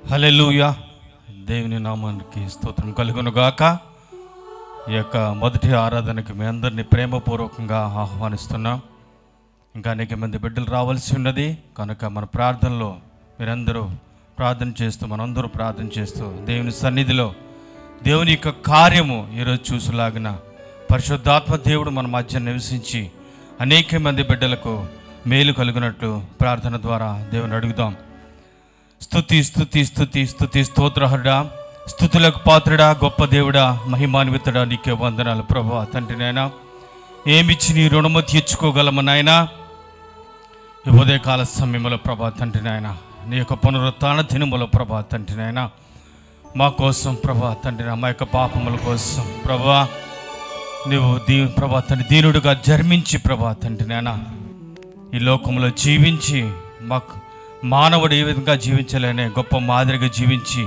హల్లెలూయా. దేవుని నామానికి స్తోత్రం కలుగును గాక. ఈ యొక్క మొదటి ఆరాధనకి మీ అందరినీ ప్రేమపూర్వకంగా ఆహ్వానిస్తున్నాం. ఇంకా అనేక మంది బిడ్డలు రావాల్సి ఉన్నది కనుక మన ప్రార్థనలో మీరందరూ ప్రార్థన చేస్తూ మనందరూ ప్రార్థన చేస్తూ దేవుని సన్నిధిలో దేవుని యొక్క కార్యము ఈరోజు చూసులాగిన పరిశుద్ధాత్మ దేవుడు మన మధ్య నివసించి అనేక మంది బిడ్డలకు మేలు కలిగినట్లు ప్రార్థన ద్వారా దేవుని అడుగుదాం. స్తుతి స్తుతి స్తుతి స్తుతి స్తోత్రహరుడా, స్తుతులకు పాత్రుడా, గొప్ప దేవుడా, మహిమాన్వితుడా, నీకే వందనాలు ప్రభువా. తండ్రి నాయనా, ఏమిచ్చి నీ రుణము తీర్చుకోగలము నాయనా. ఈ ఉదయకాల సమయంలో ప్రభా తండ్రి నాయనా, నీ యొక్క పునరుత్థాన దినములో ప్రభా తండ్రి నాయనా, మా కోసం ప్రభా తండ్రి మా యొక్క పాపముల కోసం ప్రభా నువ్వు ప్రభా తండ్రి దీనుడుగా జన్మించి ప్రభా తండ్రి నాయనా ఈ లోకంలో జీవించి మాకు మానవుడు ఏ విధంగా జీవించలేనే గొప్ప మాదిరిగా జీవించి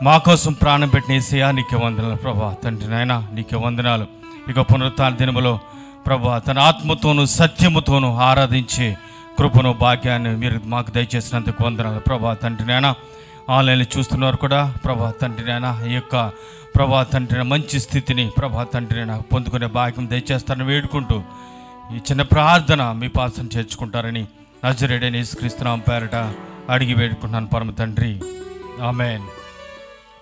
మా కోసం ప్రాణం పెట్టిన యేసయ్యా నీకే వందనాలు ప్రభా తండ్రి నాయనా, నీకే వందనాలు. ఇక పునరుత్థాన దినములో ప్రభా తన ఆత్మతోనూ సత్యముతోనూ ఆరాధించే కృపను భాగ్యాన్ని మీరు మాకు దయచేసినందుకు వందనాలు ప్రభా తండ్రి నాయనా. ఆన్లైన్లో చూస్తున్నారు కూడా ప్రభా తండ్రి నాయనా, ఈ యొక్క ప్రభా తండ్రి మంచి స్థితిని ప్రభా తండ్రి నాయనా పొందుకునే భాగ్యం దయచేస్తారని వేడుకుంటూ ఈ చిన్న ప్రార్థన మీ పాసం చేర్చుకుంటారని నజరేయుడైన యేసుక్రీస్తు నామమున పేరట అడిగి వేడుకుంటున్నాను పరమ తండ్రి, ఆమేన్.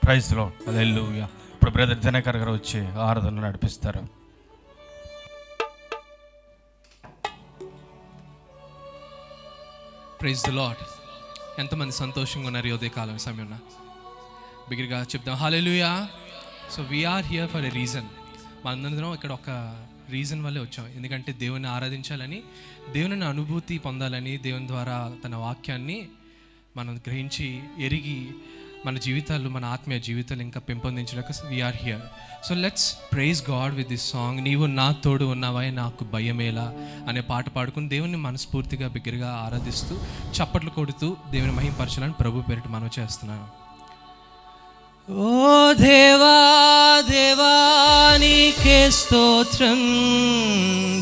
Praise the lord. హల్లెలూయా. ఇప్పుడు బ్రదర్ దినకర్ గారు వచ్చి ఆరాధన నడిపిస్తారు. Praise the lord. ఎంతమంది సంతోషంగా ఉన్నారు ఈ ఉదయకాలం సమయంలో? బిగ్గరగా చెప్దాం హల్లెలూయా. So we are here for a reason. మనందరం ఇక్కడ ఒక రీజన్ వల్లే వచ్చాం. ఎందుకంటే దేవుని ఆరాధించాలని, దేవుని అనుభూతి పొందాలని, దేవుని ద్వారా తన వాక్యాన్ని మనం గ్రహించి ఎరిగి మన జీవితాలు, మన ఆత్మీయ జీవితాలు ఇంకా పెంపొందించడానికి we are here. So let's praise God with this song. నీవు నా తోడు ఉన్నావా నాకు భయమేలా అనే పాట పాడుకుని దేవుని మనస్ఫూర్తిగా బిగ్గరగా ఆరాధిస్తూ చప్పట్లు కొడుతూ దేవుని మహిమపరచాలని ప్రభు పేరిట మనం చేస్తున్నాను. ఓ దేవా దేవా నీకే స్తోత్రం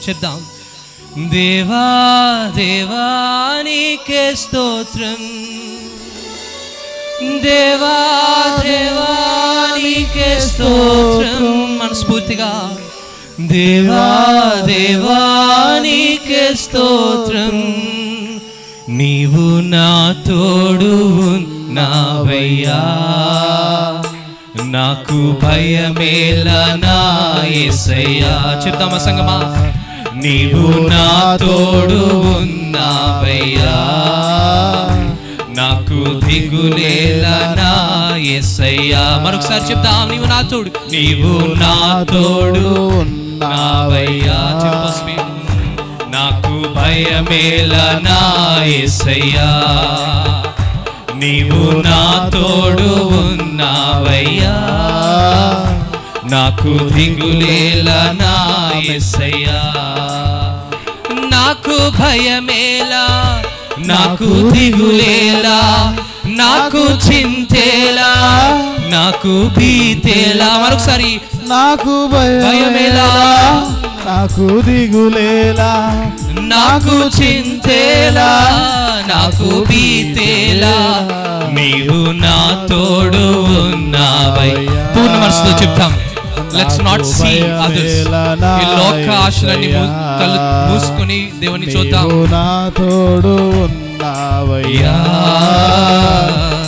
చెప్దాం. దేవా దేవా నీకే స్తోత్రం, దేవా దేవా నీకే స్తోత్రం. మనస్ఫూర్తిగా దేవా దేవా నీకే స్తోత్రం. నీవు నా తోడు ఉన్నావయ్యా, నాకు భయమేలా నా యేసయ్యా. చెప్తామా సంగమా? నీవు నా తోడు ఉన్నావయ్యా, నాకు దిగులేలా నా యేసయ్యా. మరొకసారి చెప్తాం. నీవు నా తోడు, నీవు నా తోడు ఉన్నావయ్యా, నాకు భయమేలా నా యేసయ్యా. నీవు నా తోడు ఉన్నావయ్యా, నాకు దిగులేలా నా యేసయ్యా. నాకు భయమేలా, నాకు దిగులేలా, నాకు చింతేలా, నాకు భీతేలా. మరొకసారి నాకు భయమేలా, నాకు దిగులేలా, నాకు చింతేలా, నాకు భీతేలా, నీవు నా తోడు ఉన్నావయ్యా. పూర్ణ మనసుతో చెప్తాం. Let's not see others. ఈ లోక ఆశలన్నీ కళ్ళు మూసుకొని దేవుని చూద్దాం. నా తోడు ఉన్నావయ్యా,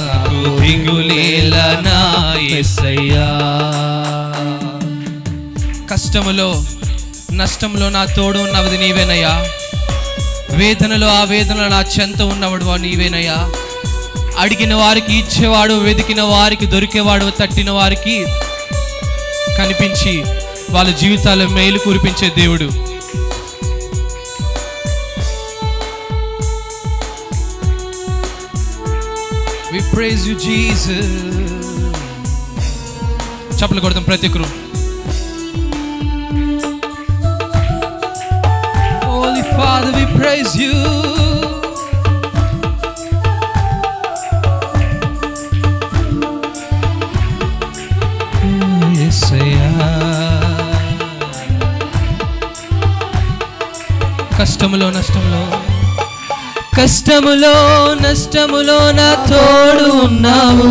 నాకు దిగులేలా నా యేసయ్యా. కష్టములో నష్టంలో నా తోడు ఉన్నది నీవేనయ్యా. వేదనలో ఆ వేదనలో నా చెంత ఉన్నవాడు నీవేనయ్యా. అడిగిన వారికి ఇచ్చేవాడు, వెతికిన వారికి దొరికేవాడు, తట్టిన వారికి కనిపించి వాళ్ళ జీవితాల్లో మేలు కురిపించే దేవుడు. We praise you Jesus. చప్పట్లు కొడతాం ప్రతి ఒక్కరు. Holy Father, we praise you. కష్టములో నష్టంలో కష్టములో నష్టములో నా తోడు ఉన్నావు,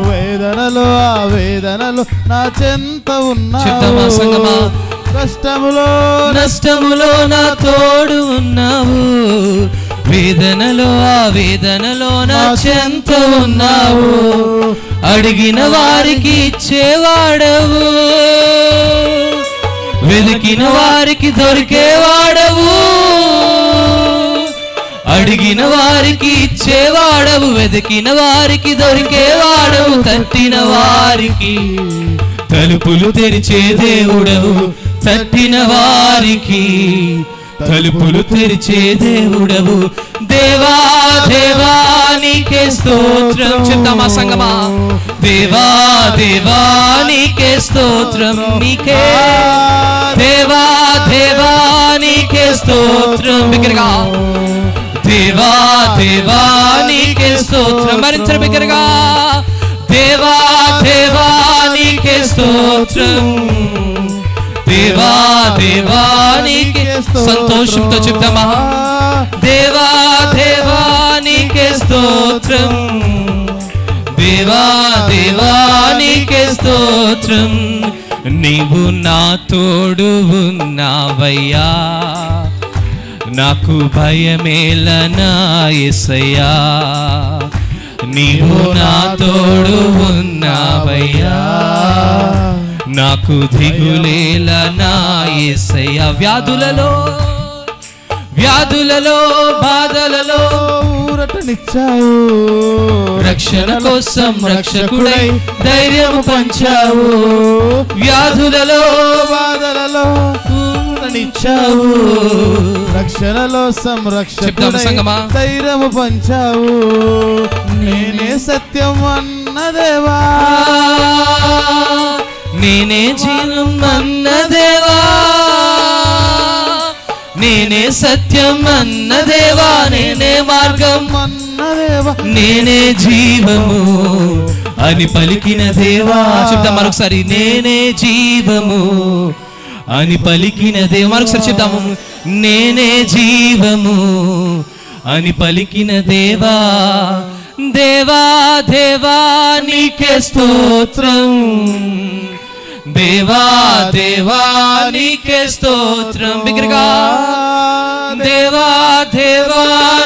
వేదనలో ఆవేదనలో నా చెంత చెప్తామా సంగమా? ఉన్నావు, కష్టములో నష్టములో నా తోడు ఉన్నావు, వేదనలో ఆవేదనలో నా చెంత ఉన్నావు, అడిగిన వారికి ఇచ్చేవాడవు, వెతికిన వారికి దొరికేవాడవు, అడిగిన వారికి ఇచ్చేవాడవు, వెతికిన వారికి దొరికేవాడవు, తట్టిన వారికి తలుపులు తెరిచే దేవుడవు, తట్టిన వారికి తలుపులు తెరిచే దేవుడవు, దేవా దేవా నీకే స్తోత్రం. చెప్తామా సంగమా? దేవా దేవా నీకే స్తోత్రం, నీకే దేవా దేవా నీకే స్తోత్రం. బిగ్గరగా దేవా దేవా నీకే స్తోత్రం. మరింత బిగ్గరగా దేవా దేవా నీకే స్తోత్రం, దేవా దేవా నీకే. సంతోషంతో చెప్తామా? దేవా దేవా నీకే స్తోత్రం, దేవా దేవా నీకే స్తోత్రం. నీవు నా తోడు ఉన్నావయ్యా, నాకు భయమేలనా యేసయ్యా, నీవు నా తోడు ఉన్నావయ్యా, నాకు దిగులేలనా యేసయ్యా. వ్యాధులలో బాధలలో ఊరటనిచ్చావు, రక్షణ కోసం రక్షకుడై ధైర్యము పంచావు, వ్యాధులలో బాధలలో ఊరటనిచ్చావు, రక్షణలో సంరక్షకుడై ధైర్యము పంచావు, నేనే సత్యం అన్న దేవా, నేనే జీవం అన్న దేవా, నేనే సత్యం అన్న దేవా, నేనే మార్గం అన్న దేవా, నేనే జీవము అని పలికిన దేవా. చెప్తాం మరొకసారి, నేనే జీవము అని పలికిన దేవా. మరొకసారి చెప్తాము, నేనే జీవము అని పలికిన దేవా, దేవా దేవా నీకే స్తోత్రం, దేవా దేవా నీకే స్తోత్రం. బిగ్గరగా దేవా దేవా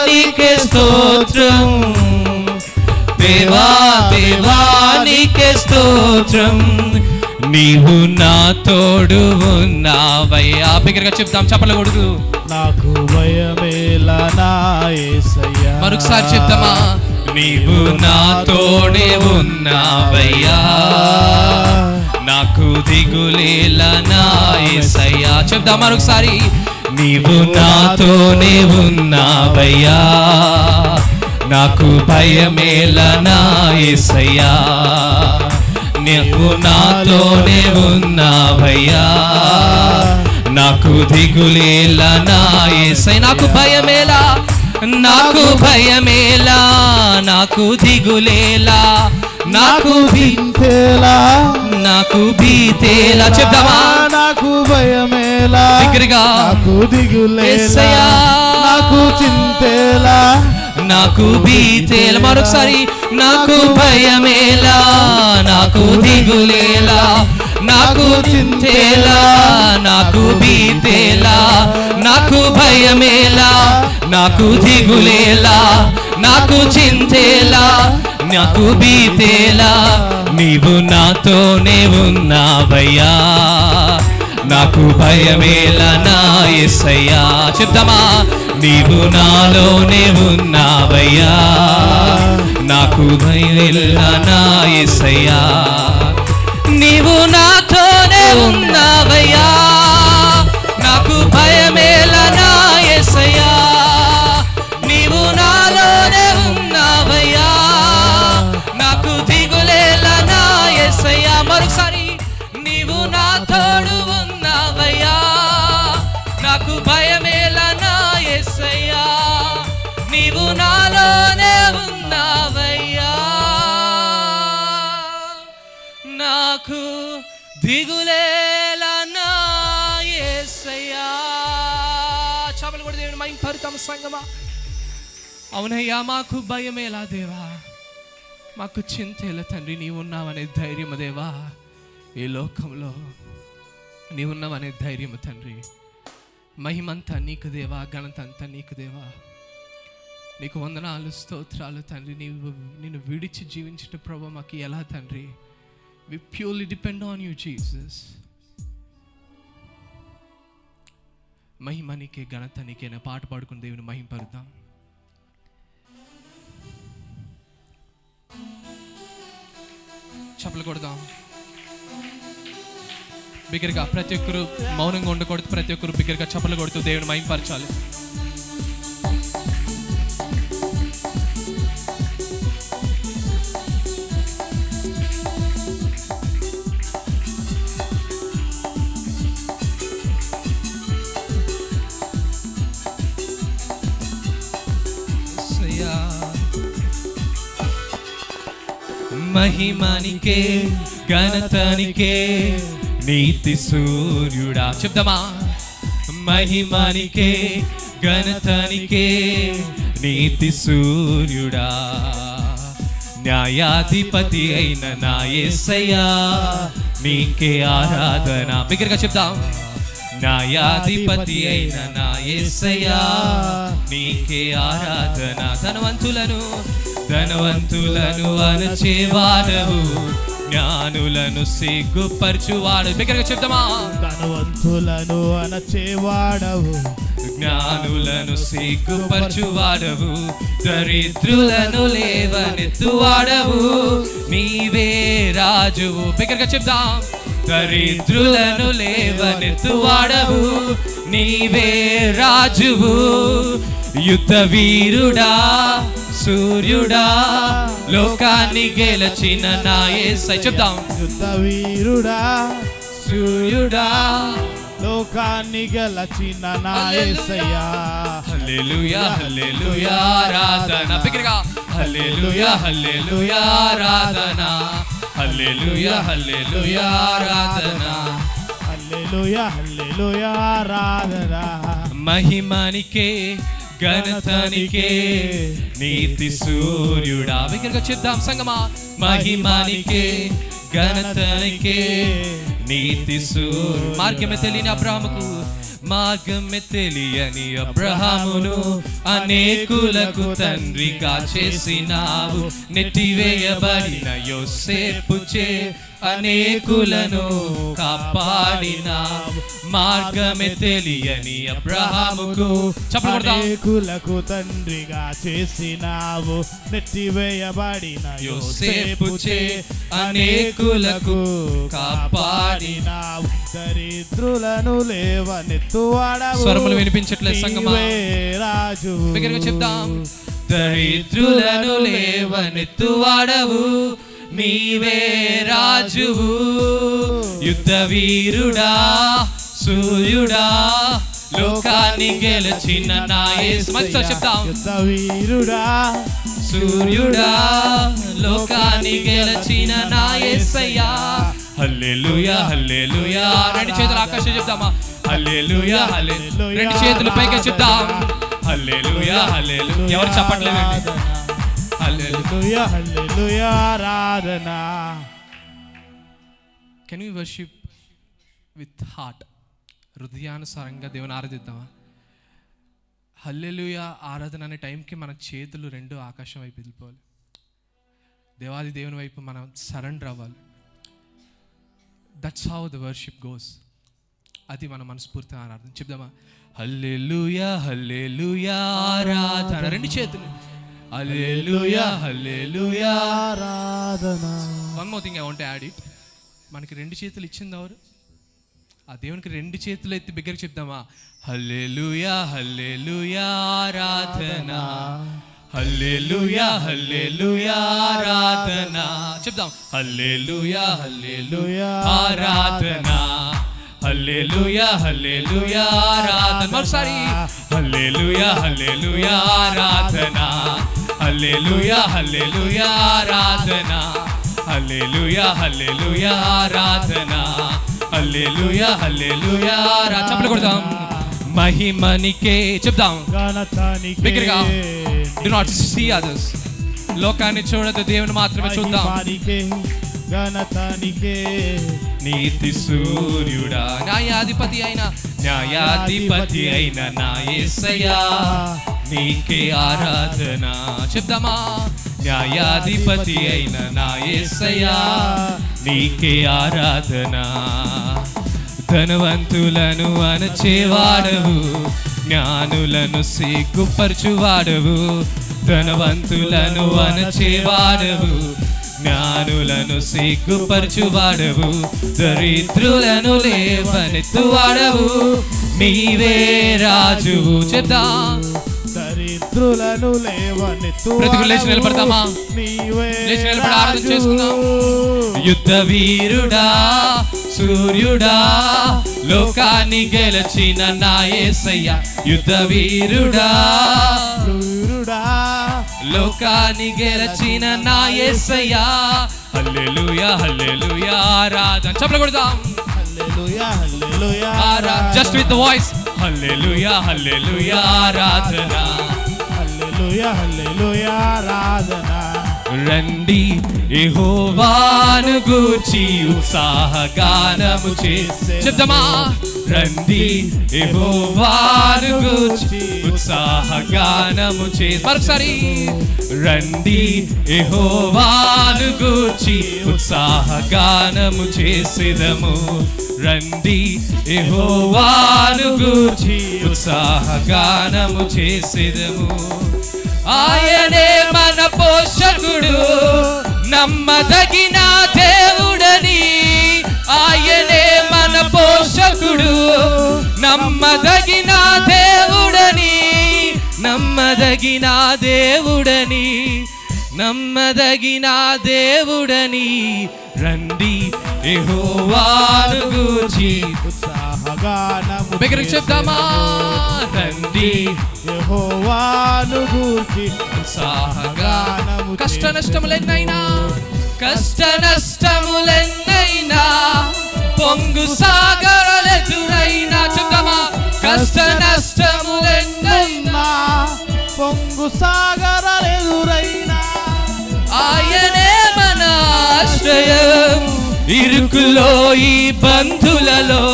నీకే స్తోత్రం, దేవా దేవా నీకే స్తోత్రం. నీవు నా తోడు ఉన్నావయ్యా. బిగ్గరగా చెప్తాం, చెప్పలకూడదు. నాకు భయమేలా నా యేసయ్యా. మరొకసారి చెప్తామా? నీవు నా తోడే ఉన్నావయ్యా, నాకు దిగులేలా నా యేసయ్యా. చెప్దాం మరొకసారి, నీవు నాతోనే ఉన్నావయ్యా, నాకు భయమేలా నా యేసయ్యా, నీవు నాతోనే ఉన్నావయ్యా, నాకు దిగులేలా నా యేసయ్యా. నాకు భయమేలా, నాకు భయమేలా, నాకు దిగులేలా, నాకు భీతేలా, నాకు భీతేలా. చెప్దామా? నాకు భయమేలా, దగ్గరగా నాకు దిగులేలా, నాకు చింతేలా, నాకు భీతేలా. మరొకసారి, నాకు భయమేలా, నాకు దిగులేలా, నాకు చింతేలా, నాకు భీతేలా, నాకు భయమేలా, నాకు దిగులేలా, నాకు చింతేలా, నాకు భీతేలా. నీవు నాతోనే ఉన్నావయ్యా, నాకు భయమేలా నా యేసయ్యా. చెప్తామా? నీవు నాలోనే ఉన్నావయ్యా, నాకు భయమేలా నా యేసయ్యా. నీవు నాతోనే ఉన్నావయ్యా, నాకు భయమేలా నా యేసయ్యా. నీవు నాలోనే ఉన్నావయ్యా, నాకు దిగులేలా నా యేసయ్యా. మరొకసారి, నీవు నా తోడు ఉన్నావయ్యా, నాకు భయమేలా నా యేసయ్యా. నీవు నాలోనే ఉన్నావయ్యా, నాకు దిగులేలా నా యేసయ్యా. చాపలు కూడా దేవుని మహిమ పరుతాము సంగమా. అవునయ్యా, మాకు భయమేలా దేవా, మాకు చింతేలా తండ్రి, నీవున్నావనే ధైర్యము దేవా. ఈ లోకంలో నీవున్నావనే ధైర్యము తండ్రి. మహిమంతా నీకు దేవా, ఘనత అంతా నీకు దేవా. నీకు వందనాలు, స్తోత్రాలు తండ్రి. నిన్ను విడిచి జీవించిన ప్రభు మాకు ఎలా తండ్రి? We purely depend on you Jesus. మహిమ నీకే, ఘనత నీకే. పాట పాడుకుని దేవుని మహింపరుద్దాం. చప్పలు కొడదాం బిగ్గరగా. ప్రతి ఒక్కరు మౌనంగా ఉండకూడదు. ప్రతి ఒక్కరు బిగ్గరగా చప్పలు కొడుతూ దేవుని మహింపరచాలి. మహిమానికే, ఘనతనికే, నీతి సూర్యుడా. చెప్దామా? మహిమానికే, ఘనతనికే, నీతి సూర్యుడా, న్యాయాధిపతి అయిన నా యేసయ్యా, నీకే ఆరాధన. బిగ్గరగా చెప్దాం. న్యాయాధిపతి అయిన నా యేసయ్యా, నీకే ఆరాధన. ధనవంతులను అణచేవాడవు, జ్ఞానులను సిగ్గుపరచువాడు. బిగ్గరగా చెప్తామా? ధనవంతులను అణచేవాడవు, జ్ఞానులను సిగ్గుపరచువాడవు, దరిద్రులను లేవనెత్తువాడవు, నీవే రాజువు. బిగ్గరగా చెప్తాం. దరిద్రులను లేవనెత్తువాడవు, నీవే రాజువు, యుద్ధ వీరుడా, సూర్యుడా, లోకాన్ని గెలచిన నా యేసయ్య. చెప్తాం. యుద్ధ వీరుడా, సూర్యుడా, లోకాన్ని గెలచిన నా యేసయ్యా. హల్లెలూయా, హల్లెలూయా, ఆరాధన. బిగ్గరగా. హల్లెలూయా, హల్లెలూయా, ఆరాధన. హల్లెలూయా, హల్లెలూయా, ఆరాధన. హల్లెలూయా, హల్లెలూయా, ఆరాధన. మహిమానికే, ఘనతనికే, నీతి సూర్యుడా. బిగ్గరగా చెప్దాం సంగమా. మహిమానికే, ఘనతనికే, నీతి సూర్యుడు. మార్గమే తెలియని అబ్రహాముకు, మార్గమే తెలియని అబ్రహామును అనేకులకు తండ్రిగా చేసినావు, నెట్టివేయబడిన యోసేపుచే అనేకులను కాపాడినావు. మార్గమే తెలియని అబ్రహాముకు, అనేకులకు తండ్రిగా చేసినావు, నెట్టివేయబడిన యోసేపుచే అనేకులకు కాపాడినావు, దరిద్రులను లేవనెత్తువాడవు. స్వరములు వినిపించట్లేదు సంగమా. రాజు. బిగ్గరగా చెప్దాం. దరిద్రులను లేవనెత్తువాడవు, నీవే రాజువు, యుద్ధ వీరుడా, సూర్యుడా, లోకాన్ని గెలిచిన నా యేసయ్యా. చెప్తాం. యుద్ధ వీరుడా, సూర్యుడా, లోకాన్ని గెలిచిన నా యేసయ్యా. హల్లెలూయా, హల్లెలూయా. రెండు చేతులు ఆకాశం చెప్తామా? హల్లెలూయా, హల్లెలూయా. రెండు చేతులు పైకి చెప్తాం. హల్లెలూయా, హల్లెలూయా. ఎవరు చెప్పట్లేదండి? హల్లెలూయా, హల్లెలూయా, ఆరాధన. Can we worship with heart? హృదయానుసారంగా దేవుని ఆరాధిద్దామా? హల్లెలూయా ఆరాధన అనే టైంకి మన చేతులు రెండు ఆకాశం వైపు వెళ్ళిపోవాలి. దేవాది దేవుని వైపు మనం సరెండర్ అవ్వాలి. That's how the worship goes. అది మన మనస్ఫూర్తిగా ఆరాధన చెప్దామా? హల్లెలూయా, హల్లెలూయా, ఆరాధన. రెండు చేతులు. హల్లెలూయా, హల్లెలూయా, ఆరాధన. One more thing I want to add it. మనకి రెండు చేతులు ఇచ్చింది ఎవరు? ఆ దేవునికి రెండు చేతులు ఎత్తి బిగ్గరగా చెప్దామా? హల్లెలూయా, హల్లెలూయా, ఆరాధన. హల్లెలూయా, హల్లెలూయా, ఆరాధన. చెప్దాం. హల్లెలూయా, హల్లెలూయా, ఆరాధన. హల్లెలూయా, హల్లెలూయా, ఆరాధన. మరోసారి. హల్లెలూయా, హల్లెలూయా, ఆరాధన. హల్లెలూయా, హల్లెలూయా, ఆరాధన. హల్లెలూయా, హల్లెలూయా, ఆరాధన. హల్లెలూయా, హల్లెలూయా, ఆరాధన. చప్పట్లు కొడదాం. మహిమనికే. చెప్దాం. ఘనతనికే, బిగ్గరగా. Do not see others. లోకాన్ని చూడదు, దేవుని మాత్రమే చూద్దాం. ఘనతనికే నీతి సూర్యుడా, న్యాయాధిపతి అయిన నా యేసయ్యా, నీకే ఆరాధన. చెప్దామా? న్యాయాధిపతి అయిన నా యేసయ్యా, నీకే ఆరాధన. ధనవంతులను అణచేవాడవు, జ్ఞానులను సిగ్గుపరచువాడవు. ధనవంతులను అణచేవాడవు, జ్ఞానులను సిగ్గుపరచువాడవు. దరిద్రులను లేవనెత్తువాడవు, నీవే రాజువు. చెప్దాం. దరిద్రులను లేవనెత్తు లేచి నిలబడతామా? లేచి నిలబడి ఆరాధన చేసుకుందాం. యుద్ధ వీరుడా, సూర్యుడా, లోకాన్ని గెలిచిన నా యేసయ్యా. యుద్ధ వీరుడా, లోకాన్ని గెలిచిన నా యేసయ్యా. హల్లెలూయా, హల్లెలూయా, ఆరాధన. చప్పట్లు కొడదాం. హల్లెలూయా, హల్లెలూయా, ఆరాధన. Just with the voice. హల్లెలూయా, హల్లెలూయా, ఆరాధన. హల్లెలూయా, హల్లెలూయా, ఆరాధన. రండి యెహోవాను గూర్చి ఉత్సాహగానము చేసే. చెప్తామా? రండి యెహోవాను గూర్చి ఉత్సాహగానము చేసే. మరొకసారి. రండి యెహోవాను గూర్చి ఉత్సాహగానము చేసేదము. రండి యెహోవాను గూర్చి ఉత్సాహగానము చేసేదము. ఆయనే మన పోషకుడు, నమ్మదగిన దేవుడని. ఆయనే మన పోషకుడు, నమ్మదగిన దేవుడని. నమ్మదగిన దేవుడని, నమ్మదగిన దేవుడని. రండి యెహోవాను గూర్చి ఉత్సాహగానము బిగ్గరగా చెప్దామా? రండి యెహోవాను గూర్చి ఉత్సాహగానము. కష్ట నష్టములెన్నైనా, కష్ట నష్టములెన్నైనా, పొంగు సాగరాలెదురైనా. చెప్దామా? కష్ట నష్టములెన్నైనా, పొంగు సాగరాలెదురైనా, ఆయనే మన ఆశ్రయం. ఇరుకులో ఈ బంధులలో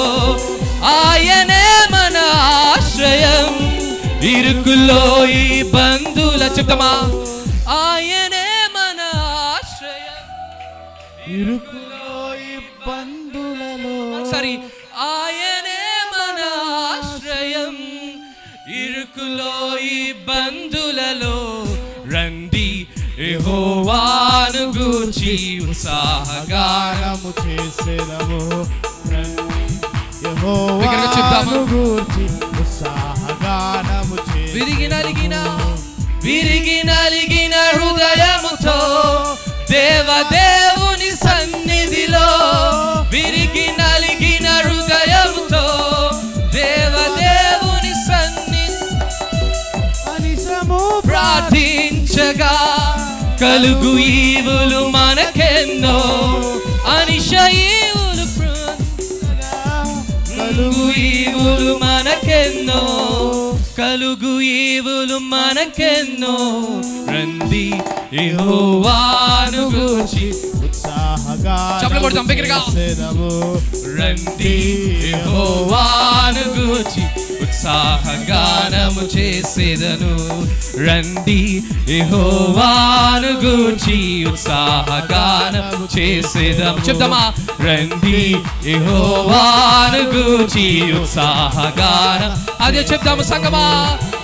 ఆయనే మన ఆశ్రయం. ఇరుకులో ఈ బంధుల. చెప్తామా? ఆయనే మన ఆశ్రయం. ఇరుకులో ఈ బంధులలో. సరి. ఆయనే మన ఆశ్రయం. ఇరుకులో ఈ బంధులలో. రండి యెహోవాను గూర్చి ఉత్సాహగానము చేసేదము. యెహోవాను గూర్చి ఉత్సాహగానము చేసేదము. విరిగి నలిగిన హృదయముతో దేవదేవుని సన్నిధిలో. విరిగి నలిగిన హృదయముతో దేవదేవుని సన్నిధి ప్రార్థించగా కలుగు ఈవులు మనకెన్నో. అనిశ ఈవులు, కలుగు ఈవులు మనకెన్నో. కలుగు ఈవులు మనకెన్నో. రండి యెహోవాను గూర్చి ఉత్సాహగానము చేసేదము. రండి యెహోవాను గూర్చి ఉత్సాహగానము చేసేదను. రండి యెహోవాను గూర్చి ఉత్సాహగానము చేసేదము. చెప్తామా? రండి యెహోవాను గూర్చి ఉత్సాహగానం. అదే చెప్తాము సంగమా?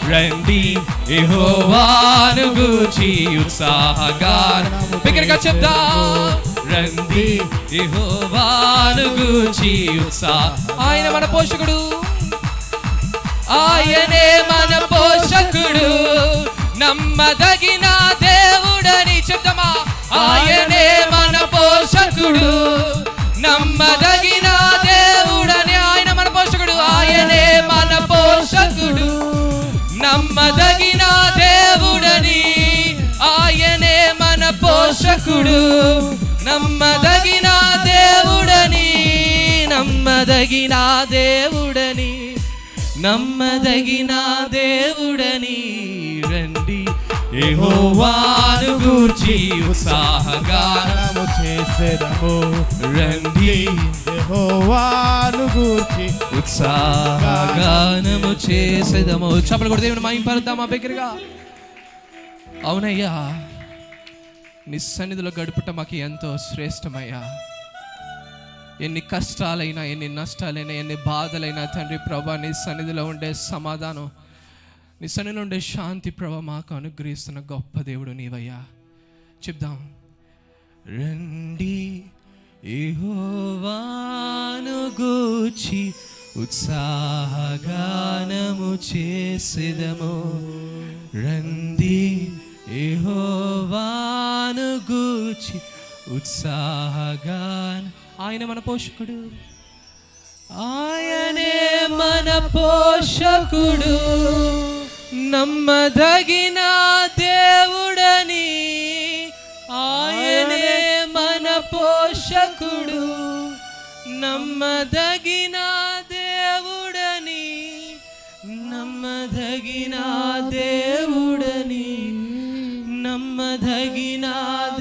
రండి యెహోవాను గూర్చి ఉత్సాహగానం. బిగ్గరగా చెప్దాం. రండి యెహోవాను గూర్చి ఉత్సాహ. ఆయన మన పోషకుడు, ఆయనే మన పోషకుడు, నమ్మదగిన దేవుడని. చెప్తామా? ఆయనే మన పోషకుడు, నమ్మదగిన దేవుడని. ఆయన మన పోషకుడు, ఆయనే మన పోషకుడు, నమ్మదగిన దేవుడని. ఆయనే మన పోషకుడు, నమ్మదగిన దేవుడని. నమ్మదగిన దేవుడని, నమ్మదగిన దేవుడని. రండి యెహోవాను గూర్చి ఉత్సాహగానము చేసేదము రండి యెహోవాను గూర్చి ఉత్సాహగానము చేసేదము. చప్పట్లు కొడితే దేవుని మహిమపరుద్దామా బిగ్గరగా. అవునయ్యా, నీ సన్నిధిలో గడుపుట మాకు ఎంతో శ్రేష్టమయ్యా. ఎన్ని కష్టాలైనా, ఎన్ని నష్టాలైనా, ఎన్ని బాధలైనా తండ్రి ప్రభా, నీ సన్నిధిలో ఉండే సమాధానం, నీ సన్నిధిలో ఉండే శాంతి ప్రభా మాకు అనుగ్రహిస్తున్న గొప్ప దేవుడు నీవయ్యా. చెప్దాం. రండి యెహోవాను గూర్చి ఉత్సాహగానము చేసేదము రండి యెహోవాను గూర్చి ఉత్సాహగాన. ఆయన మన పోషకుడు, ఆయనే మన పోషకుడు, నమ్మదగిన దేవుడని. ఆయనే మన పోషకుడు, నమ్మదగిన దేవుడని, నమ్మదగిన దేవుడని, నమ్మదగిన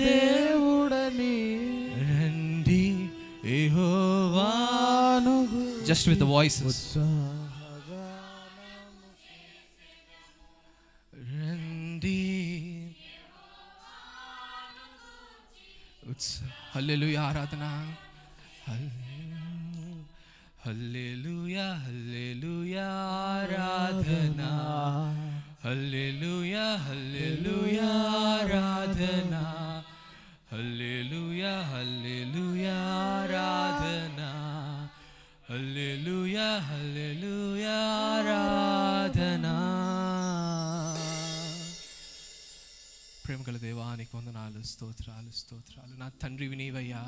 దేవుడని. రండి యెహోవాను. Just with the voices. రండి. హల్లెలూయా, ఆరాధన. హల్లెలూయా, హల్లెలూయా, ఆరాధన. హల్లెలూయా, హల్లెలూయా, ఆరాధన. హల్లెలూయా, హల్లెలూయా, ఆరాధన. హల్లెలూయా, హల్లెలూయా, ఆరాధన. ప్రేమగల దేవానికి వందనాలు, స్తోత్రాలు, స్తోత్రాలు. నా తండ్రివి నీవయ్యా,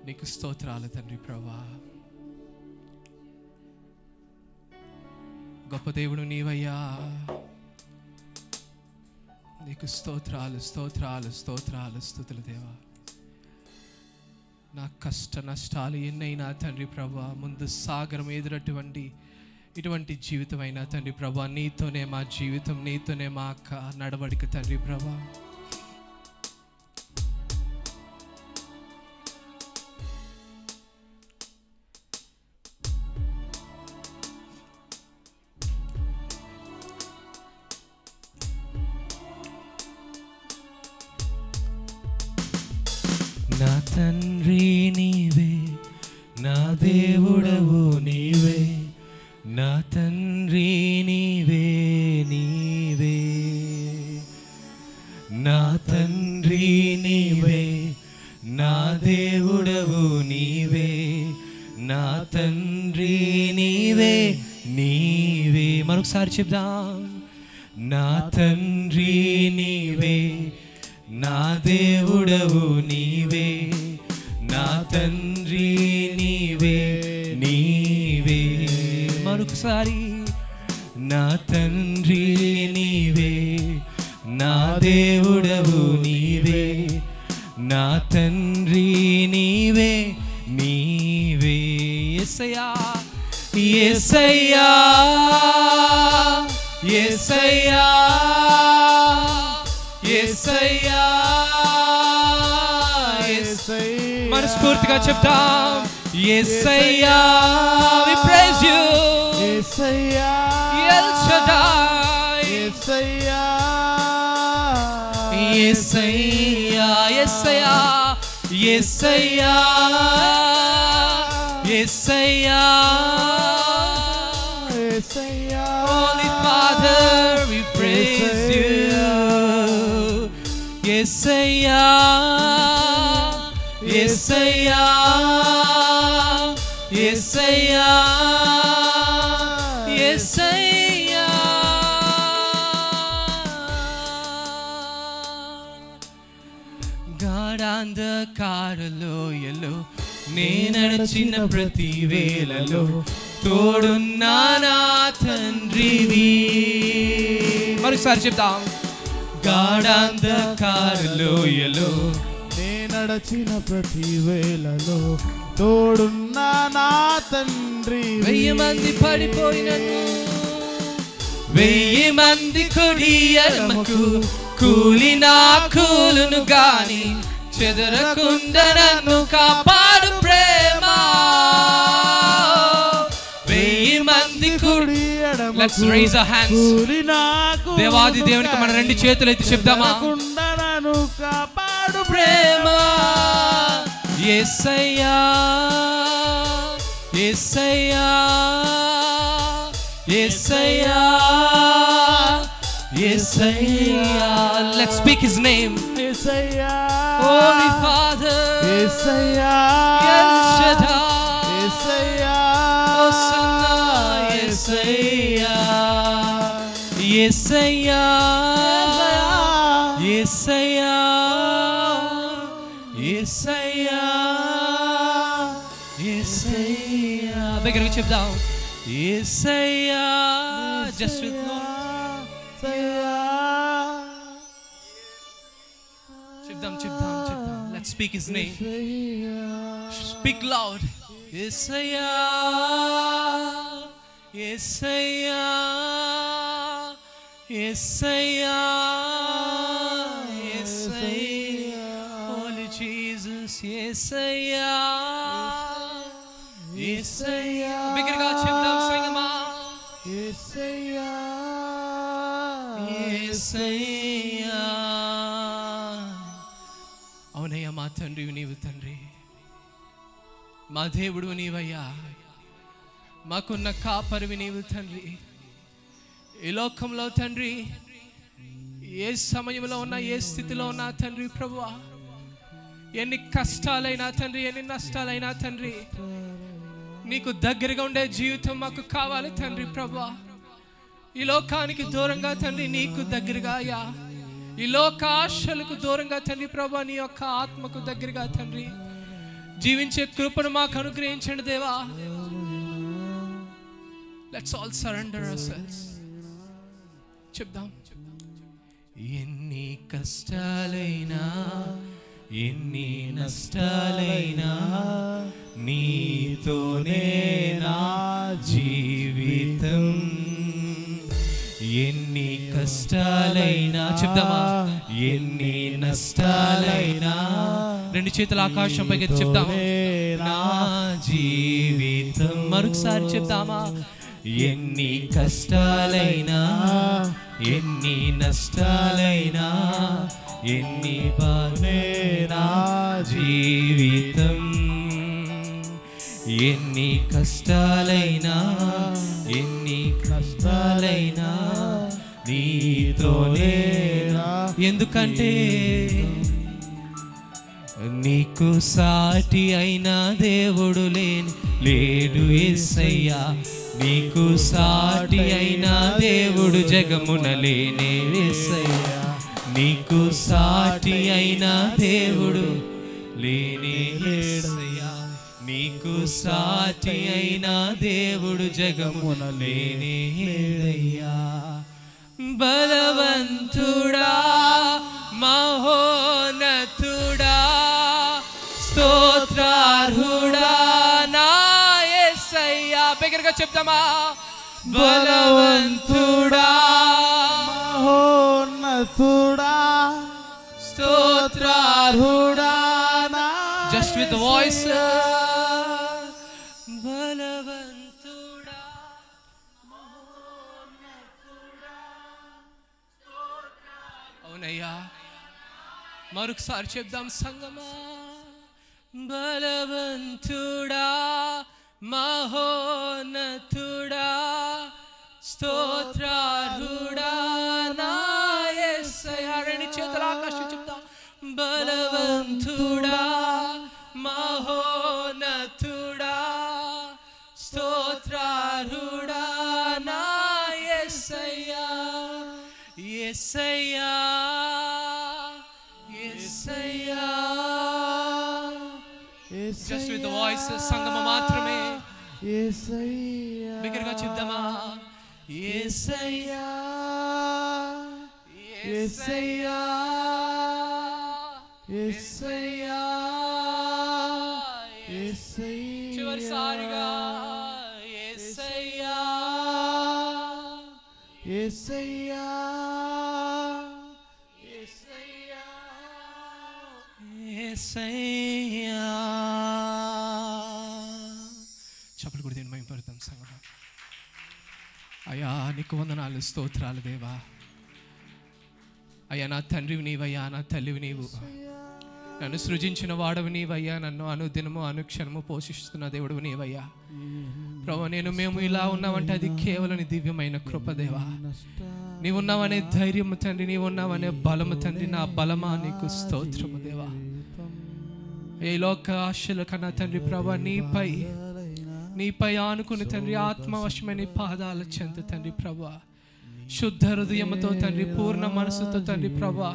నీకు స్తోత్రాలు తండ్రి ప్రభా. గొప్ప దేవుడు నీవయ్యా, నీకు స్తోత్రాలు, స్తోత్రాలు, స్తోత్రాలు, స్తుతులు దేవా. నా కష్ట నష్టాలు ఎన్నైనా తండ్రి ప్రభా, ముందు సాగరం ఎదురటువంటి ఇటువంటి జీవితం అయినా తండ్రి ప్రభా, నీతోనే మా జీవితం, నీతోనే మా నడవడిక తండ్రి ప్రభా. నా తండ్రి నీవే, నా దేవుడవు నీవే, నా తండ్రి నీవే, నీవే. నా తండ్రి నీవే, నా దేవుడవు నీవే, నా తండ్రి నీవే, నీవే. మరొకసారి చెప్దాం. నా తండ్రి నీవే, నా దేవుడవు నీవే, నా తండ్రి నీవే, నీవే. మరొకసారి. నా తండ్రి నీవే, నా దేవుడవు నీవే, నా తండ్రి నీవే, నీవే. యేసయ్యా, యేసయ్యా, యేసయ్యా, యేసయ్యా, మనస్ఫూర్తిగా చెప్తాం. యేసయ్యా, we praise you. Yesayya, El Shaddai. Yesayya, Yesayya, Yesayya, Yesayya, Yesayya, Yesayya. Holy Father, we praise you. యేసయ్యా, యేసయ్యా, యేసయ్యా, యేసయ్యా. గాఢాంధకార లోయలో నే నడిచిన ప్రతి వేళలో తోడున్నా నా తండ్రివి. మరోసారి చెప్తాం. గాఢాంధకార లోయలో నే నడచిన ప్రతి వేళలో తోడున్నా నా తండ్రి. 1000 మంది పడిపోయినను 1000 మంది కుడి ఎడమకు కూలిన కూలును గాని చెదరకుండా నన్ను కాపాడు ప్రేమ. 1000 మంది కుడి ఎడమకు Let's raise our hands. దేవాది దేవునికి మన రెండు చేతులు ఎత్తి చెప్దామా? నన్ను కాపాడు ప్రేమ. యేసయ్యా యేసయ్యా యేసయ్యా యేసయ్యా. Let's speak his name. Yesayya Holy Father. Yesayya El Shaddai. Yesayya Hosanna. యేసయ్యా యేసయ్యా యేసయ్యా యేసయ్యా యేసయ్యా. దగ్గరికి చెప్దాం. యేసయ్యా. Just with చెప్దాం చెప్దాం చెప్దాం. Let's speak his name. Speak loud. Yesayya Yesayya Yesayya Yesayya. Holy Jesus. యేసయ్యా యేసయ్యా. బిగ్గరగా చెప్దాం సంగమా. యేసయ్యా యేసయ్యా. అవునయ్యా మా తండ్రి నీవు తండ్రి, మా దేవుడు నీవయ్యా, మాకున్న కాపరివి నీవు తండ్రి. ఈ లోకంలో తండ్రి ఏ సమయంలో ఉన్నా ఏ స్థితిలో ఉన్నా తండ్రి ప్రభువా, ఎన్ని కష్టాలైనా తండ్రి ఎన్ని నష్టాలైనా తండ్రి నీకు దగ్గరగా ఉండే జీవితం మాకు కావాలి తండ్రి ప్రభువా. ఈ లోకానికి దూరంగా తండ్రి నీకు దగ్గరగా అయ్యా, ఈ లోక ఆశలకు దూరంగా తండ్రి ప్రభువా నీ యొక్క ఆత్మకు దగ్గరగా తండ్రి జీవించే కృపను మాకు అనుగ్రహించండి దేవా. Let's all surrender ourselves. చెప్దాం. ఎన్ని కష్టాలైనా ఎన్ని నష్టాలైనా నీతోనే నా జీవితం. ఎన్ని కష్టాలైనా చెప్దామా, ఎన్ని నష్టాలైనా రెండు చేతుల ఆకాశం పైకి చెప్దాం. నా జీవితం. మరొకసారి చెప్దామా. ఎన్ని కష్టాలైనా ఎన్ని నష్టాలైనా ఎన్ని బాధే నా జీవితం. ఎన్ని కష్టాలైనా ఎన్ని కష్టాలైనా నీతోనే. ఎందుకంటే నీకు సాటి అయినా దేవుడు లేడు యేసయ్యా. నీకు సాటి అయినా దేవుడు జగమున లేనే యేసయ్యా. నీకు సాటి అయినా దేవుడు లేనే యేసయ్యా. నీకు సాటి అయినా దేవుడు జగమున లేనే యేసయ్యా. బలవంతుడా మహోన్నతుడా స్తోత్రార్హుడా నా యేసయ్యా. బిగ్గరగా చెప్తామా. బలవంతుడా మహోన్నతుడా స్తోత్రార్హుడా నా. Just with the voice. బలవంతుడా అవునయ్యా. మరొకసారి చెప్దాం సంగమా. బలవంతుడా మహోన్నతుడా స్తోత్రార్హుడా నా యేసయ్యా. రెండు చేతుల ఆకాశం చెప్దాం. బలవంతుడా మహోన్నతుడా స్తోత్రార్హుడా నా యేసయ్యా. యేసయ్యా యేసయ్యా. Just with the voices సంగమ మాత్రమే. యేసయ్యా. బిగ్గరగా చెప్దామా. యేసయ్యా యేసయ్యా యేసయ్యా యేసయ్యా. చివరిసారిగా యేసయ్యా యేసయ్యా యేసయ్యా. చప్పలు కూడా దీన్ని మేము పడతాం సంగమ. అయ్యా నీకు వందనాలు, స్తోత్రాలు దేవా. అయ్యా నా తండ్రివి నీవయ్యా, నా తల్లివి నీవు, నన్ను సృజించిన వాడవు నీవయ్యా, నన్ను అనుదినము అనుక్షణము పోషిస్తున్న దేవుడు నీవయ్యా. ప్రభు మేము ఇలా ఉన్నామంటే అది కేవలం నీ దివ్యమైన కృపదేవా. నీవున్నావనే ధైర్యము తండ్రి, నీవున్నావనే బలము తండ్రి, నా బలమా నీకు స్తోత్రము దేవా. ఏ లోక ఆశల కన్నా తండ్రి ప్రభా నీపై ఆనుకుని తండ్రి ఆత్మవశమైన నీ పాదాల చెంత తండ్రి ప్రభా, శుద్ధ హృదయముతో తండ్రి, పూర్ణ మనసుతో తండ్రి ప్రభా,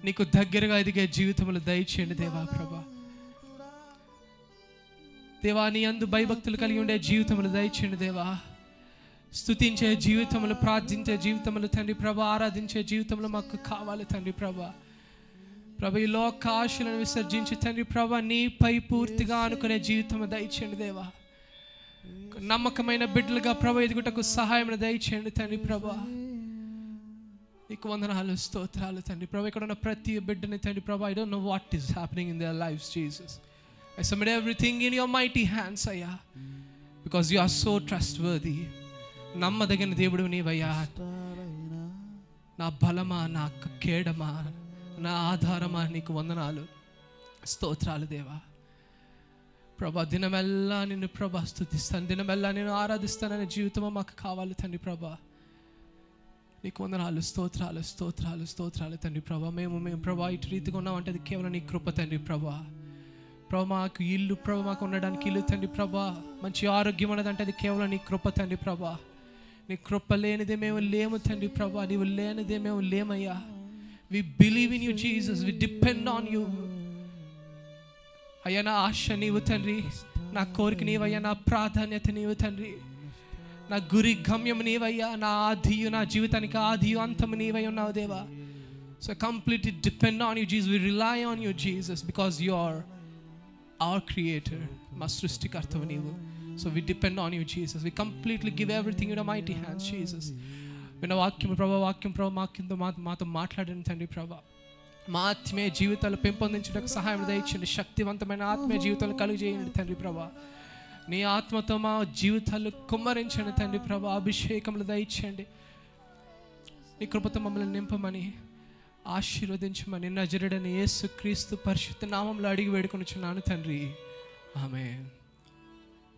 నీకు దగ్గరగా ఎదిగే జీవితములు దయచేయండి దేవా. ప్రభా దేవా, నీ యందు భయభక్తులు కలిగి ఉండే జీవితములు దయచేయండి దేవా. స్తుతించే జీవితములు, ప్రార్థించే జీవితములు తండ్రి ప్రభా, ఆరాధించే జీవితములు మాకు కావాలి తండ్రి ప్రభా. ప్రభా ఈ లోక ఆశలను విసర్జించి తండ్రి ప్రభా నీపై పూర్తిగా అనుకునే జీవితం దయచేయండి దేవా. నమ్మకమైన బిడ్డలుగా ప్రభా ఎదుగుటకు సహాయం దయచేయండి తండ్రి ప్రభా. నీకు వందనాలు, స్తోత్రాలు తండ్రి ప్రభా. ఇక్కడ ఉన్న ప్రతి బిడ్డని తండ్రి ప్రభా, I don't know what is happening in there lifes Jesus. I submit everything in your mighty hands, Ayya, because you are so trustworthy. నమ్మదగిన దేవుడు నీవయ్యా. నా బలమా, నా కేడమా, నా ఆధారమా, నీకు వందనాలు, స్తోత్రాలు దేవా. ప్రభా దినమెల్లా నిన్ను ప్రభా స్తుతిస్తాను, దినమెల్లా నేను ఆరాధిస్తాననే జీవితమా మాకు కావాలి తండ్రి ప్రభా. నీకు వందనాలు, స్తోత్రాలు స్తోత్రాలు స్తోత్రాలు తండ్రి ప్రభా. మేము ప్రభా ఇటు రీతిగా ఉన్నామంటే అది కేవలం నీ కృప తండ్రి ప్రభా. ప్రభా మాకు ఇల్లు, ప్రభా మాకు ఉండడానికి ఇల్లు తండ్రి ప్రభా, మంచి ఆరోగ్యం ఉన్నదంటే అది కేవలం నీ కృప తండ్రి ప్రభా. నీ కృప లేనిదే మేము లేము తండ్రి ప్రభా, నీవు లేనిదే మేము లేమయ్యా. We believe in you Jesus, we depend on you. అయ్యా నా ఆశ నీవు తండ్రి, నా కోరిక నీవయ్యా, నా ప్రాధాన్యత నీవు తండ్రి, నా గురి గమ్యం నీవయ్యా, నా ఆదియు, నా జీవితానికి ఆదియు అంతము నీవై ఉన్నావు దేవా. So completely depend on you Jesus, we rely on you Jesus, because you are our creator, మా సృష్టికర్తవు నీవు. So we depend on you Jesus, we completely give everything in your mighty hands Jesus. విన్న వాక్యం ప్రభా, వాక్యం ప్రభా మాతో మాట్లాడండి తండ్రి ప్రభా. మా ఆత్మీయ జీవితాలు పెంపొందించడానికి సహాయం దయచేయండి, శక్తివంతమైన ఆత్మీయ జీవితాలు కలుగజేయండి తండ్రి ప్రభా. నీ ఆత్మతో మా జీవితాలు కుమ్మరించండి తండ్రి ప్రభా, అభిషేకములు దయచేయండి. నీ కృపతో మమ్మల్ని నింపమని, ఆశీర్వదించమని నజరేయుడైన యేసుక్రీస్తు పరిశుద్ధ నామములో అడిగి వేడుకొనుచున్నాను తండ్రి, ఆమేన్.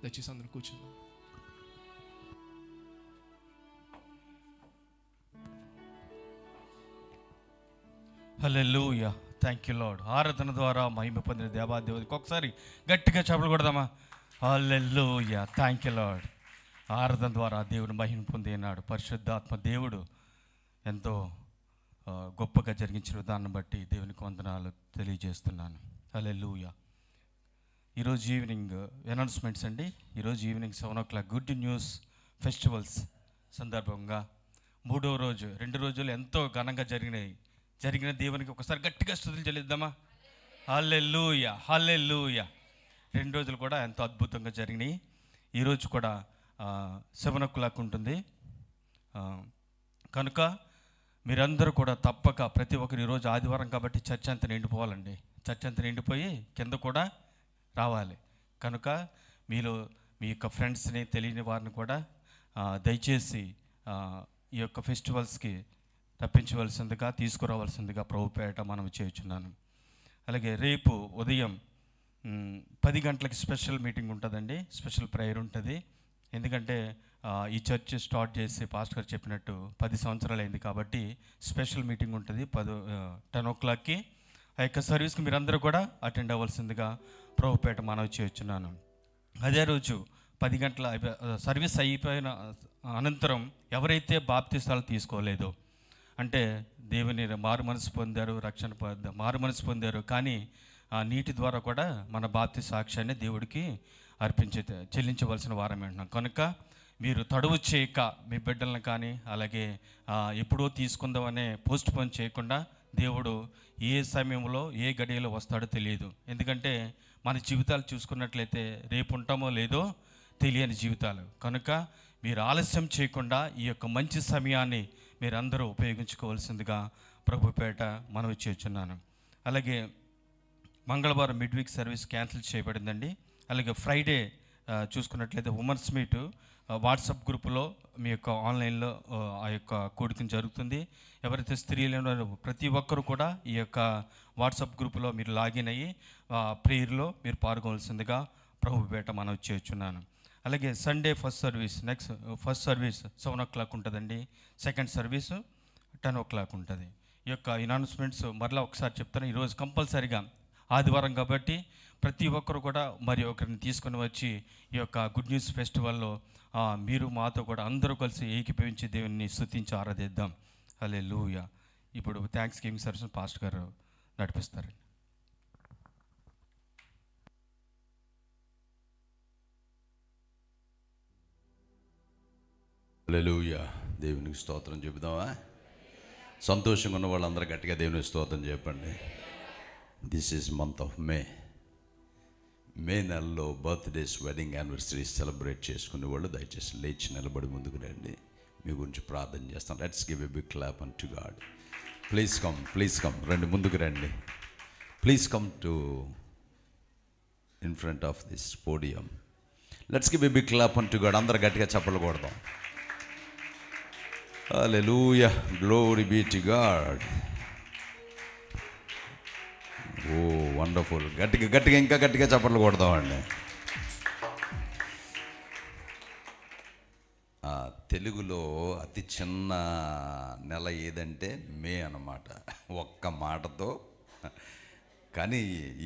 దయచేసి అందరూ కూర్చున్నాం. హల్లెలూయా, థ్యాంక్ యూ లార్డ్. ఆరాధన ద్వారా మహిమ పొందిన దేవాదేవుడికి ఒకసారి గట్టిగా చప్పట్లు కొడదామా? హల్లెలూయా, థ్యాంక్ యూ లార్డ్. ఆరాధన ద్వారా దేవుడు మహిమ పొందినాడు. పరిశుద్ధాత్మ దేవుడు ఎంతో గొప్పగా జరిగించిన దాన్ని బట్టి దేవునికి వందనాలు తెలియజేస్తున్నాను. హల్లెలూయా. ఈరోజు ఈవినింగ్ అనౌన్స్మెంట్స్ అండి. ఈరోజు evening 7 o'clock good news festivals సందర్భంగా 3వ రోజు, 2 రోజులు ఎంతో ఘనంగా జరిగిన దేవునికి ఒకసారి గట్టిగా స్తుతులు చెల్లిద్దామా? హల్లెలూయా, హల్లెలూయా. 2 రోజులు కూడా ఎంతో అద్భుతంగా జరిగినాయి. ఈరోజు కూడా 7 o'clock ఉంటుంది కనుక మీరందరూ కూడా తప్పక ప్రతి ఒక్కరు, ఈరోజు ఆదివారం కాబట్టి చర్చ్ అంతా నిండిపోవాలండి. చర్చ్ అంతా నిండిపోయి కింద కూడా రావాలి. కనుక మీలో మీ యొక్క ఫ్రెండ్స్ని, తెలియని వారిని కూడా దయచేసి ఈ యొక్క ఫెస్టివల్స్కి తప్పించవలసిందిగా, తీసుకురావాల్సిందిగా ప్రభుపేట మనం చేయుచున్నాను. అలాగే రేపు ఉదయం 10 గంటలకి స్పెషల్ మీటింగ్ ఉంటుందండి, స్పెషల్ ప్రేయర్ ఉంటుంది. ఎందుకంటే ఈ చర్చ్ స్టార్ట్ చేసి పాస్టర్ గారు చెప్పినట్టు 10 సంవత్సరాలు అయింది కాబట్టి స్పెషల్ మీటింగ్ ఉంటుంది 10 o'clockకి. ఆ యొక్క సర్వీస్కి మీరందరూ కూడా అటెండ్ అవ్వాల్సిందిగా ప్రభుపేట మనవి చేయుచున్నాను. అదే రోజు 10 గంటల సర్వీస్ అయిపోయిన అనంతరం ఎవరైతే బాప్తిసాలు తీసుకోలేదో, అంటే దేవుని మారు మనసు పొందారు, రక్షణ మారు మనసు పొందారు, కానీ ఆ నీటి ద్వారా కూడా మన బాప్తి సాక్ష్యాన్ని దేవుడికి చెల్లించవలసిన వారమే అంటున్నాం. కనుక మీరు తడువు చేయక మీ బిడ్డలను కానీ, అలాగే ఎప్పుడో తీసుకుందామనే పోస్ట్ పోన్ చేయకుండా, దేవుడు ఏ సమయంలో ఏ గడియలో వస్తాడో తెలియదు. ఎందుకంటే మన జీవితాలు చూసుకున్నట్లయితే రేపు ఉంటామో లేదో తెలియని జీవితాలు. కనుక మీరు ఆలస్యం చేయకుండా ఈ యొక్క మంచి సమయాన్ని మీరందరూ ఉపయోగించుకోవాల్సిందిగా ప్రభుపేట మనవి చేస్తున్నాను. అలాగే మంగళవారం మిడ్ వీక్ సర్వీస్ క్యాన్సిల్ చేయబడిందండి. అలాగే ఫ్రైడే చూసుకున్నట్లయితే ఉమెన్స్ మీట్ వాట్సాప్ గ్రూపులో మీ యొక్క ఆన్లైన్లో ఆ యొక్క కూడికం జరుగుతుంది. ఎవరైతే స్త్రీలు ఉన్నారో ప్రతి ఒక్కరు కూడా ఈ యొక్క వాట్సాప్ గ్రూపులో మీరు లాగిన్ అయ్యి ప్రేయర్లో మీరు పాల్గొనవలసిందిగా ప్రభుపేట మనం చేస్తున్నాను. అలాగే సండే ఫస్ట్ సర్వీస్ 7 o'clock ఉంటుందండి. సెకండ్ సర్వీసు 10 o'clock ఉంటుంది. ఈ యొక్క అనౌన్స్మెంట్స్ మరలా ఒకసారి చెప్తాను. ఈరోజు కంపల్సరీగా ఆదివారం కాబట్టి ప్రతి ఒక్కరు కూడా మరి ఒకరిని తీసుకొని వచ్చి ఈ యొక్క గుడ్ న్యూస్ ఫెస్టివల్లో మీరు మాతో కూడా అందరూ కలిసి ఏకీభవించి దేవుని స్తుతించి ఆరాధిద్దాం. హల్లెలూయా. ఇప్పుడు థ్యాంక్స్ గివింగ్ సర్వీస్ పాస్టర్ గారు నడిపిస్తారండి. హల్లెలూయా. దేవునికి స్తోత్రం చెబుదామా? సంతోషంగా ఉన్న వాళ్ళందరూ గట్టిగా దేవునికి స్తోత్రం చెప్పండి. This is month of May నెలలో బర్త్డేస్, వెడ్డింగ్ యానివర్సరీస్ సెలబ్రేట్ చేసుకునే వాళ్ళు దయచేసి లేచి నిలబడి ముందుకు రండి. మీ గురించి ప్రార్థన చేస్తాం. Let's give a big clap unto God. Please come రండి, ముందుకు రండి. Please come to in front of this podium. Let's give a big clap unto God. అందరు గట్టిగా చప్పట్లు కొడదాం. హల్లెలూయా, glory be to God. Oh wonderful. గట్టిగా ఇంకా గట్టిగా చప్పట్లు కొడదామండి. తెలుగులో అతి చిన్న నెల ఏదంటే మే అన్నమాట, ఒక్క మాటతో. కానీ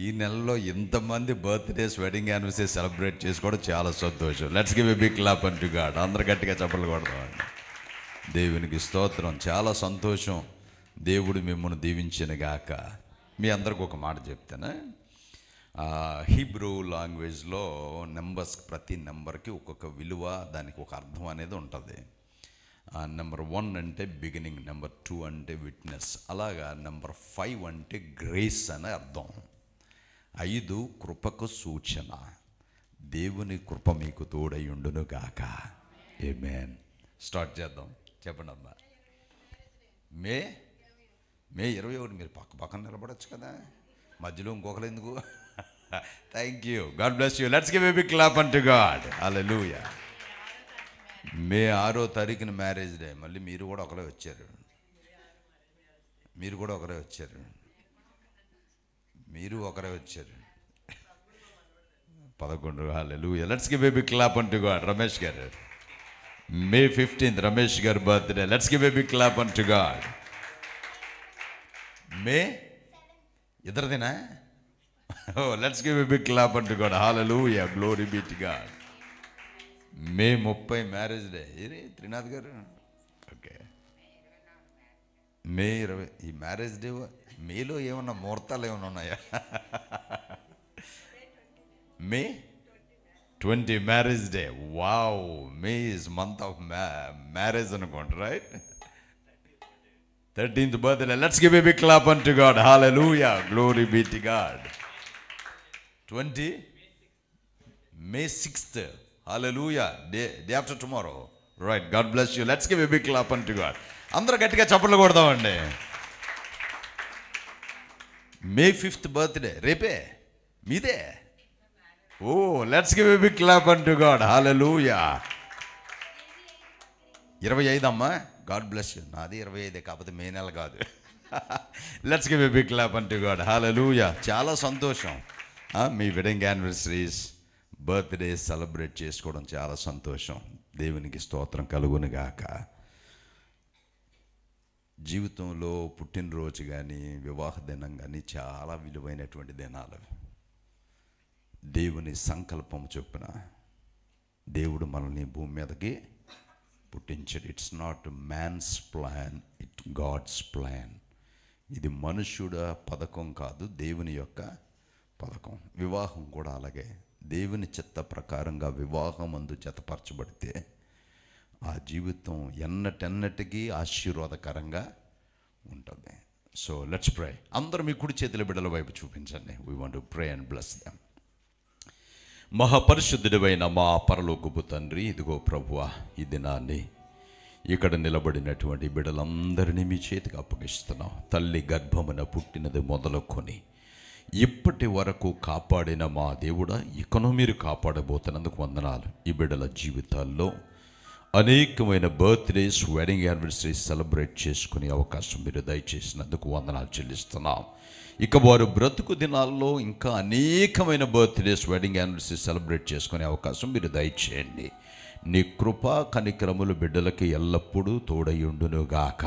ఈ నెలలో ఇంతమంది బర్త్డేస్, వెడ్డింగ్ యానివర్సరీ సెలబ్రేట్ చేసుకోవడం చాలా సంతోషం. Let's give a big clap unto God. అందరు గట్టిగా చప్పట్లు కొడదామండి. దేవునికి స్తోత్రం. చాలా సంతోషం. దేవుడు మిమ్మల్ని దీవించిన గాక. మీ అందరికి ఒక మాట చెప్తాను. హీబ్రూ లాంగ్వేజ్లో నెంబర్స్, ప్రతి నెంబర్కి ఒక్కొక్క విలువ, దానికి ఒక అర్థం అనేది ఉంటుంది. నెంబర్ 1 అంటే బిగినింగ్, నెంబర్ 2 అంటే విట్నెస్, అలాగా నెంబర్ 5 అంటే గ్రేస్ అనే అర్థం. 5 కృపకు సూచన. దేవుని కృప మీకు తోడయుండును గాక. ఆమేన్. స్టార్ట్ చేద్దాం. చెప్పండి అమ్మా. మే 21. మీరు పక్కన నిలబడచ్చు కదా, మధ్యలో ఇంకొకరు ఎందుకు? Thank you. God bless you. Let's give a big clap unto God. Hallelujah. May 6వ తారీఖున మ్యారేజ్ డే. మళ్ళీ మీరు కూడా ఒకరే వచ్చారు. 11. హల్లెలూయా. Let's give a big clap unto God. Ramesh గారు, మే 15 రమేష్ గారి birthday. Let's give a big clap unto God. May ఇద్దరిదినా? Let's give a big clap unto God. హల్లెలూయా, glory be to God. May 30 marriage day. Trinath గారు, okay. మే 20 ఈ marriage day. మేలో ఏమన్నా ముహూర్తాలు ఏమైనా ఉన్నాయా? మే 20 marriage day. Wow, May is month of marriage అనుకోండి, right? 13th birthday. Let's give a big clap unto God. Hallelujah. Glory be to God. 20 May 6th. Hallelujah. Day after tomorrow. Right. God bless you. Let's give a big clap unto God. అందరూ గట్టిగా చప్పట్లు కొడదామండి. May 5th birthday. రేపే మీదే. Let's give a big clap unto God. Hallelujah. 25 అమ్మా. God bless you. నాది 25, కాకపోతే May నెల కాదు. Let's give a big clap unto God. Hallelujah. చాలా సంతోషం. మీ వెడ్డింగ్ యానివర్సరీస్, బర్త్డేస్ సెలబ్రేట్ చేసుకోవడం చాలా సంతోషం. దేవునికి స్తోత్రం కలుగును గాక. జీవితంలో పుట్టినరోజు కానీ, వివాహ దినం కానీ చాలా విలువైనటువంటి దినాలు. దేవుని సంకల్పం చొప్పున దేవుడు మనల్ని భూమి మీదకి పుట్టించాడు. It's not man's plan, it God's plan. ఇది మనుష్యుడ పథకం కాదు, దేవుని యొక్క పథకం. వివాహం కూడా అలాగే. దేవుని చిత్త ప్రకారంగా వివాహం అందు జతపరచబడితే ఆ జీవితం ఎన్నటెన్నటికీ ఆశీర్వాదకరంగా ఉంటుంది. So let's pray. అందరూ మీ కుడి చేతుల బిడ్డల వైపు చూపించండి. We want to pray and bless them. మహాపరిశుద్ధుడైన మా పరలోకపు తండ్రి, ఇదిగో ప్రభువా, ఈ దినాన్ని ఇక్కడ నిలబడినటువంటి బిడ్డలందరినీ మీ చేతికి అప్పగిస్తున్నాం. తల్లి గర్భమున పుట్టినది మొదలుకొని ఇప్పటి వరకు కాపాడిన మా దేవుడా, ఇకను మీరు కాపాడబోతున్నందుకు వందనాలు. ఈ బిడ్డల జీవితాల్లో అనేకమైన బర్త్డేస్, వెడ్డింగ్ యానివర్సరీస్ సెలబ్రేట్ చేసుకునే అవకాశం మీరు దయచేసినందుకు వందనాలు చెల్లిస్తున్నాం. ఇక వారు బ్రతుకు దినాల్లో ఇంకా అనేకమైన బర్త్డేస్, వెడ్డింగ్ యానివర్సరీ సెలబ్రేట్ చేసుకునే అవకాశం మీరు దయచేయండి. నీ కృపా కనికరములు బిడ్డలకి ఎల్లప్పుడూ తోడయుండునుగాక.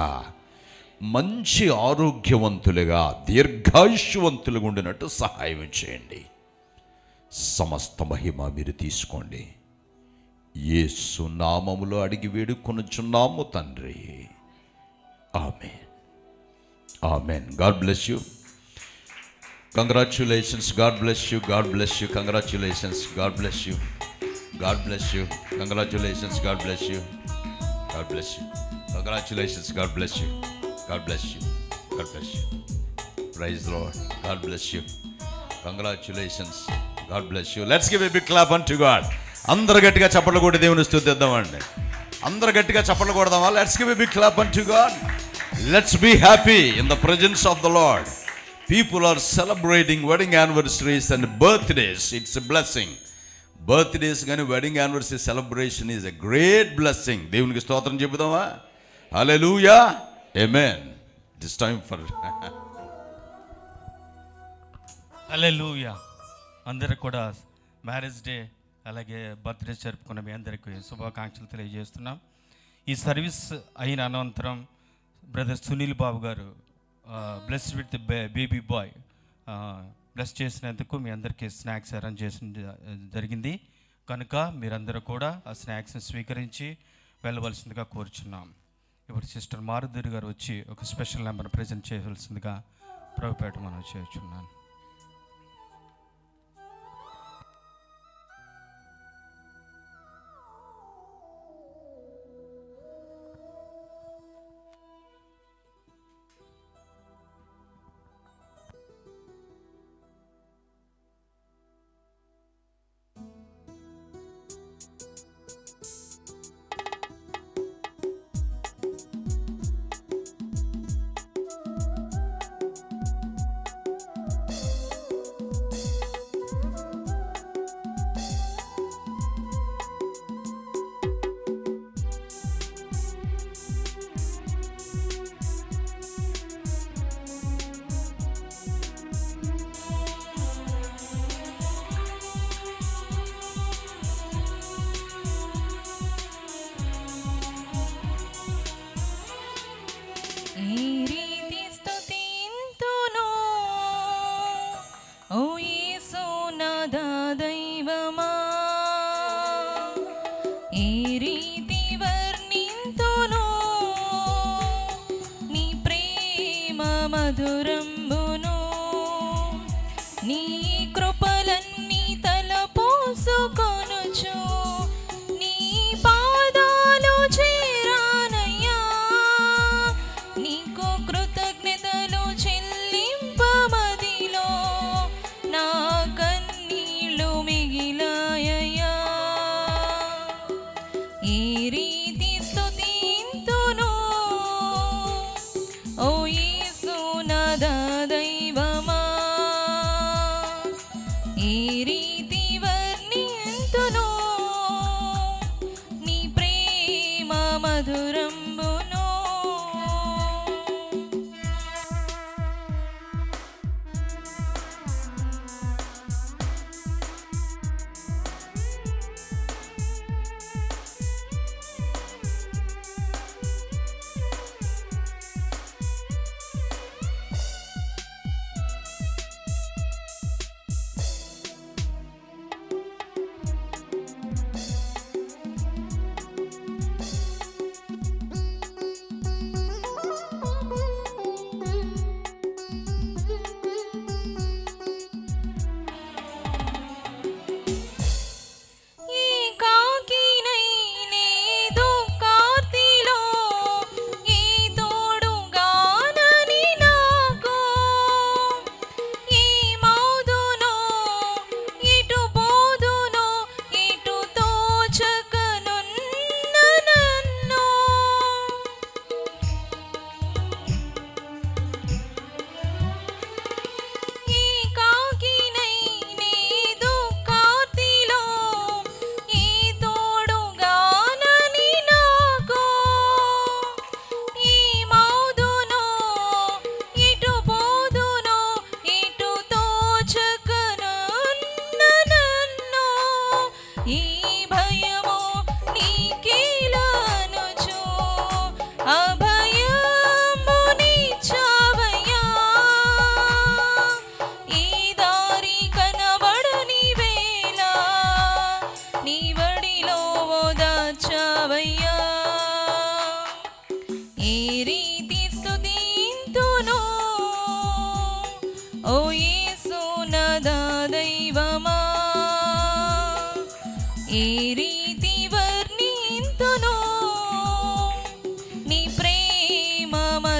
మంచి ఆరోగ్యవంతులుగా, దీర్ఘాయుష్యవంతులుగా ఉండినట్టు సహాయం చేయండి. సమస్త మహిమ మీరు తీసుకోండి. యేసు నామములో అడిగి వేడుకొనుచున్నాము తండ్రి. ఆమేన్, ఆమేన్. God bless you. Congratulations. God bless you. God bless you. Congratulations. God bless you. God bless you. Congratulations. God bless you. God bless you. Congratulations. God bless you. God bless you. God bless you. Praise the lord. God bless you. Congratulations. God bless you. Let's give a big clap unto God. అందరు గట్టిగా చప్పట్లు కొట్టి దేవుని స్తుతిద్దామండి. అందరు గట్టిగా చప్పట్లు కొడదామా? Let's give a big clap unto God. Let's be happy in the presence of the Lord. People are celebrating wedding anniversaries and birthdays. It's a blessing. Birthdays కానీ wedding anniversary celebration is a great blessing. దేవునికి స్తోత్రం చెబుదామా? హల్లెలూయా, ఆమేన్. This time for హల్లెలూయా. అందరికి కూడా marriage day అలాగే birthday జరుపుకున్న మీ అందరికీ శుభాకాంక్షలు తెలియజేస్తున్నాం. ఈ సర్వీస్ అయిన అనంతరం బ్రదర్ సునీల్ బాబు గారు bless with baby bye bless చేసినందుకు మీ అందరికీ స్నాక్స్ అరేంజ్ చేసిన జరిగింది కనుక మీరందరూ కూడా ఆ స్నాక్స్ని స్వీకరించి వెళ్ళవలసిందిగా కోరుచున్నాం. ఇప్పుడు సిస్టర్ మారుదూరి గారు వచ్చి ఒక స్పెషల్ నెంబర్ ప్రజెంట్ చేయవలసిందిగా ప్రభుపేట మనం చేస్తున్నాను. మధురంబును నీ కృపలన్నీ తలపోసుకొనుచు నీ పాదాలు చేరానయ్యా. నీకు కృతజ్ఞతలు చెల్లింపమదిలో నా కన్నీళ్ళు మిగిలాయయ్యా. ఈ రీతి స్తుతింతును ఓ యేసు నా దైవమా.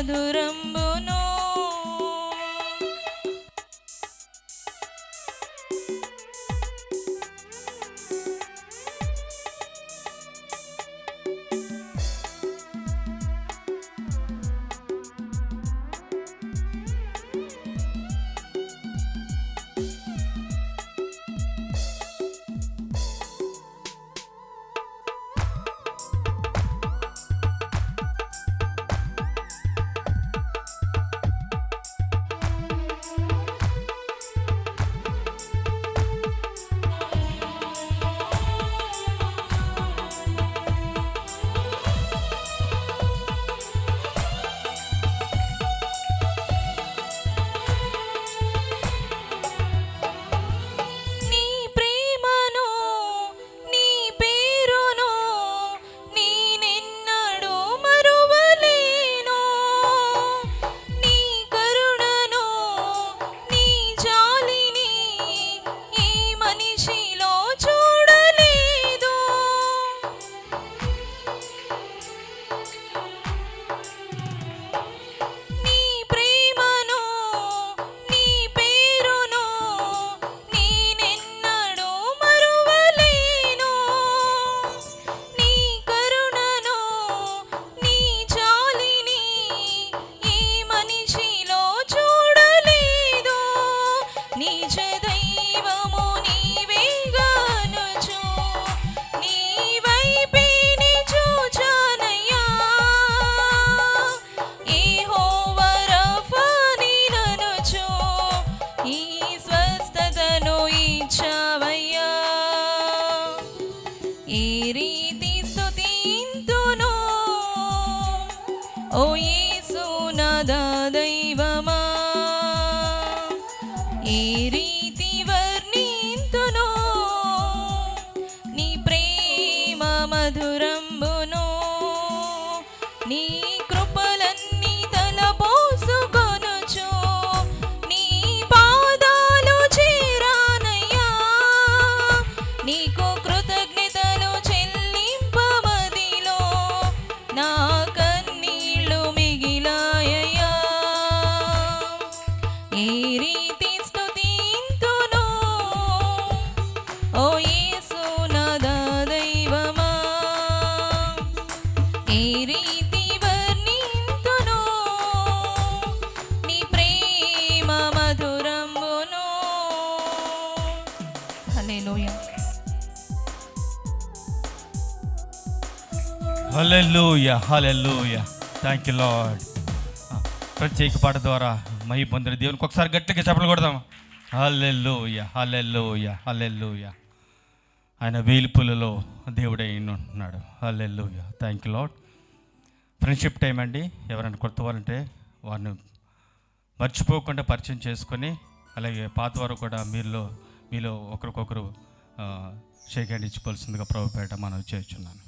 మధురంబును ఓ యేసు నాదా దైవమా ఏ రీతి వర్ణింతును నీ ప్రేమ మధురంబును నీ కృపలన్నీ తలపోసుకొనుచు నీ పాదాలు చేరానయ్యా నీకు కృతజ్ఞతలు చెల్లింపమదిలో నా కన్నీళ్ళు మిగిలాయయ్యా ఏ రీతి స్తుతింతును ఓ యేసు నాదా దైవమా ఏ రీతి వర్ణింతును నీ ప్రేమ మధురంబును హల్లెలూయా హల్లెలూయా హల్లెలూయా థ్యాంక్ యూ లార్డ్. ప్రత్యేక పాట ద్వారా మహి పొందిన దేవునికి ఒకసారి గట్టిగా చప్పట్లు కొడదాం. హల్లెలూయా హల్లెలూయా హల్లెలూయా. ఆయన వేలుపులలో దేవుడే ఉంటున్నాడు. Hallelujah thank you lord. Friendship time అండి. ఎవరైనా కొత్త వారంటే వారిని మర్చిపోకుండా పరిచయం చేసుకొని, అలాగే పాత వారు కూడా మీలో ఒకరికొకరు షేక్ హ్యాండ్ ఇచ్చుకోవాల్సిందిగా ప్రభుపేట మనం చేస్తున్నాను.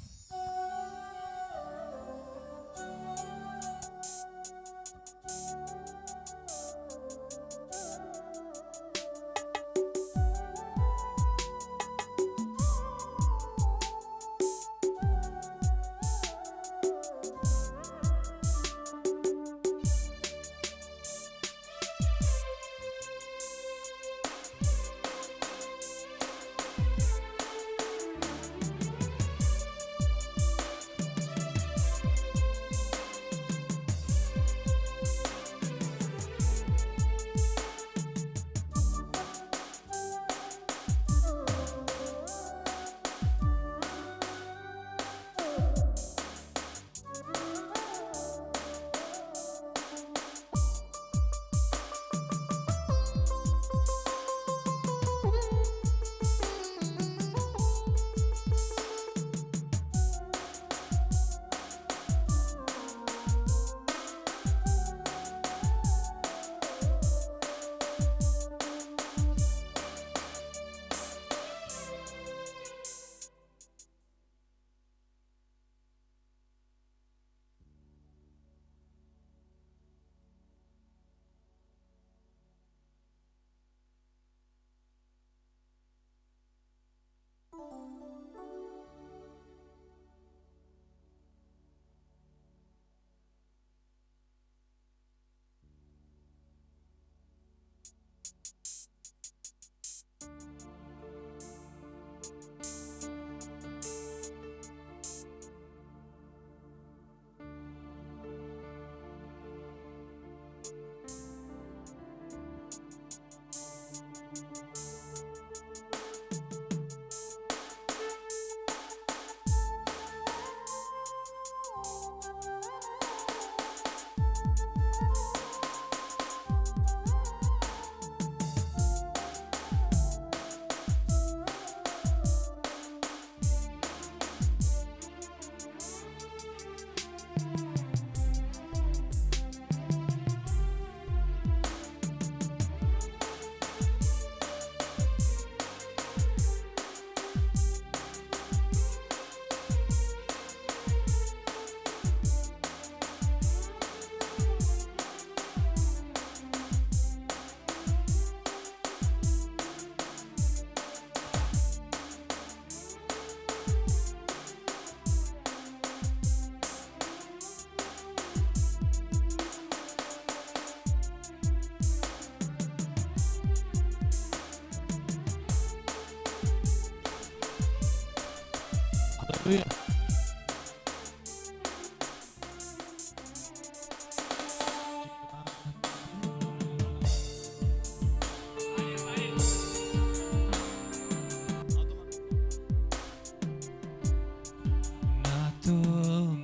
నాతో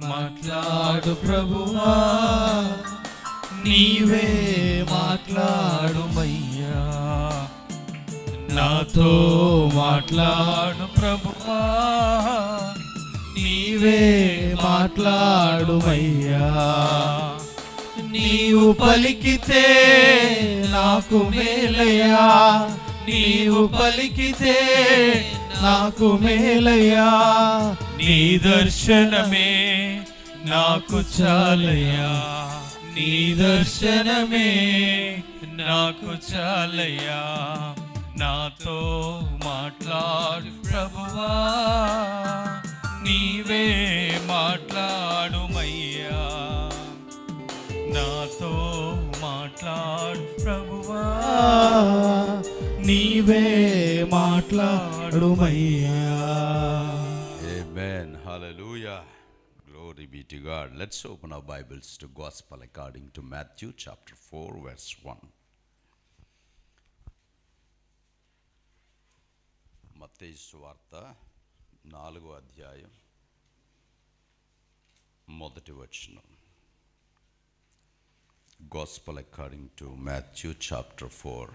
మాట్లాడు ప్రభువా, నీవే మాట్లాడుమయ్యా. నాతో మాట్లాడు ప్రభువా, నీవే మాట్లాడుమయ్యా. నీవు పలికితే నాకు మేలయ్యా, నీవు పలికితే నాకు మేలయ్యా. నీ దర్శనమే నాకు చాలయ్యా, నీ దర్శనమే నాకు చాలయ్యా. నాతో మాట్లాడు ప్రభువా, నీవే మాట్లాడుమయ్యా. నాతో మాట్లాడు ప్రభువా, నీవే మాట్లాడుమయ్యా. Amen. Hallelujah. Glory be to God. Let's open our Bibles to Gospel according to Matthew chapter 4 verse 1. మత్తయి సువార్త 4వ అధ్యాయం 1వ వచనం. Gospel according to Matthew chapter 4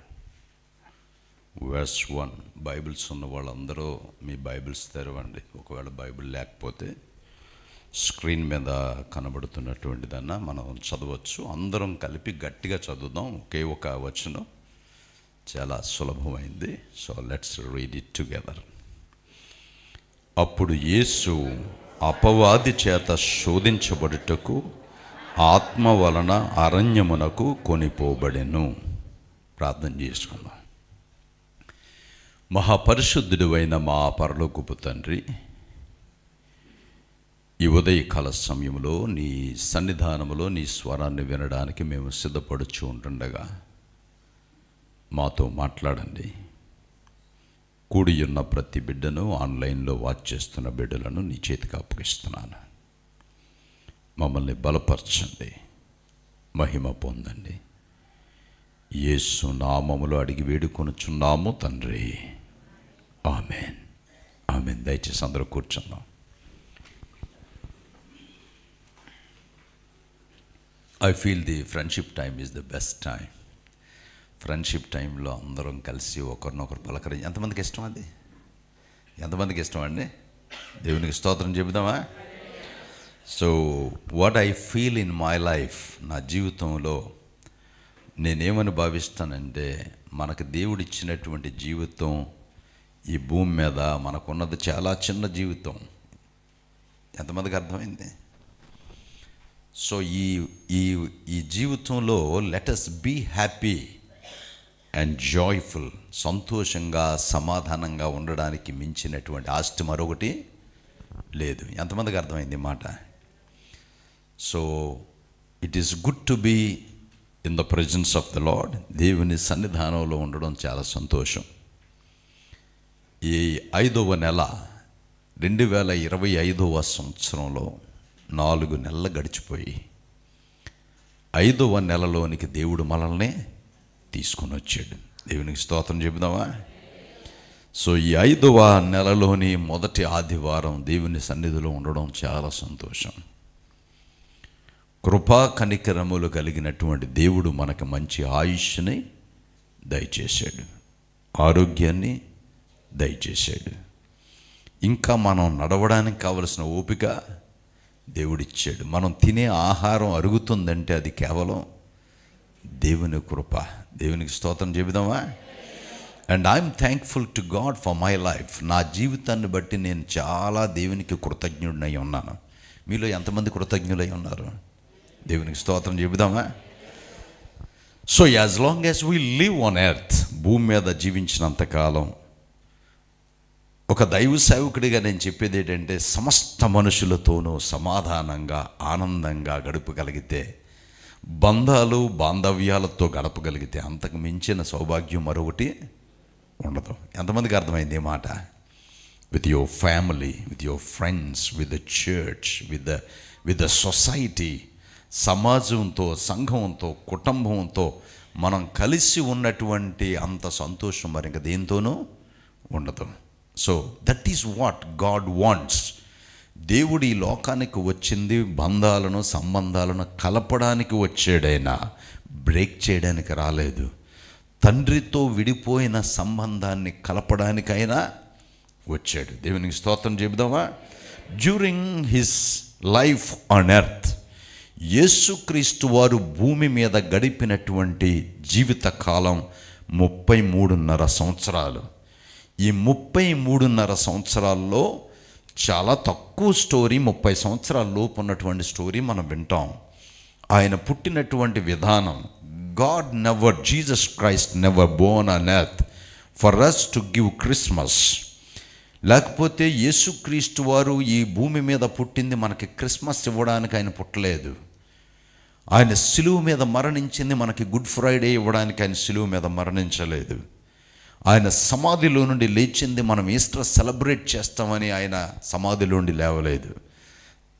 verse 1. Bibles ఉన్న వాళ్ళందరూ మీ బైబిల్స్ తెరవండి. ఒకవేళ బైబిల్ లేకపోతే స్క్రీన్ మీద కనబడుతున్నటువంటిదన్నా మనం చదవచ్చు. అందరం కలిపి గట్టిగా చదువుదాం. ఒకే ఒక వచనం, చాలా సులభమైంది. So let's read it together. అప్పుడు యేసు అపవాది చేత శోధించబడుటకు ఆత్మ వలన అరణ్యమునకు కొనిపోబడెను. ప్రార్థన చేసుకుందాం. మహాపరిశుద్ధుడు అయిన మా పరలోకపు తండ్రి, ఈ ఉదయకాల సమయంలో నీ సన్నిధానములో నీ స్వరాన్ని వినడానికి మేము సిద్ధపడుచు ఉంటుండగా మాతో మాట్లాడండి. కూడి ఉన్న ప్రతి బిడ్డను, ఆన్లైన్లో వాచ్ చేస్తున్న బిడ్డలను నీ చేతికి అప్పగిస్తున్నాను. మమ్మల్ని బలపరచండి, మహిమ పొందండి. యేసు నామములో అడిగి వేడుకొనుచున్నాము తండ్రి. Amen, amen. దయచేసి అందరూ కూర్చున్నాం. I feel the friendship time is the best time. Friendship టైంలో అందరం కలిసి ఒకరినొకరు పలకరించి. ఎంతమందికి ఇష్టం అది? ఎంతమందికి ఇష్టం అండి? దేవునికి స్తోత్రం చెబుదామా? So what I feel in my life, నా జీవితంలో నేనేమని భావిస్తానంటే, మనకు దేవుడిచ్చినటువంటి జీవితం ఈ భూమి మీద మనకున్నది చాలా చిన్న జీవితం. ఎంతమందికి అర్థమైంది? సో ఈ జీవితంలో let us be happy and joyful. సంతోషంగా సమాధానంగా ఉండడానికి మించినటువంటి ఆస్తి మరొకటి లేదు. ఎంతమందికి అర్థమైంది మాట? So it is good to be in the presence of the Lord. దేవుని సన్నిధానంలో ఉండడం చాలా సంతోషం. ఈ 5వ నెల 2025వ సంవత్సరంలో 4 నెలలు గడిచిపోయి 5వ నెలలోనికి దేవుడు మనల్ని తీసుకొని వచ్చాడు. దేవునికి స్తోత్రం చెబుదామా? సో ఈ 5వ నెలలోని మొదటి ఆదివారం దేవుని సన్నిధిలో ఉండడం చాలా సంతోషం. కృపా కనికరములు కలిగినటువంటి దేవుడు మనకు మంచి ఆయుష్ని దయచేశాడు, ఆరోగ్యాన్ని దయచేశాడు. ఇంకా మనం నడవడానికి కావలసిన ఓపిక దేవుడిచ్చాడు. మనం తినే ఆహారం అరుగుతుందంటే అది కేవలం దేవుని కృప. దేవునికి స్తోత్రం చెబుదామా? And I am thankful to God for my life. నా జీవితాన్ని బట్టి నేను చాలా దేవునికి కృతజ్ఞుడినై ఉన్నాను. మీలో ఎంతమంది కృతజ్ఞులై ఉన్నారు? దేవునికి స్తోత్రం చెబుదామా? So as long as we live on earth, భూమి మీద జీవించినంతకాలం ఒక దైవ సేవకుడిగా నేను చెప్పేది ఏంటంటే, సమస్త మనుషులతోనూ సమాధానంగా ఆనందంగా గడపగలిగితే, బంధాలు బాంధవ్యాలతో గడపగలిగితే అంతకు మించిన సౌభాగ్యం మరొకటి ఉండదు. ఎంతమందికి అర్థమైంది ఈ మాట? with your family, with your friends, with the church, with the society. సమాజంతో, సంఘంతో, కుటుంబంతో మనం కలిసి ఉన్నటువంటి అంత సంతోషం మరి ఇంకా దేంతోనూ ఉండదు. So that is what God wants. దేవుడు ఈ లోకానికి వచ్చింది బంధాలను, సంబంధాలను కలపడానికి వచ్చాడైనా బ్రేక్ చేయడానికి రాలేదు. తండ్రితో విడిపోయిన సంబంధాన్ని కలపడానికైనా వచ్చాడు. దేవునికి స్తోత్రం చెబుదామా. During his life on earth, యేసుక్రీస్తు వారు భూమి మీద గడిపినటువంటి జీవిత కాలం 33.5 సంవత్సరాలు. ఈ 33.5 సంవత్సరాల్లో చాలా తక్కువ స్టోరీ, 30 సంవత్సరాల లోపు ఉన్నటువంటి స్టోరీ మనం వింటాం. ఆయన పుట్టినటువంటి విధానం, God never, Jesus Christ never born on earth for us to give Christmas. లేకపోతే యేసుక్రీస్తు వారు ఈ భూమి మీద పుట్టింది మనకి క్రిస్మస్ ఇవ్వడానికి ఆయన పుట్టలేదు. ఆయన సిలువ మీద మరణించింది మనకి గుడ్ ఫ్రైడే ఇవ్వడానికి ఆయన సిలువ మీద మరణించలేదు. ఆయన సమాధిలో నుండి లేచింది మనం ఈస్టర్ సెలబ్రేట్ చేస్తామని ఆయన సమాధిలో నుండి లేవలేదు.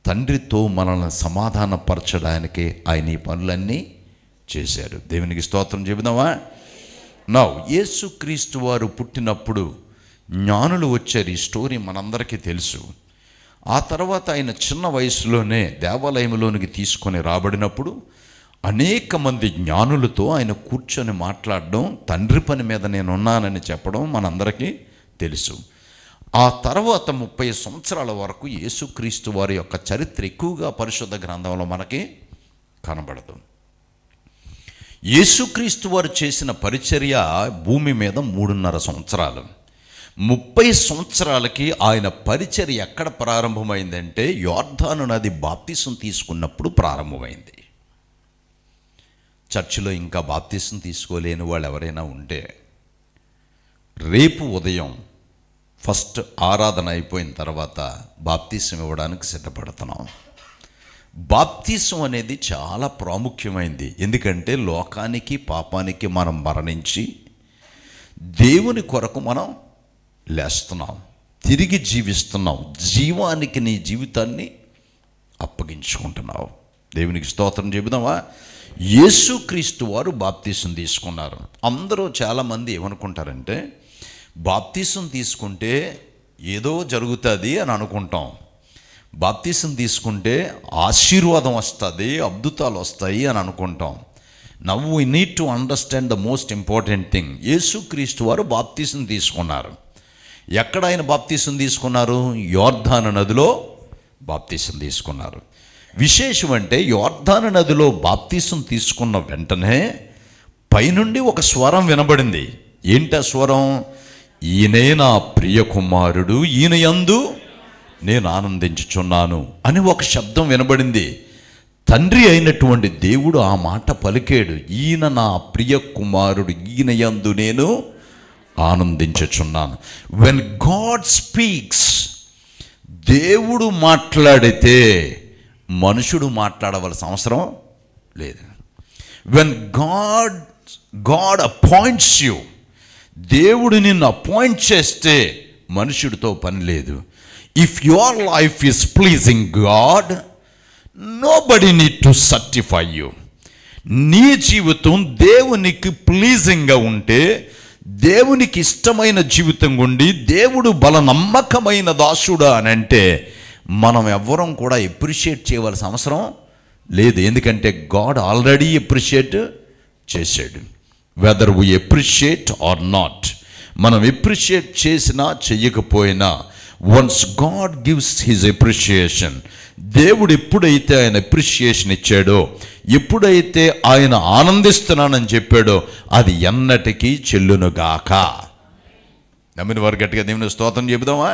తండ్రితో మనల్ని సమాధానపరచడానికి ఆయన ఈ పనులన్నీ చేశారు. దేవునికి స్తోత్రం చెబుదామా. నౌ యేసుక్రీస్తు వారు పుట్టినప్పుడు జ్ఞానులు వచ్చారు. ఈ స్టోరీ మనందరికీ తెలుసు. ఆ తర్వాత ఆయన చిన్న వయసులోనే దేవాలయంలోనికి తీసుకొని రాబడినప్పుడు అనేక మంది జ్ఞానులతో ఆయన కూర్చొని మాట్లాడడం, తండ్రి పని మీద నేను ఉన్నానని చెప్పడం మనందరికీ తెలుసు. ఆ తర్వాత 30 సంవత్సరాల వరకు యేసుక్రీస్తు వారి యొక్క చరిత్ర ఎక్కువగా పరిశుద్ధ గ్రంథంలో మనకి కనబడదు. యేసుక్రీస్తు వారు చేసిన పరిచర్య భూమి మీద 3.5 సంవత్సరాలు. 30 సంవత్సరాలకి ఆయన పరిచర్య ఎక్కడ ప్రారంభమైందంటే యోర్దాను నది బాప్తిసం తీసుకున్నప్పుడు ప్రారంభమైంది. చర్చిలో ఇంకా బాప్తిసం తీసుకోలేని వాళ్ళు ఎవరైనా ఉంటే రేపు ఉదయం ఫస్ట్ ఆరాధన అయిపోయిన తర్వాత బాప్తిసం ఇవ్వడానికి సిద్ధపడుతున్నాం. బాప్తిసం అనేది చాలా ప్రాముఖ్యమైనది. ఎందుకంటే లోకానికి, పాపానికి మనం మరణించి దేవుని కొరకు మనం లేస్తున్నాం, తిరిగి జీవిస్తున్నాం. జీవానికి నీ జీవితాన్ని అప్పగించుకుంటున్నావు. దేవునికి స్తోత్రం చెబుదామా. యేసుక్రీస్తు వారు బాప్తిసం తీసుకున్నారు. అందరూ చాలామంది ఏమనుకుంటారంటే బాప్తిసం తీసుకుంటే ఏదో జరుగుతుంది అని అనుకుంటాం. బాప్తిసం తీసుకుంటే ఆశీర్వాదం వస్తుంది, అద్భుతాలు వస్తాయి అని అనుకుంటాం. Now we need to understand the most important thing. యేసుక్రీస్తు వారు బాప్తిసం తీసుకున్నారు. ఎక్కడ ఆయన బాప్తిసం తీసుకున్నారు? యోర్దాను నదిలో బాప్తిసం తీసుకున్నారు. విశేషం అంటే యోర్దాను నదిలో బాప్తిసం తీసుకున్న వెంటనే పైనుండి ఒక స్వరం వినబడింది. ఏంటా స్వరం? ఈయనే నా ప్రియ కుమారుడు, ఈయన యందు నేను ఆనందించుచున్నాను అని ఒక శబ్దం వినబడింది. తండ్రి అయినటువంటి దేవుడు ఆ మాట పలికాడు. ఈయన నా ప్రియ కుమారుడు, ఈయన యందు నేను ఆనందించుచున్నాను. వెన్ గాడ్ స్పీక్స్, దేవుడు మాట్లాడితే మనుషుడు మాట్లాడవలసిన అవసరం లేదు. వెన్ గాడ్ అపాయింట్స్ యూ, దేవుడు నిన్ను అపాయింట్ చేస్తే మనుషుడితో పని లేదు. If your life is pleasing God, nobody need to certify you. నీ జీవితం దేవునికి ప్లీజింగ్గా ఉంటే, దేవునికి ఇష్టమైన జీవితం ఉండి దేవుడు బల నమ్మకమైన దాసుడా అని అంటే మనం ఎవ్వరం కూడా ఎప్రిషియేట్ చేయవలసిన అవసరం లేదు. ఎందుకంటే గాడ్ ఆల్రెడీ ఎప్రిషియేట్ చేశాడు. Whether we appreciate or not, మనం ఎప్రిషియేట్ చేసినా చెయ్యకపోయినా, once God gives his appreciation, దేవుడు ఎప్పుడైతే ఆయన ఎప్రిషియేషన్ ఇచ్చాడో, ఎప్పుడైతే ఆయన ఆనందిస్తున్నానని చెప్పాడో అది ఎన్నటికీ చెల్లునుగాక. నమ్మిన వారు గట్టిగా దేవుని స్తోత్రం చెబుదామా.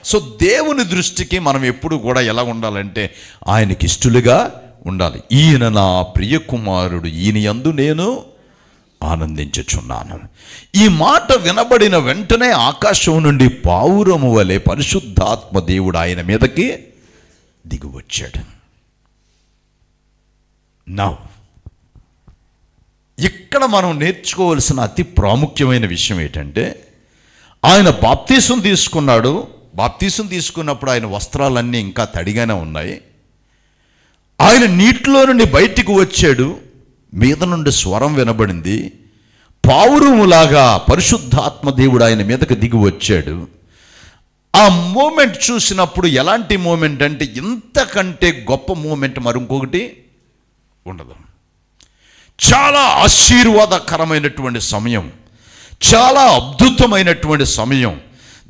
సో దేవుని దృష్టికి మనం ఎప్పుడు కూడా ఎలా ఉండాలంటే ఆయనకి ఇష్టలుగా ఉండాలి. ఈయన నా ప్రియ కుమారుడు, ఈయన యందు నేను ఆనందించుచున్నాను. ఈ మాట వినబడిన వెంటనే ఆకాశం నుండి పావురము వలె పరిశుద్ధాత్మ దేవుడు ఆయన మీదకి దిగి వచ్చాడు. నౌ ఇక్కడ మనం నేర్చుకోవలసిన అతి ప్రాముఖ్యమైన విషయం ఏంటంటే, ఆయన బాప్తిసం తీసుకున్నాడు, బాప్తీసం తీసుకున్నప్పుడు ఆయన వస్త్రాలన్నీ ఇంకా తడిగానే ఉన్నాయి. ఆయన నీటిలో నుండి బయటికి వచ్చాడు. మీద నుండి స్వరం వినబడింది. పావురములాగా పరిశుద్ధాత్మ దేవుడు ఆయన మీదకి దిగి వచ్చాడు. ఆ మూమెంట్ చూసినప్పుడు ఎలాంటి మూమెంట్ అంటే ఇంతకంటే గొప్ప మూమెంట్ మరొకటి ఉండదు. చాలా ఆశీర్వాదకరమైనటువంటి సమయం, చాలా అద్భుతమైనటువంటి సమయం.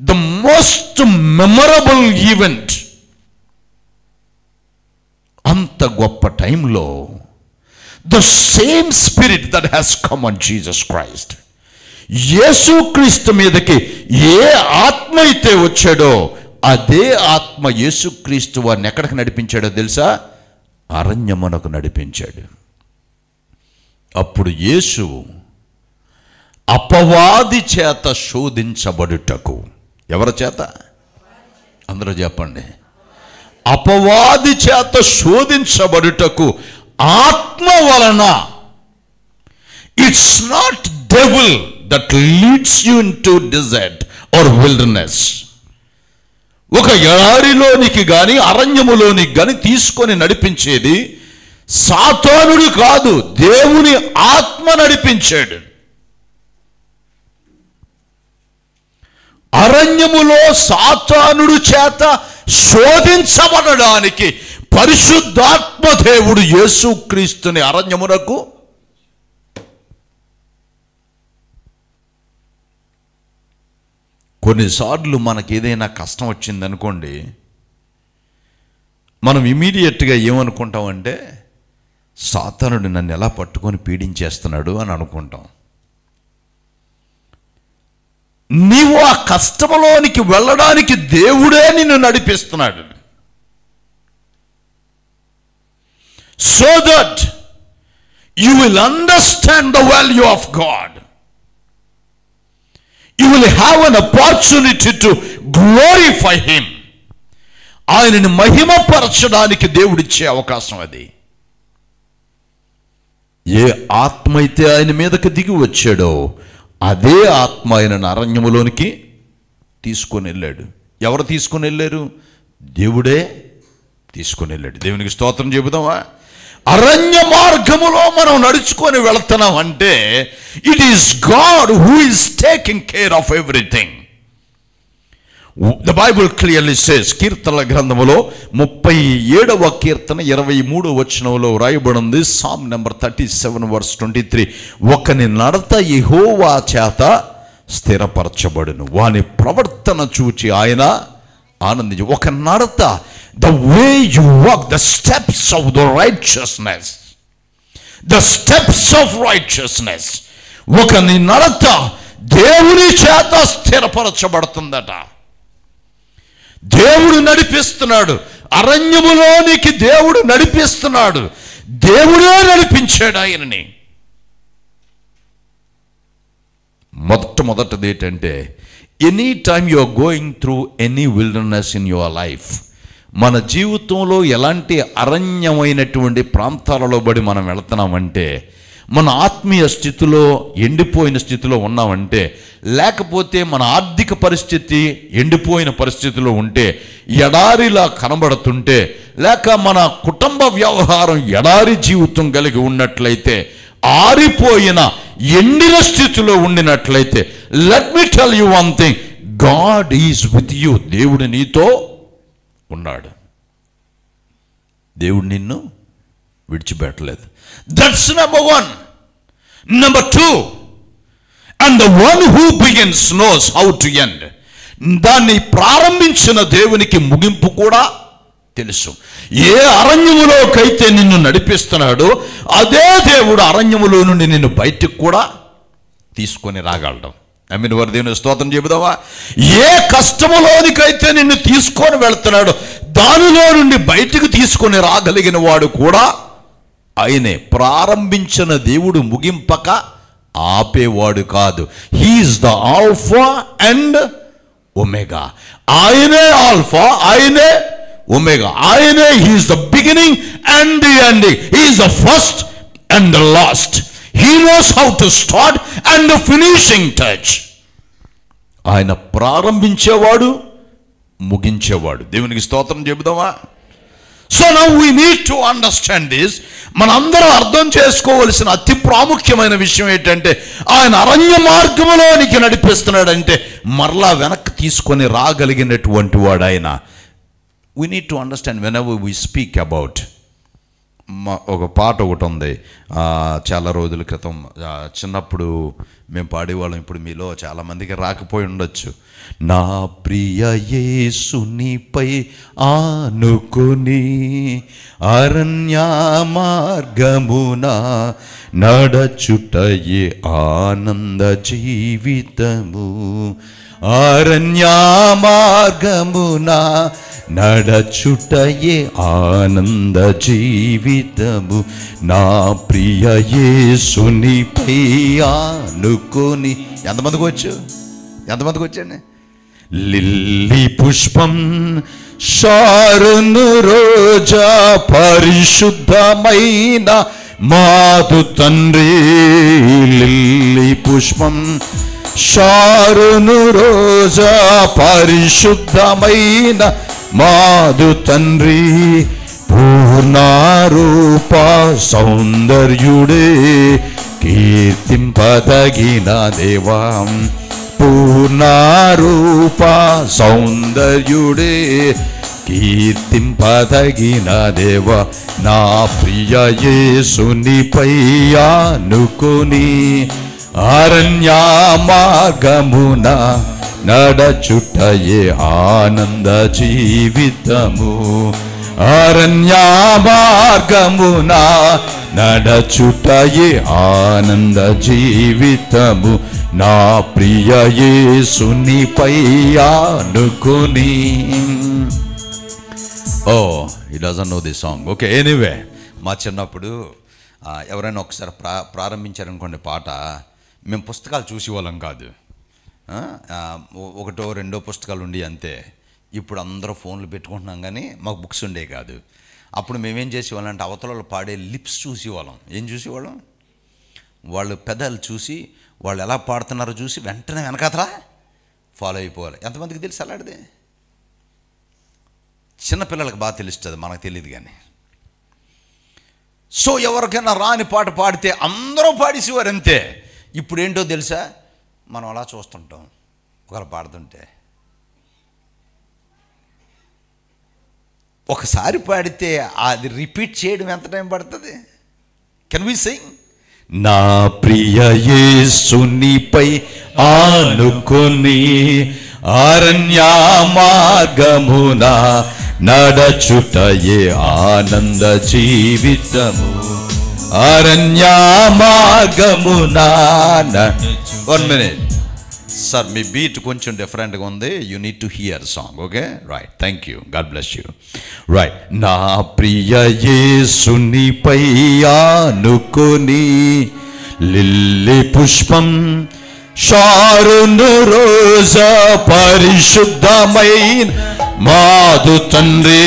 The most memorable event. అంత గొప్ప టైంలో the same spirit that has come on Jesus Christ, యేసుక్రీస్తు మీదకి ఏ ఆత్మ అయితే వచ్చాడో అదే ఆత్మ యేసుక్రీస్తు వారిని ఎక్కడికి నడిపించాడో తెలుసా? అరణ్యమునకు నడిపించాడు. అప్పుడు యేసు అపవాది చేత శోధించబడుటకు, ఎవరి చేత? అందరూ చెప్పండి. అపవాది చేత శోధించబడుటకు ఆత్మ వలన. It's not devil that leads you into desert or wilderness. ఒక ఎడారిలోనికి గాని అరణ్యములోనికి గాని తీసుకొని నడిపించేది సాతానుడు కాదు, దేవుని ఆత్మ నడిపించాడు. అరణ్యములో సాతానుడు చేత శోధించబడడానికి పరిశుద్ధాత్మ దేవుడు యేసుక్రీస్తుని అరణ్యమునకు కొన్నిసార్లు మనకి ఏదైనా కష్టం వచ్చిందనుకోండి, మనం ఇమీడియట్గా ఏమనుకుంటామంటే సాతానుడు నన్ను ఎలా పట్టుకొని పీడించేస్తున్నాడు అని అనుకుంటాం. నీవు ఆ కష్టంలోనికి వెళ్ళడానికి దేవుడే నిన్ను నడిపిస్తున్నాడు. So that you will understand the value of God. You will have an opportunity to glorify him. ఆయనని మహిమపరచడానికి దేవుడిచ్చే అవకాశం అది. ఏ ఆత్మ అయితే ఆయన మీదకి దిగి వచ్చాడో అదే ఆత్మ ఆయనను అరణ్యములోనికి తీసుకొని వెళ్ళాడు. ఎవరు తీసుకొని వెళ్ళారు? దేవుడే తీసుకొని వెళ్ళాడు. దేవునికి స్తోత్రం చెబుదామా? అరణ్య మార్గములో మనం నడుచుకొని వెళుతున్నాం అంటే it is God who is taking care of everything. The Bible clearly says, కీర్తనల గ్రంథములో 37వ కీర్తన 23వ వచనంలో రాయబడింది, సామ్ నెంబర్ 37 వర్స్ 23, ఒకని నడత యెహోవా చేత స్థిరపరచబడును, వాని ప్రవర్తన చూచి ఆయన ఆనందించు. ఒక నడత, the way you walk, the steps of the righteousness, the steps of righteousness, ఒకని నడత దేవుని చేత స్థిరపరచబడుతుందట. దేవుడు నడిపిస్తున్నాడు, అరణ్యములోనికి దేవుడు నడిపిస్తున్నాడు, దేవుడే నడిపించాడు ఆయనని. మొట్టమొదటిది ఏంటంటే, any time you are going through any wilderness in your life, మన జీవితంలో ఎలాంటి అరణ్యమైనటువంటి ప్రాంతాలలో బడి మనం వెళుతున్నామంటే, మన ఆత్మీయ స్థితిలో ఎండిపోయిన స్థితిలో ఉన్నామంటే, లేకపోతే మన ఆర్థిక పరిస్థితి ఎండిపోయిన పరిస్థితిలో ఉంటే, ఎడారిలా కనబడుతుంటే, లేక మన కుటుంబ వ్యవహారం ఎడారి జీవితం కలిగి ఉన్నట్లయితే, ఆరిపోయిన ఎండిన స్థితిలో ఉండినట్లయితే, let me tell you one thing, God is with you. దేవుడు నీతో ఉన్నాడు, దేవుడు నిన్ను విడిచిపెట్టలేదు. That's number 1. Number 2, and the one who begins knows how to end. దాన్ని ప్రారంభించిన దేవునికి ముగింపు కూడా తెలుసు. ఏ అరణ్యములోకైతే నిన్ను నడిపిస్తున్నాడో అదే దేవుడు అరణ్యములో నుండి నిన్ను బయటికి కూడా తీసుకొని రాగలడం. ఆమేన్. వారి దేవుని స్తోత్రం చెబుదామా? ఏ కష్టములోనికైతే నిన్ను తీసుకొని వెళ్తున్నాడో దానిలో నుండి బయటికి తీసుకొని రాగలిగిన వాడు కూడా ఆయనే. ప్రారంభించిన దేవుడు ముగింపక ఆపేవాడు కాదు. He's the alpha and omega. ఆయనే ఆల్ఫా, ఆయనే ఒమేగా, ఆయనే. He's the beginning and the ending. He's the first and the last. He knows how to start and the finishing touch. ఆయన ప్రారంభించేవాడు, ముగించేవాడు. దేవునికి స్తోత్రం చెబుదామా? So now we need to understand this. మనందరం అర్థం చేసుకోవలసిన అతి ప్రాముఖ్యమైన విషయం ఏంటంటే, ఆయన అరణ్య మార్గంలోనికి నడిపిస్తున్నాడంటే మరలా వెనక్కి తీసుకొని రాగలిగినటువంటి వాడు ఆయన. We need to understand when ever we speak about. ఒక పాట ఒకటి ఉంది, చాలా రోజుల క్రితం చిన్నప్పుడు మేము పాడేవాళ్ళం. ఇప్పుడు మీలో చాలామందికి రాకపోయి ఉండొచ్చు. నా ప్రియ యేసునిపై ఆనుకొని అరణ్య మార్గమున నడచుటయే ఆనంద జీవితము. అరణ్య మార్గమున నడచుటయే ఆనంద జీవితము. నా ప్రియ యేసునిపై ఆనుకొని. ఎంతమందికి వచ్చండి? లిల్లీ పుష్పం షారును రోజా పరిశుద్ధమైన మాతు తండ్రి. లిల్లీ పుష్పం షారును రోజా పరిశుద్ధమైన మాదు తండ్రి. పూర్ణారూప సౌందర్యుడే కీర్తింపదగిన దేవా. పూర్ణారూప సౌందర్యుడే కీర్తింపదగిన దేవా. నా ప్రియ యేసునిపై ఆనుకొని అరణ్య మార్గమున నడచుటయే ఆనంద జీవితము. అరణ్య మార్గమున నడచుటయే ఆనంద జీవితము. నా ప్రియ యేసునిపై ఆనుకొని. he doesn't know this song. Okay, anyway, మా చిన్నప్పుడు ఎవరైనా ఒకసారి ప్రారంభించారనుకోండి పాట, మేము పుస్తకాలు చూసేవాళ్ళం కాదు. ఒకటో రెండో పుస్తకాలు ఉండి అంతే. ఇప్పుడు అందరూ ఫోన్లు పెట్టుకుంటున్నాం, కానీ మాకు బుక్స్ ఉండే కాదు. అప్పుడు మేమేం చేసేవాళ్ళం అంటే అవతల పాడే లిప్స్ చూసేవాళ్ళం. ఏం చూసేవాళ్ళం? వాళ్ళు పెదాలు చూసి వాళ్ళు ఎలా పాడుతున్నారో చూసి వెంటనే వెనకాతరా ఫాలో అయిపోవాలి. ఎంతమందికి తెలుసు అలాంటిది? చిన్నపిల్లలకు బాగా తెలుస్తుంది, మనకు తెలియదు. కానీ సో ఎవరికైనా రాని పాట పాడితే అందరూ పాడేసేవారు అంతే. ఇప్పుడు ఏంటో తెలుసా, మనం అలా చూస్తుంటాం. ఒకరు పాడుతుంటే ఒకసారి పాడితే అది రిపీట్ చేయడం ఎంత టైం పడుతుంది? Can we sing? నా ప్రియ యేసునిపై ఆనుకొని అరణ్య మార్గమున నడచుటయే ఆనంద జీవితము. అరణ్య మార్గమున. 1 minute సార్, మీ బీట్ కొంచెం డిఫరెంట్గా ఉంది. You need to hear song. Okay, right, thank you, God bless you. Right. నా ప్రియ యేసునిపై ఆనుకొని లిల్లీ పుష్పం షారును రోజా పరిశుద్ధమైన మాదు తండ్రి.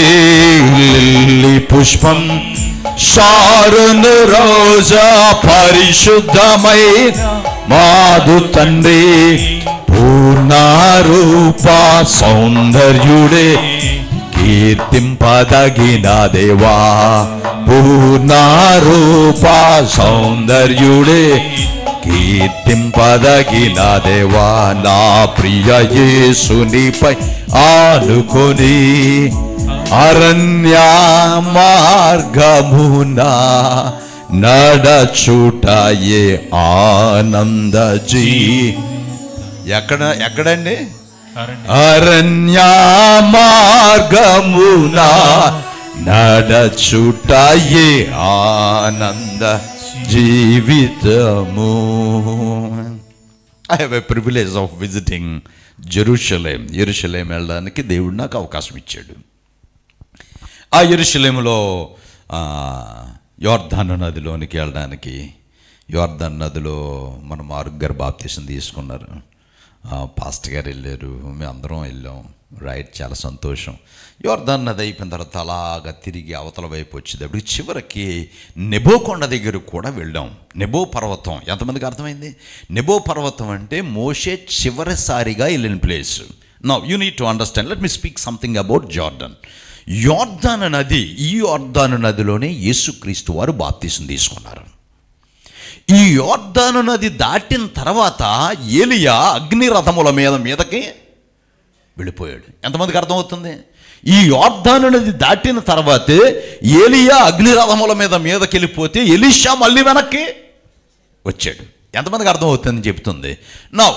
లిల్లీ పుష్పం షారును రోజా పరిశుద్ధమైన మాదు తండ్రి. పూర్ణారూప సౌందర్యుడే కీర్తింపదగిన దేవా. పూర్ణారూప సౌందర్యుడే కీర్తింపదగిన దేవా. నా ప్రియ యేసునిపై ఆనుకొని అరణ్య మార్గమున నడచుటయే ఆనంద జీ. ఎక్కడండి? అరణ్య మార్గమున నడచుటయే ఆనంద జీవితము. I have a privilege of visiting Jerusalem. యెరూషలేం వెళ్ళడానికి దేవుడు నాకు అవకాశం ఇచ్చాడు. ఆ యెరూషలేములో యోర్దాను నదిలోనికి వెళ్ళడానికి, యోర్దాను నదిలో మన మార్క్ గారు బాప్తీసం తీసుకున్నారు, పాస్టర్ గారు వెళ్ళారు, మేము అందరం వెళ్ళాం. రైట్, చాలా సంతోషం. యోర్దాను నది అయిపోయిన తర్వాత అలాగా తిరిగి అవతల వైపు వచ్చేటప్పుడు చివరికి నెబో కొండ దగ్గరకు కూడా వెళ్ళాం. నెబో పర్వతం ఎంతమందికి అర్థమైంది? నెబో పర్వతం అంటే మోషే చివరిసారిగా వెళ్ళిన place. Now you need to understand. Let me speak something about Jordan. యోర్దాను నది, ఈ యోర్దాను నదిలోనే యేసుక్రీస్తు వారు బాప్తీసం తీసుకున్నారు. ఈ యోర్దాను నది దాటిన తర్వాత ఏలియా అగ్నిరథముల మీదకి వెళ్ళిపోయాడు. ఎంతమందికి అర్థమవుతుంది? ఈ యోర్దాను నది దాటిన తర్వాతే ఏలియా అగ్నిరథముల మీదకి వెళ్ళిపోతే ఎలీషా మళ్ళీ వెనక్కి వచ్చాడు. ఎంతమందికి అర్థమవుతుందని చెప్తుంది. Now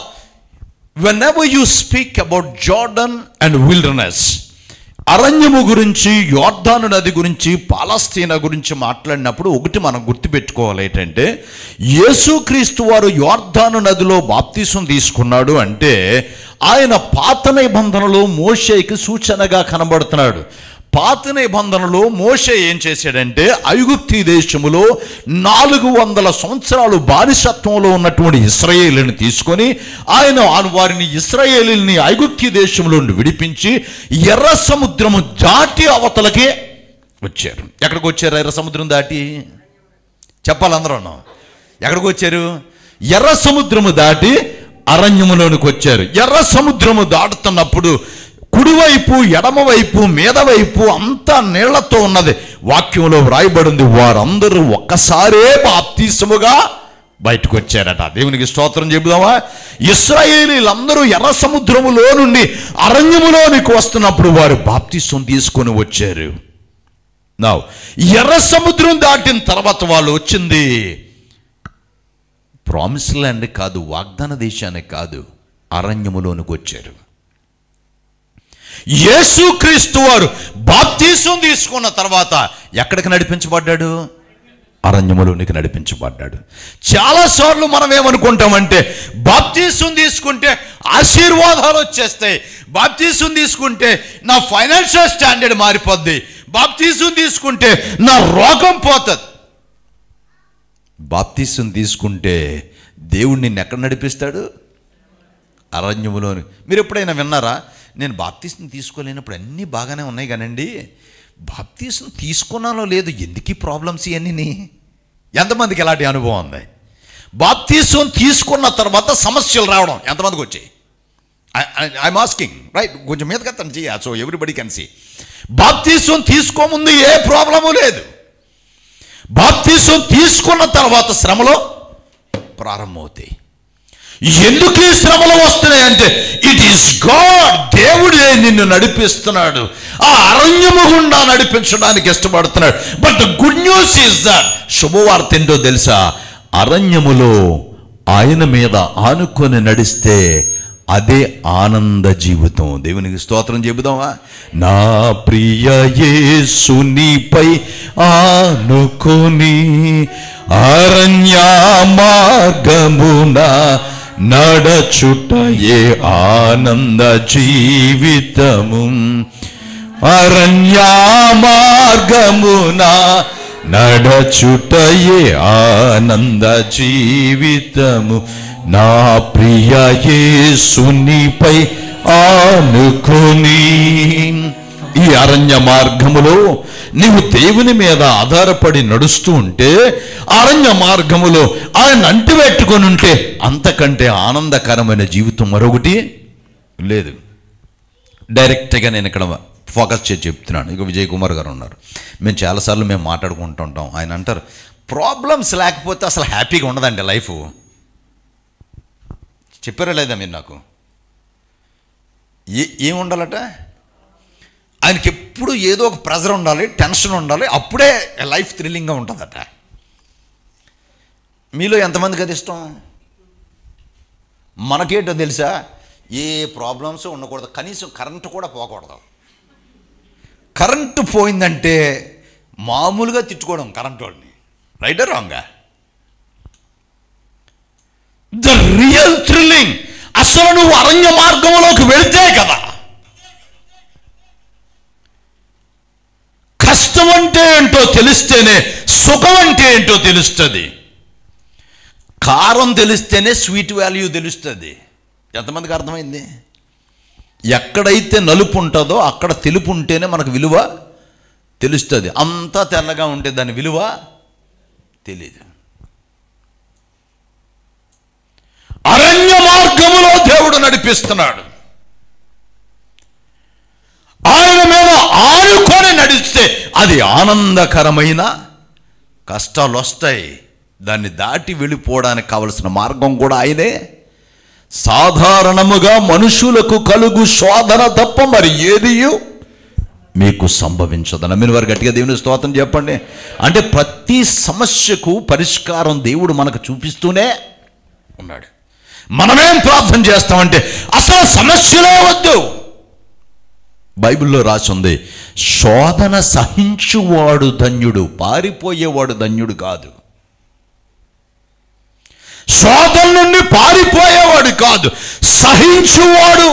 whenever you speak about Jordan and wilderness, అరణ్యము గురించి, యోర్దాను నది గురించి, పాలస్తీనా గురించి మాట్లాడినప్పుడు ఒకటి మనం గుర్తుపెట్టుకోవాలి ఏంటంటే, యేసుక్రీస్తు వారు యోర్దాను నదిలో బాప్తీసం తీసుకున్నాడు అంటే ఆయన పాత నిబంధనలో మోషేకి సూచనగా కనబడుతున్నాడు. పాత నిబంధనలో మోషే ఏం చేశాడంటే ఐగుప్తు దేశములో 400 సంవత్సరాలు బానిసత్వంలో ఉన్నటువంటి ఇశ్రాయేలుని తీసుకొని ఆయన వారిని ఇశ్రాయేలుని ఐగుప్తు దేశంలో నుండి విడిపించి ఎర్ర సముద్రము దాటి అవతలకే వచ్చారు. ఎక్కడికి వచ్చారు? ఎర్ర సముద్రం దాటి చెప్పాలి అందరూ. ఎక్కడికి వచ్చారు? ఎర్ర సముద్రము దాటి అరణ్యములోనికి వచ్చారు. ఎర్ర సముద్రము దాటుతున్నప్పుడు కుడివైపు, ఎడమవైపు, మీదవైపు అంతా నీళ్లతో ఉన్నది. వాక్యంలో వ్రాయబడింది, వారందరూ ఒక్కసారే బాప్తీసముగా బయటకు వచ్చారట. దేవునికి స్తోత్రం చెబుదామా? ఇశ్రాయేలీలందరూ ఎర్ర సముద్రములో నుండి అరణ్యములోనికి వస్తున్నప్పుడు వారు బాప్తీసం తీసుకొని వచ్చారు. నౌ ఎర్ర సముద్రం దాటిన తర్వాత వాళ్ళు వచ్చింది ప్రామిస్ ల్యాండ్ కాదు, వాగ్దాన దేశానికి కాదు, అరణ్యములోనికి వచ్చారు. యేసుక్రీస్తు వారు బాప్తీసం తీసుకున్న తర్వాత ఎక్కడికి నడిపించబడ్డాడు? అరణ్యములోనికి నడిపించబడ్డాడు. చాలాసార్లు మనం ఏమనుకుంటామంటే బాప్తీసం తీసుకుంటే ఆశీర్వాదాలు వచ్చేస్తాయి, బాప్తీసం తీసుకుంటే నా ఫైనాన్షియల్ స్టాండర్డ్ మారిపోద్ది, బాప్తీసం తీసుకుంటే నా రోగం పోతుంది. బాప్తీసం తీసుకుంటే దేవుడు నిన్ను ఎక్కడ నడిపిస్తాడు? అరణ్యములోని. మీరు ఎప్పుడైనా విన్నారా, నేను బాప్తీసం తీసుకోలేనప్పుడు అన్నీ బాగానే ఉన్నాయి కానండి, బాప్తీసం తీసుకున్నానో లేదు, ఎందుకు ఈ ప్రాబ్లమ్స్ ఇవన్నీ? ఎంతమందికి ఎలాంటి అనుభవం ఉంది? బాప్తీసం తీసుకున్న తర్వాత సమస్యలు రావడం ఎంతమందికి వచ్చాయి? I'm asking, right? కొంచెం మీదకి అతను చేయ, సో ఎవ్రీబడి కెన్ సీ. బాప్తీసం తీసుకోముందు ఏ ప్రాబ్లము లేదు, బాప్తీసం తీసుకున్న తర్వాత శ్రమలో ప్రారంభమవుతాయి. ఎందుకు ఈ శ్రమలు వస్తున్నాయంటే ఇట్ ఈస్ గాడ్, దేవుడే నిన్ను నడిపిస్తున్నాడు, ఆ అరణ్యము గుండా నడిపించడానికి ఇష్టపడుతున్నాడు. But the good news is that, శుభవార్త ఏంటో తెలుసా? అరణ్యములో ఆయన మీద ఆనుకొని నడిస్తే అదే ఆనంద జీవితం. దేవునికి స్తోత్రం చెబుదామా? నా ప్రియ యేసునిపై ఆనుకొని అరణ్య మార్గమున నడచుటయే ఆనంద జీవితము. అరణ్య మార్గమున నడచుటయే ఆనంద జీవితము. నా ప్రియ యేసునిపై ఆనుకొని. ఈ అరణ్య మార్గములో నీవు దేవుని మీద ఆధారపడి నడుస్తూ ఉంటే, అరణ్య మార్గములో ఆయన అంటిపెట్టుకొని ఉంటే అంతకంటే ఆనందకరమైన జీవితం మరొకటి లేదు. డైరెక్ట్గా నేను ఇక్కడ ఫోకస్ చేసి చెప్తున్నాను. ఇక విజయ్ కుమార్ గారు ఉన్నారు, మేము చాలాసార్లు మేము మాట్లాడుకుంటుంటాం. ఆయన అంటారు, ప్రాబ్లమ్స్ లేకపోతే అసలు హ్యాపీగా ఉండదండి లైఫ్. చెప్పారా లేదా మీరు నాకు? ఏం ఉండాలట? ఆయనకి ఎప్పుడు ఏదో ఒక ప్రెజర్ ఉండాలి, టెన్షన్ ఉండాలి, అప్పుడే లైఫ్ థ్రిల్లింగ్గా ఉంటుందట. మీలో ఎంతమందికి అది ఇష్టం? మనకేంటో తెలుసా, ఏ ప్రాబ్లమ్స్ ఉండకూడదు, కనీసం కరెంటు కూడా పోకూడదు. కరెంటు పోయిందంటే మామూలుగా తిట్టుకోవడం కరెంటు వాళ్ళని, రైటా రాంగా? ద రియల్ థ్రిల్లింగ్ అసలు నువ్వు అరణ్య మార్గంలోకి వెళితే కదా. కష్టం అంటే ఏంటో తెలిస్తేనే సుఖం అంటే ఏంటో తెలుస్తుంది. కారం తెలిస్తేనే స్వీట్ వాల్యూ తెలుస్తుంది. ఎంతమందికి అర్థమైంది? ఎక్కడైతే నలుపు ఉంటుందో అక్కడ తెలుపు ఉంటేనే మనకు విలువ తెలుస్తుంది. అంతా తెల్లగా ఉంటే దాని విలువ తెలీదు. అరణ్య మార్గములో దేవుడు నడిపిస్తున్నాడు. ఆయన మీద ఆనుకొని నడిస్తే అది ఆనందకరమైన, కష్టాలు వస్తాయి, దాన్ని దాటి వెళ్ళిపోవడానికి కావలసిన మార్గం కూడా ఆయనే. సాధారణముగా మనుషులకు కలుగు శోధన తప్ప మరి ఏది మీకు సంభవించదన్న. మీరు వారు గట్టిగా దేవుని స్తోత్రం చెప్పండి. అంటే ప్రతి సమస్యకు పరిష్కారం దేవుడు మనకు చూపిస్తూనే ఉన్నాడు. మనమేం ప్రార్థన చేస్తామంటే అసలు సమస్యలే వద్దు. బైబిల్లో రాసి ఉంది, శోధన సహించువాడు ధన్యుడు, పారిపోయేవాడు ధన్యుడు కాదు. శోధన నుండి పారిపోయేవాడు కాదు, సహించువాడు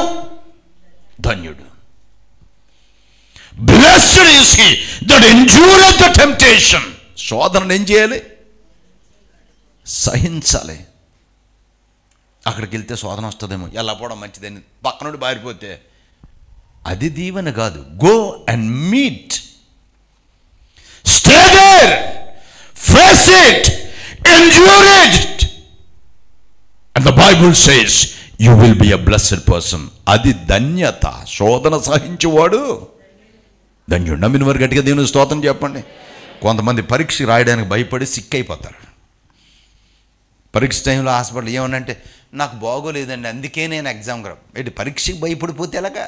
ధన్యుడు. Blessed is he that endureth the temptation. శోధనను ఏం చేయాలి? సహించాలి. అక్కడికి వెళ్తే శోధన వస్తుందేమో, ఎలా పోవడం మంచిదని పక్క నుండి పారిపోతే అది దీవెన కాదు. Go and meet, stay there, face it, endure it, and the Bible says you will be a blessed person. అది ధన్యత. శోధన సహించేవాడు ధన్యుడు. నమ్మిన వారు గట్టిగా దేవుని స్తోత్రం చెప్పండి. కొంతమంది పరీక్ష రాయడానికి భయపడి సిక్ అయిపోతారు. పరీక్ష టైంలో హాస్పిటల్ ఏమనంటే నాకు బాగోలేదండి అందుకే నేను ఎగ్జామ్కి ఏంటి పరీక్షకి భయపడిపోతే ఎలాగా?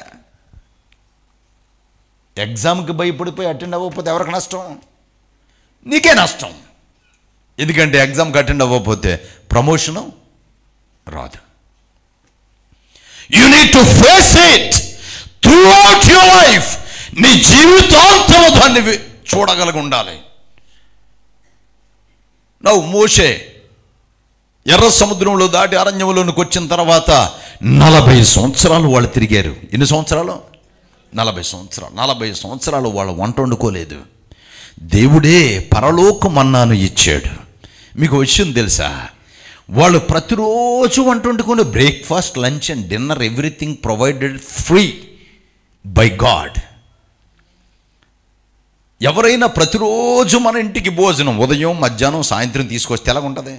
ఎగ్జామ్కి భయపడిపోయి అటెండ్ అవ్వకపోతే ఎవరికి నష్టం? నీకే నష్టం. ఎందుకంటే ఎగ్జామ్కి అటెండ్ అవ్వకపోతే ప్రమోషను రాదు. You need to face it through out your life. నీ జీవితాంతం దాన్ని చూడగలిగి ఉండాలి. నవ్వు మోషే ఎర్ర సముద్రంలో దాటి అరణ్యంలోనికి వచ్చిన తర్వాత 40 సంవత్సరాలు వాళ్ళు తిరిగారు. ఎన్ని సంవత్సరాలు? 40 సంవత్సరాలు. 40 సంవత్సరాలు వాళ్ళు వంట వండుకోలేదు. దేవుడే పరలోక మన్నాను ఇచ్చాడు. మీకు విషయం తెలుసా? వాళ్ళు ప్రతిరోజు వంట వండుకొని breakfast, lunch and dinner everything provided free buy God. ఎవరైనా ప్రతిరోజు మన ఇంటికి భోజనం ఉదయం, మధ్యాహ్నం, సాయంత్రం తీసుకొస్తే ఎలాగుంటుంది?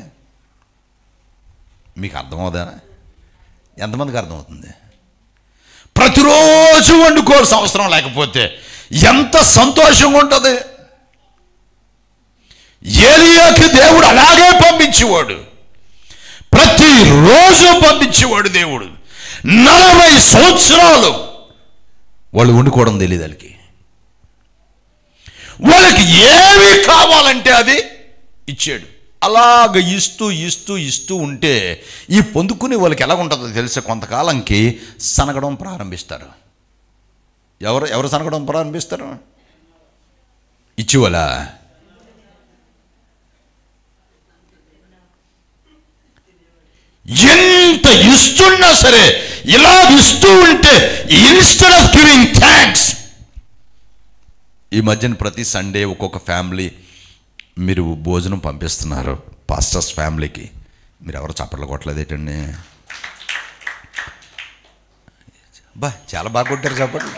మీకు అర్థమవుదా? ఎంతమందికి అర్థమవుతుంది? ప్రతిరోజు వండుకోవాల్సిన అవసరం లేకపోతే ఎంత సంతోషంగా ఉంటుంది. ఏలియాకి దేవుడు అలాగే పంపించేవాడు, ప్రతిరోజు పంపించేవాడు దేవుడు. 40 సంవత్సరాలు వాళ్ళు వండుకోవడం తెలియదు. వాళ్ళకి ఏమి కావాలంటే అది ఇచ్చాడు. అలాగ ఇస్తూ ఇస్తూ ఇస్తూ ఉంటే ఈ పొందుకుని వాళ్ళకి ఎలా ఉంటుందో తెలిసే కొంతకాలంకి సనగడం ప్రారంభిస్తారు. ఎవరు సనగడం ప్రారంభిస్తారు? ఇచ్చివలా. ఎంత ఇస్తున్నా సరే ఇలా ఇస్తూ ఉంటే ఇన్స్టెడ్ ఆఫ్ గివింగ్ థ్యాంక్స్. ఈ మధ్యన ప్రతి సండే ఒక్కొక్క ఫ్యామిలీ మీరు భోజనం పంపిస్తున్నారు పాస్టర్స్ ఫ్యామిలీకి. మీరు ఎవరు చప్పట్లు కొట్టలేదు ఏంటండి? బా చాలా బాగా కొట్టారు చప్పట్లు.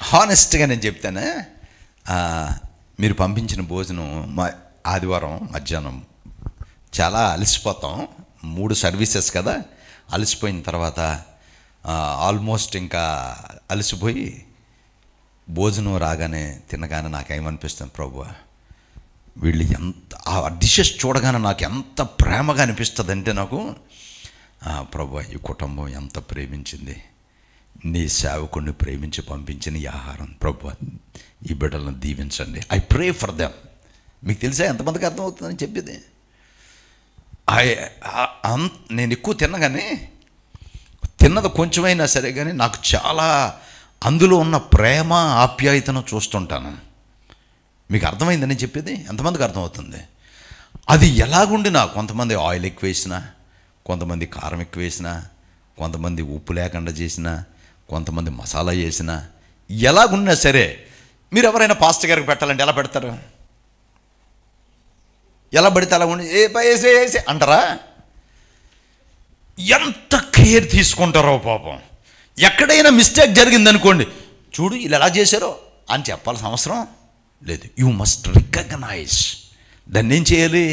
హానెస్ట్గా నేను చెప్తానే, మీరు పంపించిన భోజనం మా ఆదివారం మధ్యాహ్నం చాలా అలసిపోతాం. 3 సర్వీసెస్ కదా, అలసిపోయిన తర్వాత ఆల్మోస్ట్ ఇంకా అలసిపోయి భోజనం రాగానే తినగానే నాకేమనిపిస్తుంది, ప్రభువా వీళ్ళు ఎంత ఆ డిషెస్ చూడగానే నాకు ఎంత ప్రేమగా అనిపిస్తుంది అంటే నాకు, ప్రభువా ఈ కుటుంబం ఎంత ప్రేమించింది, నీ సేవకుడిని ప్రేమించి పంపించిన ఈ ఆహారం, ప్రభువా ఈ బిడ్డలను దీవించండి. I pray for them. మీకు తెలుసా ఎంతమందికి అర్థమవుతుందని చెప్పేది? నేను ఎక్కువ తిన్నగానే, తిన్నది కొంచెమైనా సరే కానీ నాకు చాలా అందులో ఉన్న ప్రేమ ఆప్యాయతను చూస్తుంటాను. మీకు అర్థమైందని చెప్పేది? ఎంతమందికి అర్థమవుతుంది? అది ఎలాగుండినా, కొంతమంది ఆయిల్ ఎక్కువ వేసినా, కొంతమంది కారం ఎక్కువ వేసినా, కొంతమంది ఉప్పు లేకుండా చేసినా, కొంతమంది మసాలా వేసినా, ఎలాగున్నా సరే మీరు ఎవరైనా పాస్టర్ గారికి పెట్టాలంటే ఎలా పెడతారు? ఎలా పడితే అలా ఉండి వేసే అంటారా? ఎంత కేర్ తీసుకుంటారో పాపం. ఎక్కడైనా మిస్టేక్ జరిగిందనుకోండి, చూడు వీళ్ళు ఎలా చేశారో అని చెప్పాల్సిన అవసరం లేదు. You must recognise. దాన్ని ఏం చేయాలి?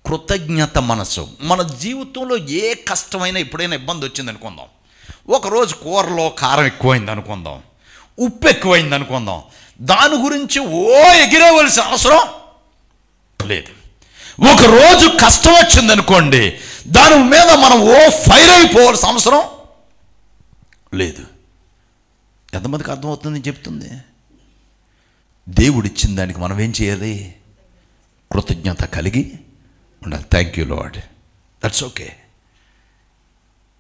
కృతజ్ఞత మనసు. మన జీవితంలో ఏ కష్టమైనా ఎప్పుడైనా ఇబ్బంది వచ్చింది అనుకుందాం, ఒకరోజు కూరలో కారం ఎక్కువైంది అనుకుందాం, ఉప్పు ఎక్కువైంది అనుకుందాం, దాని గురించి ఎగిరేవలసిన అవసరం లేదు. ఒకరోజు కష్టం వచ్చింది అనుకోండి, దాని మీద మనం ఫైర్ అయిపోవాల్సిన అవసరం లేదు. ఎంతమందికి అర్థమవుతుందని చెప్తుంది? దేవుడిచ్చిన దానికి మనం ఏం చేయాలి? కృతజ్ఞత కలిగి ఉండాలి. Thank you lord, that's okay.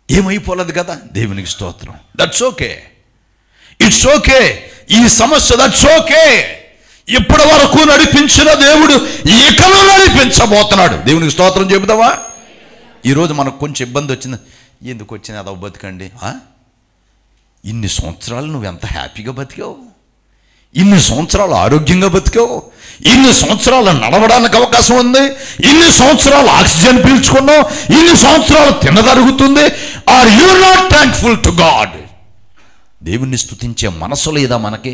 ఏమైపోలేదు కదా, దేవునికి స్తోత్రం, దట్స్ ఓకే, ఇట్స్ ఓకే. ఈ సమస్య దట్స్ ఓకే. ఇప్పటి వరకు నడిపించిన దేవుడు ఇకను నడిపించబోతున్నాడు. దేవునికి స్తోత్రం చెబుతావా? ఈరోజు మనకు కొంచెం ఇబ్బంది వచ్చింది, ఎందుకు వచ్చింది అదవ బతికండి. ఇన్ని సంవత్సరాలు నువ్వు ఎంత హ్యాపీగా బతికావు, ఇన్ని సంవత్సరాలు ఆరోగ్యంగా బతికావు, ఇన్ని సంవత్సరాలు నడవడానికి అవకాశం ఉంది, ఇన్ని సంవత్సరాలు ఆక్సిజన్ పీల్చుకున్నావు, ఇన్ని సంవత్సరాలు తినగలుగుతుంది. Are you not thankful to God? దేవుణ్ణి స్తుతించే మనసు లేదా మనకి?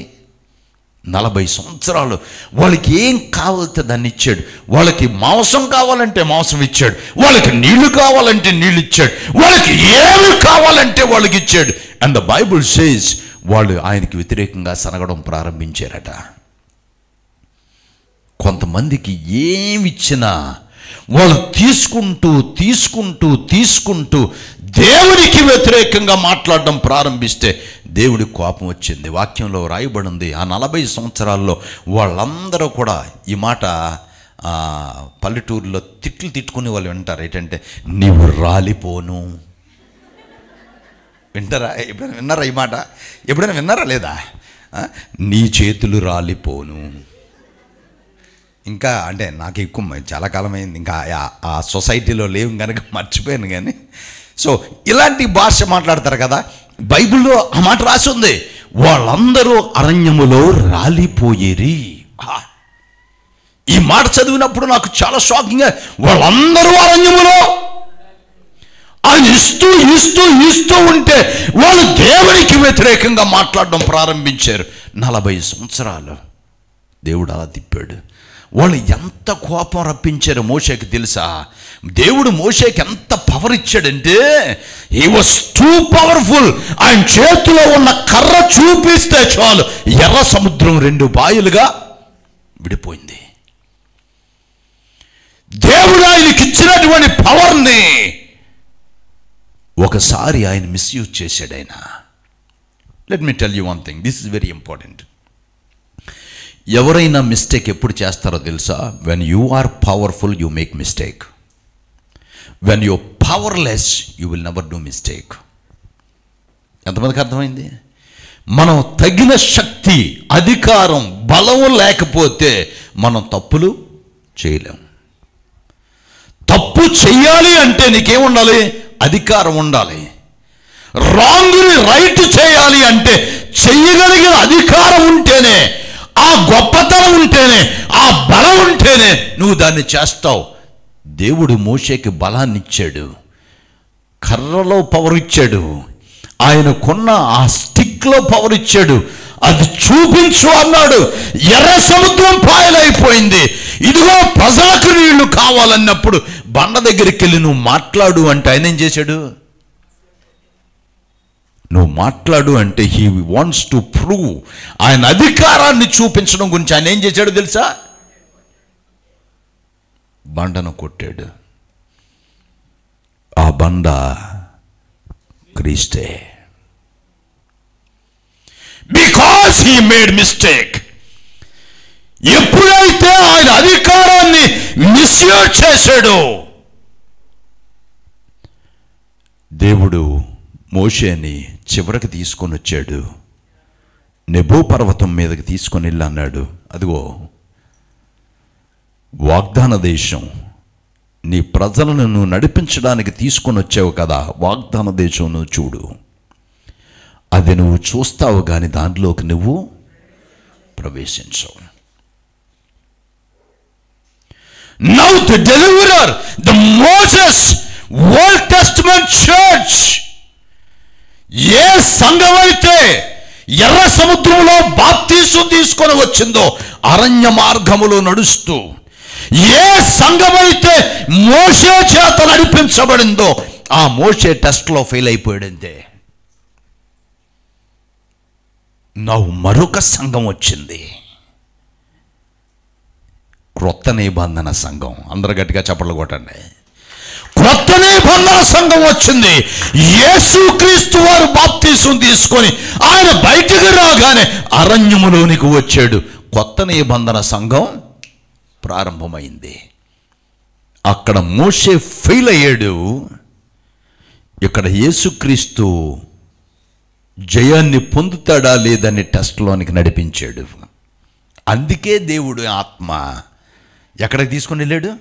40 సంవత్సరాలు వాళ్ళకి ఏం కావాలంటే దాన్ని ఇచ్చాడు. వాళ్ళకి మాంసం కావాలంటే మాంసం ఇచ్చాడు, వాళ్ళకి నీళ్లు కావాలంటే నీళ్ళు ఇచ్చాడు, వాళ్ళకి ఏమి కావాలంటే వాళ్ళకి ఇచ్చాడు. అండ్ ద బైబుల్ సేస్ వాళ్ళు ఆయనకి వ్యతిరేకంగా సనగడం ప్రారంభించారట. కొంతమందికి ఏమిచ్చినా వాళ్ళు తీసుకుంటూ తీసుకుంటూ తీసుకుంటూ దేవునికి వ్యతిరేకంగా మాట్లాడడం ప్రారంభిస్తే దేవుడికి కోపం వచ్చింది. వాక్యంలో రాయబడింది, ఆ 40 సంవత్సరాల్లో వాళ్ళందరూ కూడా ఈ మాట పల్లెటూరులో తిట్టుకుని వాళ్ళు వింటారు. ఏంటంటే, నీవు రాలిపోను. వింటారా? ఎప్పుడైనా విన్నారా ఈ మాట? ఎప్పుడైనా విన్నారా లేదా? నీ చేతులు రాలిపోను. ఇంకా అంటే నాకు ఎక్కువ చాలా కాలమైంది, ఇంకా ఆ సొసైటీలో లేవు కనుక మర్చిపోయాను. కానీ సో ఇలాంటి భాష మాట్లాడతారు కదా. బైబిల్లో ఆ మాట రాసి ఉంది, వాళ్ళందరూ అరణ్యములో రాలిపోయేరి. ఈ మాట చదివినప్పుడు నాకు చాలా షాకింగ్గా, వాళ్ళందరూ అరణ్యములో ఆయన ఇస్తూ ఇస్తూ ఇస్తూ ఉంటే వాళ్ళు దేవునికి వ్యతిరేకంగా మాట్లాడడం ప్రారంభించారు. 40 సంవత్సరాలు దేవుడు అలా తిప్పాడు. వాళ్ళు ఎంత కోపం రప్పించారో మోషేకి తెలుసా? దేవుడు మోషేకి ఎంత పవర్ ఇచ్చాడంటే, హీ వాస్ టూ పవర్ఫుల్. ఆయన చేతిలో ఉన్న కర్ర చూపిస్తే చాలు ఎర్ర సముద్రం 2 పాయలుగా విడిపోయింది. దేవుడు ఆయనకి ఇచ్చినటువంటి పవర్ని ఒకసారి ఆయన మిస్యూజ్ చేశాడు. ఆయన let me tell you one thing, this is very important. ఎవరైనా మిస్టేక్ ఎప్పుడు చేస్తారో తెలుసా? When you are powerful you make mistake. When you powerless you will never do mistake. ఎంతమందికి అర్థమైంది? మనం తగిన శక్తి, అధికారం, బలం లేకపోతే మనం తప్పులు చేయలేం. తప్పు చెయ్యాలి అంటే నీకేముండాలి? అధికారం ఉండాలి. రాంగ్ని రైట్ చేయాలి అంటే చెయ్యగలిగిన అధికారం ఉంటేనే, ఆ గొప్పతనం ఉంటేనే, ఆ బలం ఉంటేనే నువ్వు దాన్ని చేస్తావు. దేవుడు మోషేకి బలాన్ని ఇచ్చాడు, కర్రలో పవర్ ఇచ్చాడు, ఆయనకున్న ఆ స్టిక్లో పవర్ ఇచ్చాడు. అది చూపించు అన్నాడు. ఎర్ర సముద్రం పాయలైపోయింది. ఇదిగో ప్రజలకు నీళ్లు కావాలన్నప్పుడు బండ దగ్గరికి వెళ్ళి నువ్వు మాట్లాడు అంటే ఆయన ఏం చేశాడు? నువ్వు మాట్లాడు అంటే హీ వాంట్స్ టు ప్రూవ్, ఆయన అధికారాన్ని చూపించడం గురించి ఆయన ఏం చేశాడు తెలుసా? బండను కొట్టాడు. ఆ బండ క్రీస్తే. Because he made mistake. ఎప్పుడైతే ఆయన అధికారాన్ని మిస్యూజ్ చేశాడో, దేవుడు మోషేని చివరికి తీసుకొని వచ్చాడు. నెబో పర్వతం మీదకి తీసుకొని వెళ్ళి అన్నాడు, అదిగో వాగ్దాన దేశం, నీ ప్రజలను నువ్వు నడిపించడానికి తీసుకొని వచ్చావు కదా, వాగ్దాన దేశం నువ్వు చూడు. అది నువ్వు చూస్తావు కానీ దాంట్లోకి నువ్వు ప్రవేశించవు. Now the deliverer, the Moses, Old Testament church, ఏ సంఘం అయితే ఎర్ర సముద్రంలో బాప్తీసం తీసుకొని వచ్చిందో, అరణ్య మార్గములో నడుస్తూ, ఏ సంఘం అయితే మోషే చేత నడిపించబడిందో, ఆ మోషే టెస్ట్లో ఫెయిల్ అయిపోయాడంతే. మరొక సంఘం వచ్చింది, క్రొత్త నిబంధన సంఘం. అందరు గట్టిగా చప్పట్లు కొట్టండి. క్రొత్త నిబంధన సంఘం వచ్చింది. యేసుక్రీస్తు వారు బాప్తీసం తీసుకొని ఆయన బయటికి రాగానే అరణ్యములోనికి వచ్చాడు. కొత్త నిబంధన సంఘం ప్రారంభమైంది. అక్కడ మోషే ఫెయిల్ అయ్యాడు, ఇక్కడ యేసుక్రీస్తు జయాన్ని పొందుతాడా లేదని టెస్ట్లోనికి నడిపించాడు. అందుకే దేవుడు ఆత్మ ఎక్కడికి తీసుకొని వెళ్ళాడు?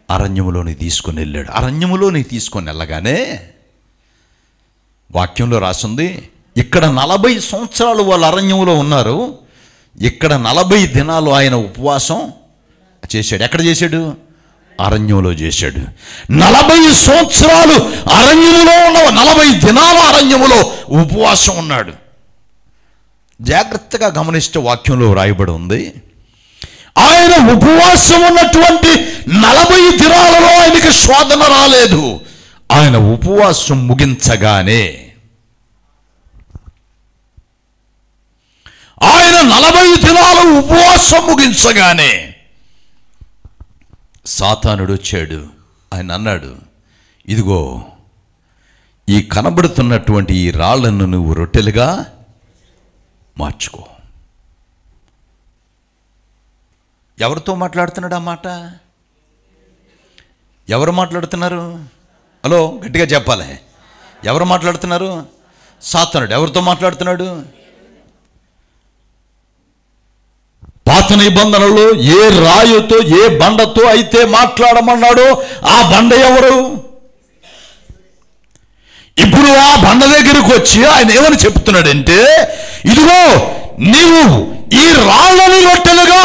అరణ్యములోనికి తీసుకొని వెళ్ళాడు. అరణ్యములోనికి తీసుకొని వెళ్ళగానే వాక్యంలో రాసింది, ఇక్కడ 40 సంవత్సరాలు వాళ్ళు అరణ్యములో ఉన్నారు, ఇక్కడ 40 దినాలు ఆయన ఉపవాసం చేశాడు. ఎక్కడ చేశాడు? అరణ్యంలో చేశాడు. 40 సంవత్సరాలు అరణ్యములో ఉన్న 40 దినాలు అరణ్యములో ఉపవాసం ఉన్నాడు. జాగ్రత్తగా గమనిస్తే వాక్యంలో రాయబడి ఉంది, ఆయన ఉపవాసం ఉన్నటువంటి 40 దినాలలో ఆయనకి శోధన రాలేదు. ఆయన ఉపవాసం ముగించగానే, ఆయన 40 దినాలు ఉపవాసం ముగించగానే సాతానుడు వచ్చాడు. ఆయన అన్నాడు, ఇదిగో ఈ కనబడుతున్నటువంటి ఈ రాళ్లను నువ్వు రొట్టెలుగా మార్చుకో. ఎవరితో మాట్లాడుతున్నాడు ఆ మాట? ఎవరు మాట్లాడుతున్నారు? హలో, గట్టిగా చెప్పాలి. ఎవరు మాట్లాడుతున్నారు? సాతానుడు. ఎవరితో మాట్లాడుతున్నాడు? పాత నిబంధనలో ఏ రాయుతో ఏ బండతో అయితే మాట్లాడమన్నాడో ఆ బండ ఎవరు? ఇప్పుడు ఆ బండ దగ్గరకు వచ్చి ఆయన ఏమని చెప్తున్నాడంటే, ఇదిగో నీవు ఈ రాళ్ళని రొట్టెలుగా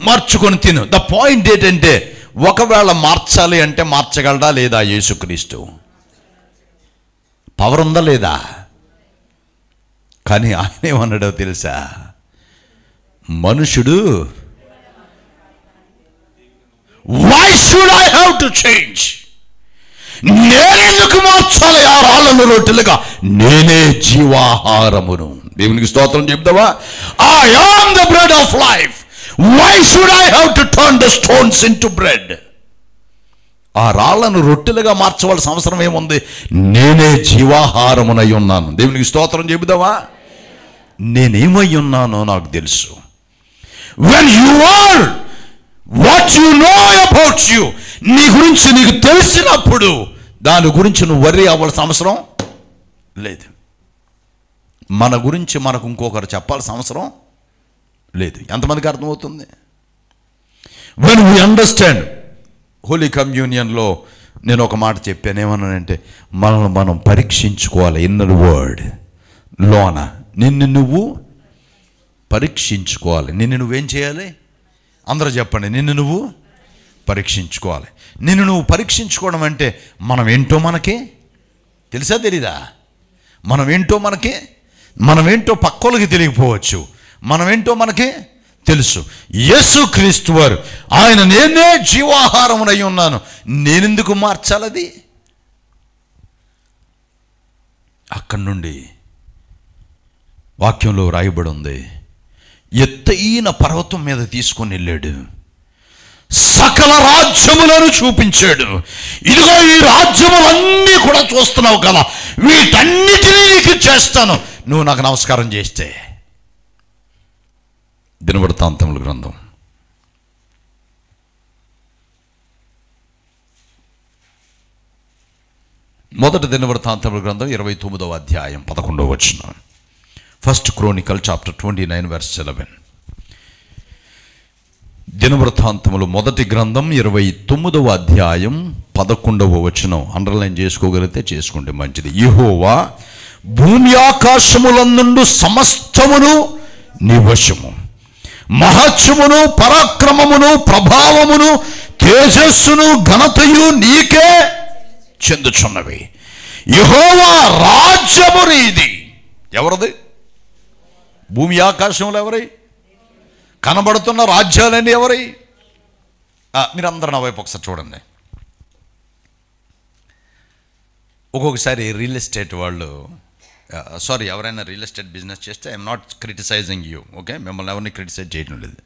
మార్చుకొని తిను. ద పాయింట్ ఏంటంటే, ఒకవేళ మార్చాలి అంటే మార్చగలడా లేదా? యేసుక్రీస్తు పవర్ ఉందా లేదా? కానీ ఆయన ఏమన్నాడో తెలుసా? మనుషుడు why should I have to change? నేనెందుకు మార్చాలి ఆ రాళ్ళను రొట్టెలుగా? నేనే జీవాహారమును. దేవునికి స్తోత్రం చెప్తావా? I am the bread of life. Why should I have to turn the stones into bread? ఆ రాళ్ళను రొట్టెలుగా మార్చవలసిన అవసరం ఏముంది? నేనే జీవాహారమునై ఉన్నాను. దేవునికి స్తోత్రం చెబుదావా? నేనేమై ఉన్నానో నాకు తెలుసు. When you are what you know about you, నీ గురించి నీకు తెలిసినప్పుడు దాని గురించి నువ్వు వర్రీ అవ్వాల్సిన అవసరం లేదు. మన గురించి మనకు ఇంకొకరు చెప్పాల్సిన అవసరం లేదు. ఎంతమందికి అర్థమవుతుంది? When we understand, హోలీ కమ్యూనియన్లో నేను ఒక మాట చెప్పాను. ఏమన్నానంటే, మనల్ని మనం పరీక్షించుకోవాలి. ఇన్నర్ వర్డ్ లోన నిన్ను నువ్వు పరీక్షించుకోవాలి. నిన్ను నువ్వేం చేయాలి? అందరూ చెప్పండి. నిన్ను నువ్వు పరీక్షించుకోవాలి. నిన్ను నువ్వు పరీక్షించుకోవడం అంటే మనం ఏంటో మనకి తెలుసా తెలీదా? మనం ఏంటో పక్కోళ్ళకి తెలియకపోవచ్చు, మనం ఏంటో మనకి తెలుసు. యేసుక్రీస్తు వారు ఆయన నేనే జీవాహారమునై ఉన్నాను, నేనెందుకు మార్చాలది? అక్కడి నుండి వాక్యంలో రాయబడి ఉంది, ఎత్తైన పర్వతం మీద తీసుకొని వెళ్ళాడు, సకల రాజ్యములను చూపించాడు. ఇదిగో ఈ రాజ్యములన్నీ కూడా చూస్తున్నావు కదా, వీటన్నిటినీ నీకు చేస్తాను నువ్వు నాకు నమస్కారం చేస్తే. దినవృత్తాంతముల గ్రంథం మొదటి దినవృత్తాంతముల గ్రంథం 29వ అధ్యాయం 11వ వచనం. First chronicle chapter 29 verse 11. దినవృత్తాంతములు మొదటి గ్రంథం 29వ అధ్యాయం 11వ వచనం. అండర్లైన్ చేసుకోగలిగితే చేసుకుంటే మంచిది. యెహోవా భూమి ఆకాశములందు సమస్తమును నీ వశము, మహత్యమును పరాక్రమమును ప్రభావమును తేజస్సును ఘనతయు నీకే చెందుచున్నవి. యెహోవా రాజ్యము నీది. ఎవరిది? భూమి ఆకాశంలో ఎవరై? కనబడుతున్న రాజ్యాలన్నీ ఎవరై? మీరందరూ నా వైపు ఒకసారి చూడండి. ఒక్కొక్కసారి రియల్ ఎస్టేట్ వాళ్ళు సారీ, ఎవరైనా రియల్ ఎస్టేట్ బిజినెస్ చేస్తే I'm not criticising you, okay, మిమ్మల్ని ఎవరిని క్రిటిసైజ్ చేయడం లేదు.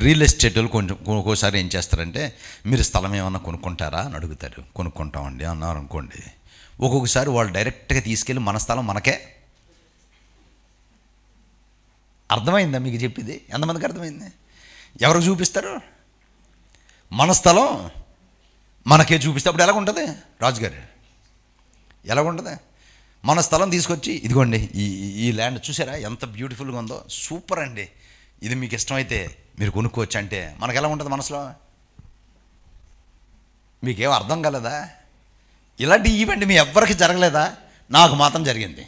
రియల్ ఎస్టేట్ వాళ్ళు కొంచెం ఒక్కోసారి ఏం చేస్తారంటే, మీరు స్థలం ఏమన్నా కొనుక్కుంటారా అని అడుగుతారు. కొనుక్కుంటామండి అన్నారు అనుకోండి, ఒక్కొక్కసారి వాళ్ళు డైరెక్ట్గా తీసుకెళ్ళి మన స్థలం మనకే. అర్థమైందా మీకు చెప్పేది? ఎంతమందికి అర్థమైంది? ఎవరికి చూపిస్తారు? మన స్థలం మనకే చూపిస్తే అప్పుడు ఎలాగుంటుంది రాజుగారు? ఎలాగుంటుంది? మన స్థలం తీసుకొచ్చి, ఇదిగోండి ఈ ల్యాండ్ చూసారా ఎంత బ్యూటిఫుల్గా ఉందో, సూపర్ అండి, ఇది మీకు ఇష్టమైతే మీరు కొనుక్కోవచ్చు అంటే మనకు ఎలా ఉంటుంది మనసులో? మీకేం అర్థం కాలేదా? ఇలాంటి ఈవెంట్ మీ ఎవ్వరికి జరగలేదా? నాకు మాత్రం జరిగింది.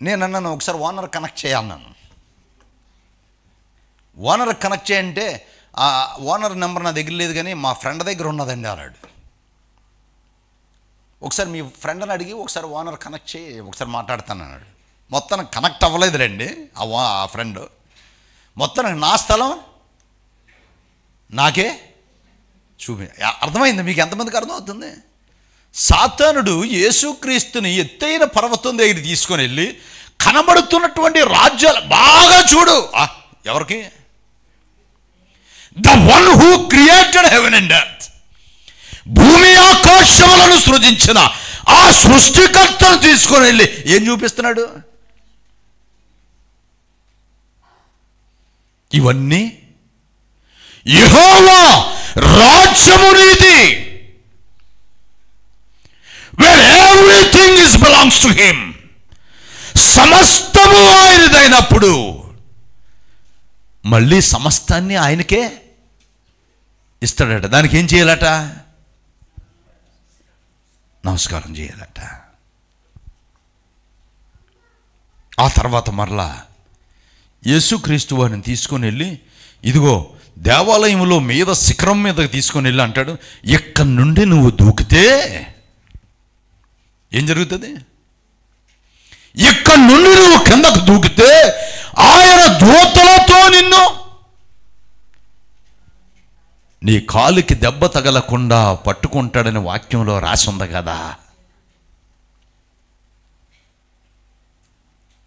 నేను అన్నాను ఒకసారి ఓనర్ కనెక్ట్ చేయాలన్నాను. ఓనర్ కనెక్ట్ చేయంటే ఆ ఓనర్ నెంబర్ నా దగ్గర లేదు కానీ మా ఫ్రెండ్ దగ్గర ఉన్నదండి అన్నాడు. ఒకసారి మీ ఫ్రెండ్ని అడిగి ఒకసారి ఓనర్ కనెక్ట్ చేయి, ఒకసారి మాట్లాడతాను అన్నాడు. మొత్తం కనెక్ట్ అవ్వలేదులేండి ఆ ఫ్రెండ్. మొత్తం నా స్థలం నాకే అర్థమైంది. మీకు ఎంతమందికి అర్థమవుతుంది? సాతానుడు యేసుక్రీస్తుని ఎత్తైన పర్వతం దగ్గర తీసుకొని వెళ్ళి కనబడుతున్నటువంటి రాజ్యాలు బాగా చూడు. ఎవరికి? The one who created heaven and earth, భూమి ఆకాశములను సృజించిన ఆ సృష్టికర్తను తీసుకొని వెళ్ళి ఏం చూపిస్తున్నాడు? ఇవన్నీ యెహోవా రాజ్యము నీది, where everything is belongs to him. సమస్తము ఆయనదైనప్పుడు మళ్ళీ సమస్తాన్ని ఆయనకే ఇస్తాడట. దానికి ఏం చేయాలట? నమస్కారం చేయాలట. ఆ తర్వాత మరలా యేసుక్రీస్తు వారిని తీసుకొని వెళ్ళి, ఇదిగో దేవాలయంలో మీద శిఖరం మీదకి తీసుకొని వెళ్ళి అంటాడు, ఇక్కడి నుండి నువ్వు దూకితే ఏం జరుగుతుంది? ఇక్కడి నుండి నువ్వు కిందకు దూకితే ఆయన దూతలతో నిన్ను నీ కాలుకి దెబ్బ తగలకుండా పట్టుకుంటాడని వాక్యంలో రాసి ఉంది కదా.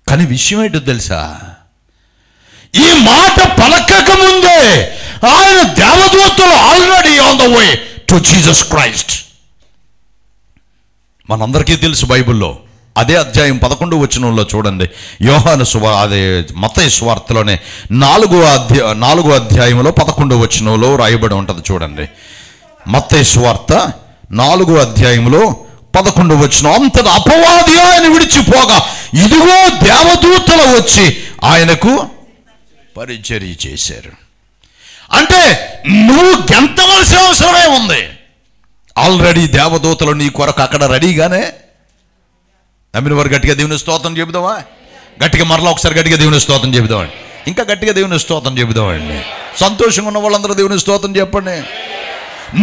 కానీ విషయం ఏంటో తెలుసా? ఈ మాట పలకక ముందే ఆయన దేవదూతలు already on the way to Jesus Christ. మనందరికీ తెలుసు బైబిల్లో అదే అధ్యాయం 11వ వచనంలో చూడండి. యోహాను అదే మత్తయి సువార్తలోనే 4వ అధ్యాయంలో 11వ వచనంలో రాయబడి ఉంటుంది చూడండి. మత్తయి సువార్త 4వ అధ్యాయంలో 11వ వచనం, అంతటా అపవాది ఆయన విడిచిపోగా ఇదిగో దేవదూతలు వచ్చి ఆయనకు పరిచర్య చేశారు. అంటే నువ్వు గెంతవలసిన అవసరమే ఉంది. ఆల్రెడీ దేవదూతలు నీ కొరకు అక్కడ రెడీగానే. నమ్మిన వారు గట్టిగా దేవుని స్తోత్రం చెబుదామా? గట్టిగా మరలా ఒకసారి గట్టిగా దేవుని స్తోత్రం చెబుదామండి. ఇంకా గట్టిగా దేవుని స్తోత్రం చెబుదామండి. సంతోషంగా ఉన్న వాళ్ళందరూ దేవుని స్తోత్రం చెప్పండి.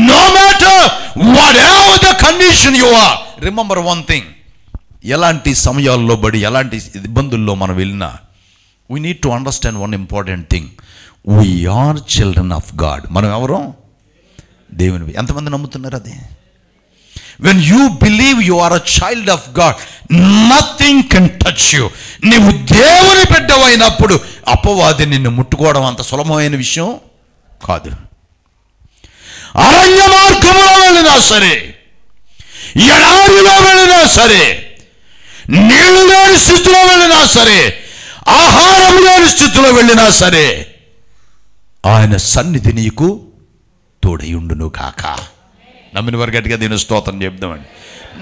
No matter what ever the condition you are, remember one thing. ఎలాంటి సమయాల్లో బడి ఎలాంటి ఇబ్బందుల్లో మనం వెళ్ళినా we need to understand one important thing. We are children of God. మనం ఎవరు? దేవుని. ఎంతమంది నమ్ముతున్నారు అది? When you believe you are a child of God, nothing can touch you. నీవు దేవుని బిడ్డవైనప్పుడు అపవాది నిన్ను ముట్టుకోవడం అంత సులభమైన విషయం కాదు. అరణ్య మార్గంలో వెళ్ళినా సరే, ఎడారిలో వెళ్ళినా సరే, నీళ్లు లేని స్థితిలో వెళ్ళినా సరే, ఆహారం లేని స్థితిలో వెళ్ళినా సరే, ఆయన సన్నిధి నీకు తోడయుండును కాక. నమ్మిన వారు గట్టిగా దీని స్తోత్రం చెప్దామండి.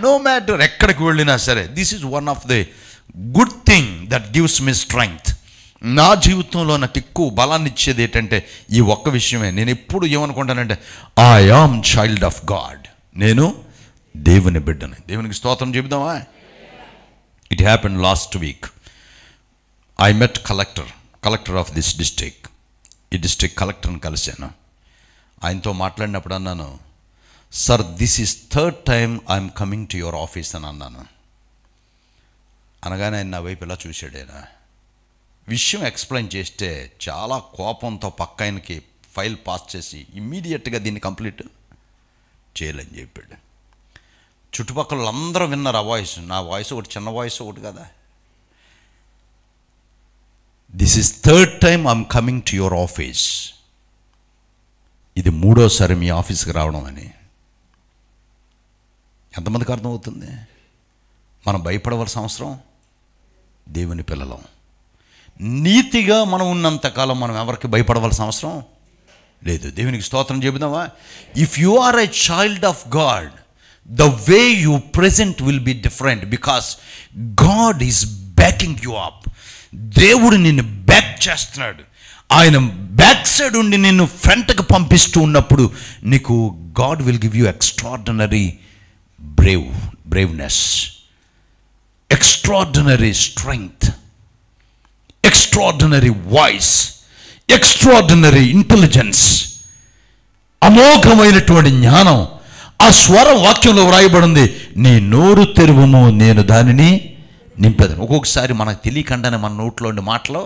నో మ్యాటర్ ఎక్కడికి వెళ్ళినా సరే, this is one of the good thing that gives me strength. నా జీవితంలో నాకు ఎక్కువ బలాన్ని ఇచ్చేది ఏంటంటే ఈ ఒక్క విషయమే. నేను ఎప్పుడు ఏమనుకుంటానంటే I am child of God, నేను దేవుని బిడ్డని. దేవునికి స్తోత్రం చెబుదామా? It happened last week. I met collector of this district. ఈ డిస్ట్రిక్ట్ కలెక్టర్ని కలిశాను. ఆయనతో మాట్లాడినప్పుడు అన్నాను, sir this is 3rd time I'm coming to your office అని అన్నాను. అనగానే ఆయన నా వైపు ఇలా చూశాడు. ఆయన విషయం ఎక్స్ప్లెయిన్ చేస్తే చాలా కోపంతో పక్క ఆయనకి ఫైల్ పాస్ చేసి ఇమ్మీడియట్గా దీన్ని కంప్లీట్ చేయాలని చెప్పాడు. చుట్టుపక్కల అందరూ విన్నారు ఆ వాయిస్. నా వాయిస్ ఒకటి, చిన్న వాయిస్ ఒకటి కదా. This is third time I'm coming to your office. ఇది 3వసారి మీ ఆఫీస్కి రావడం అని. ఎంతమందికి అర్థమవుతుంది? మనం భయపడవలసిన అవసరం, దేవుని పిల్లలం. నీతిగా మనం ఉన్నంతకాలం మనం ఎవరికి భయపడవలసిన అవసరం లేదు. దేవునికి స్తోత్రం చెబుదామా? If you are a child of God, the way you present will be different, because God is backing you up. దేవుడు నిన్ను బ్యాక్ చేస్తున్నాడు. ఆయన బ్యాక్ సైడ్ ఉండి నిన్ను ఫ్రంట్కి పంపిస్తూ ఉన్నప్పుడు నీకు God will give you extraordinary braveness, extraordinary strength, extraordinary voice, extraordinary intelligence, అమోఘమైనటువంటి జ్ఞానం. ఆ స్వర వాక్యంలో వ్రాయబడింది, నీ నోరు తెరువుము, నేను దానిని నింపేదాను. ఒక్కొక్కసారి మనకు తెలియకుండానే మన నోట్లోని మాటలు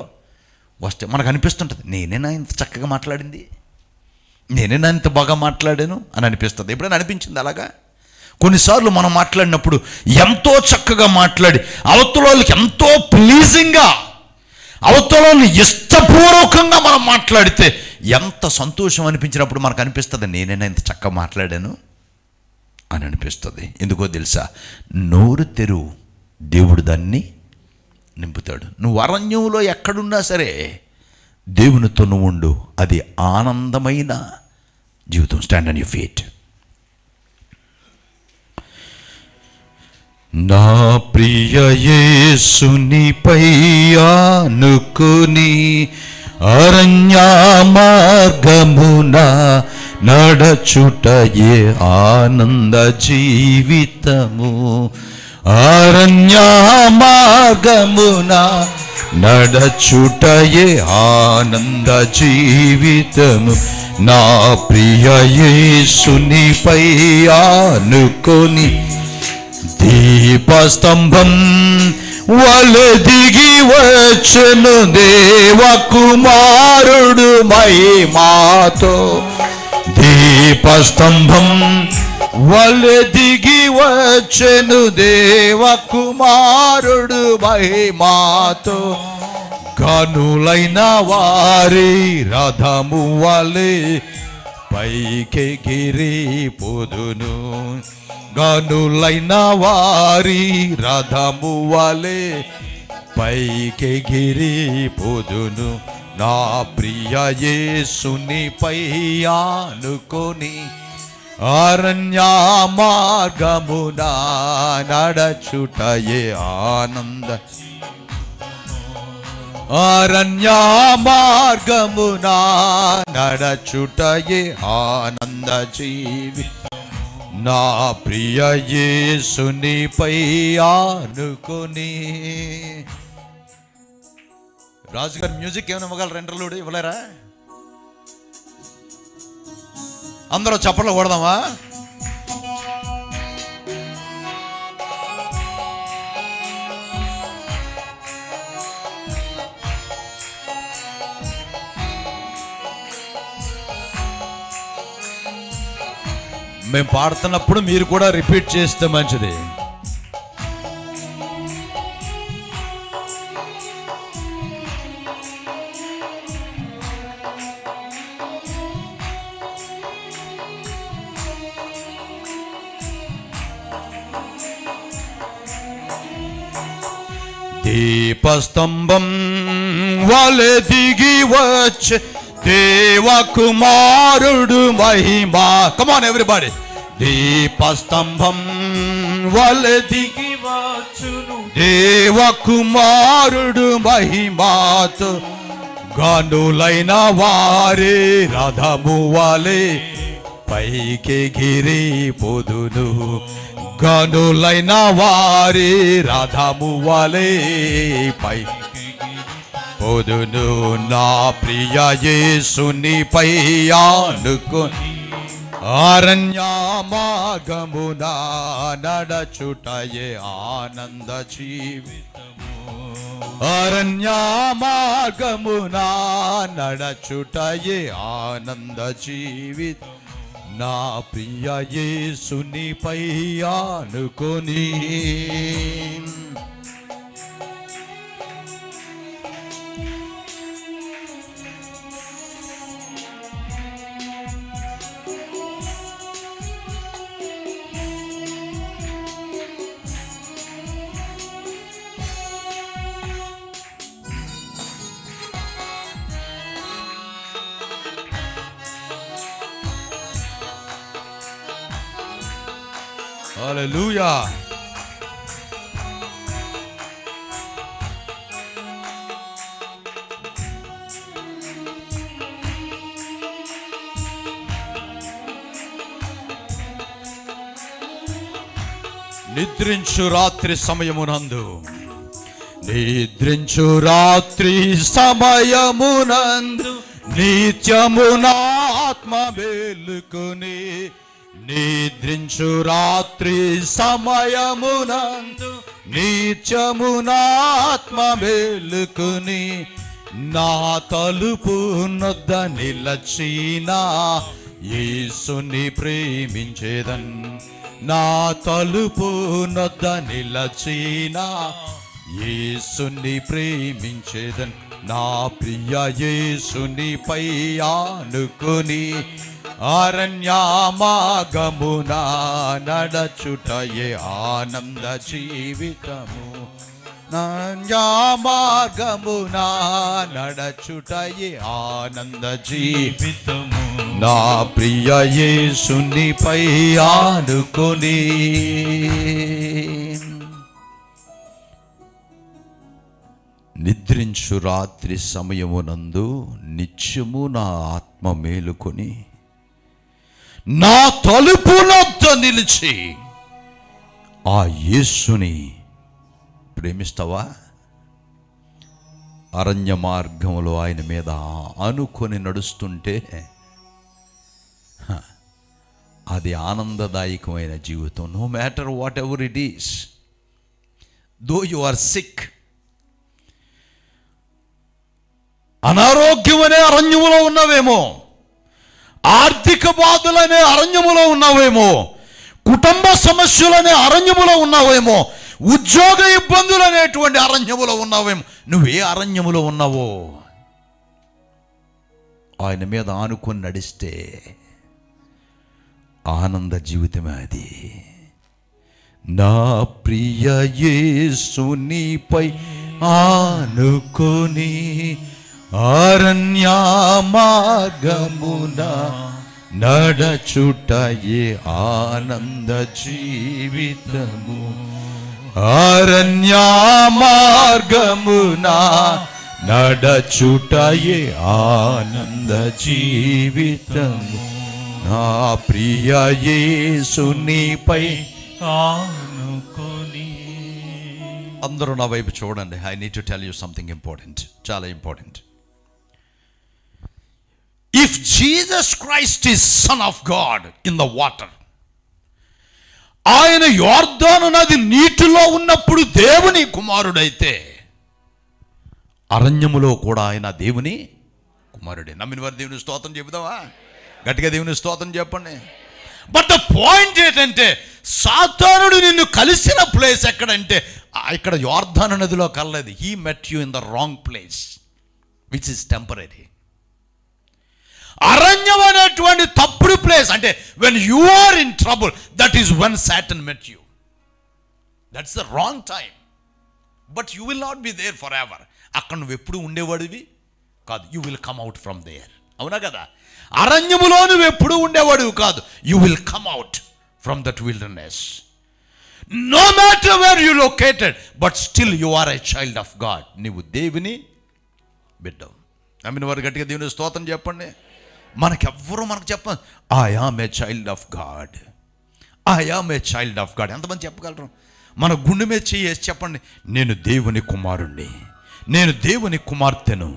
వస్తే మనకు అనిపిస్తుంటుంది, నేనేనా ఇంత చక్కగా మాట్లాడింది, నేనేనా ఇంత బాగా మాట్లాడాను అని అనిపిస్తుంది. ఎప్పుడైనా అనిపించింది అలాగా? కొన్నిసార్లు మనం మాట్లాడినప్పుడు ఎంతో చక్కగా మాట్లాడి అవతల వాళ్ళకి ఎంతో ప్లీజింగ్గా, అవతల వాళ్ళని ఇష్టపూర్వకంగా మనం మాట్లాడితే ఎంత సంతోషం అనిపించినప్పుడు మనకు అనిపిస్తుంది, నేనైనా ఇంత చక్కగా మాట్లాడాను అని అనిపిస్తుంది. ఎందుకో తెలుసా? నోరు తెరువు, దేవుడు దాన్ని నింపుతాడు. నువ్వు అరణ్యంలో ఎక్కడున్నా సరే దేవునితో నువ్వు ఉండు, అది ఆనందమైన జీవితం. Stand on your feet. నా ప్రియ యేసునిపై ఆనుకుని అరణ్య మార్గమున నడచుటయే ఆనంద జీవితము. అరణ్య మార్గమున నడచుటయే ఆనంద జీవితము. నా ప్రియ యేసునిపై ఆనుకొని దీపస్తంభం వలె దిగి వచ్చెను దేవకుమారుడు మహిమాతో. దీపస్తంభం వలె దిగి వచ్చెను దేవకుమారుడు మహిమాతో. గనులైన వారి రథము వలె పైకెగిరి పొదును. గనులైన వారి రథము వలె పైకెగిరి పొదును. నా ప్రియ యేసునిపై ఆనుకొని అరణ్య మార్గమున నడచుటయే ఆనంద. అరణ్య మార్గమున నడచుటయే ఆనంద జీవి. నా ప్రియ యేసునిపై ఆనుకొని. రాజుగారు మ్యూజిక్ ఏమైనా ఇవ్వగలరు? ఇంటర్లూడ్ ఇవ్వలేరా? అందరూ చప్పట్లు కొడదామా? మేము పాడుతున్నప్పుడు మీరు కూడా రిపీట్ చేస్తే మంచిది. దీపస్తంభం వలె దిగి వచ్చే దేవకుమారుడు మహిమా. Come on everybody. దీపస్తంభం వలె దిగి వచ్చును దేవకుమారుడు మహిమాతో. గనులైన వారి రథము వలె పైకెగిరి పొదును. గనులైన వారి రథము వలె పై పొదును. నా ప్రియ యేసునిపై ఆనుకొని అరణ్య మార్గమున నడచుటయే ఆనంద జీవితము. అరణ్య మార్గమున నడచుటయే ఆనంద జీవితం. నా ప్రియ యేసునిపై ఆనుకొని హల్లెలూయా. నిద్రించు రాత్రి సమయమునందు, నిద్రించు రాత్రి సమయమునందు నిత్యము నా ఆత్మ మేలుకొని, నిద్రించు రాత్రి సమయమునందు నిత్యము నా ఆత్మ మేలుకొని, నా తలుపు నొద్ద నిలచిన యేసుని ప్రేమించేదన్, నా తలుపు నొద్ద నిలచిన యేసుని ప్రేమించేదన్, నా ప్రియ యేసునిపై ఆనుకొని అరణ్యమార్గమున నడచుటయే ఆనంద జీవితము, అరణ్యమార్గమున నడచుటయే ఆనంద జీవితము, నా ప్రియ యేసునిపై ఆనుకొని. నిద్రించు రాత్రి సమయమునందు నిత్యము నా ఆత్మ మేలుకొని, నా తలుపు నొద్ద నిలిచి ఆ యేసుని ప్రేమిస్తావా? అరణ్య మార్గంలో ఆయన మీద అనుకొని నడుస్తుంటే అది ఆనందదాయకమైన జీవితం. No matter what ever it is, though you are sick, అనారోగ్యం అనే అరణ్యములో ఉన్నవేమో, ఆర్థిక బాధలనే అరణ్యములో ఉన్నావేమో, కుటుంబ సమస్యలనే అరణ్యములో ఉన్నావేమో, ఉద్యోగ ఇబ్బందులు అనేటువంటి అరణ్యములో ఉన్నావేమో, నువ్వే అరణ్యములో ఉన్నావో ఆయన మీద ఆనుకొని నడిస్తే ఆనంద జీవితమే అది. నా ప్రియ యేసునిపై ఆనుకొని అరణ్య మార్గమున నడచుటయే ఆనంద జీవితము, అరణ్య మార్గమున నడచుటయే ఆనంద జీవితము, నా ప్రియ యేసునిపై ఆనుకొని. అందరూ నా వైపు చూడండి. I need to tell you something important, చాలా important. If Jesus Christ is Son of God in the water, ఆయన యోర్దాను నది నీటిలో ఉన్నప్పుడు దేవుని కుమారుడైతే, అరణ్యములో కూడా ఆయన దేవుని కుమారుడే. నమ్మిన వారు దేవుని స్తోత్రం చెబుదామా? గట్టిగా దేవుని స్తోత్రం చెప్పండి. బట్ ద పాయింట్ ఏంటంటే, సాతానుడు నిన్ను కలిసిన ప్లేస్ ఎక్కడంటే ఇక్కడ యోర్దాను నదిలో కలలేదు. He met you in the wrong place which is temporary. అరణ్యం అనేటువంటి తప్పుడు ప్లేస్ అంటే when you are in trouble, that is when Satan met you. That's the wrong time. But you will not be there for ever. అక్కడ నువ్వు ఎప్పుడు ఉండేవాడివి కాదు. You will come out from there. అవునా కదా? అరణ్యములో నువ్వు ఎప్పుడు ఉండేవాడివి కాదు. You will come out from that wilderness. No matter where you located, but still you are a child of God. నీవు దేవుని బిడ్డ. నమ్మిన వారు గట్టిగా దేవుని స్తోత్రం చెప్పండి. మనకెవ్వరూ మనకు చెప్ప I am a child of God, I am a child of God. ఎంతమంది చెప్పగలరు? మన గుండె మీద చేసి చెప్పండి, నేను దేవుని కుమారుణ్ణి, నేను దేవుని కుమార్తెను,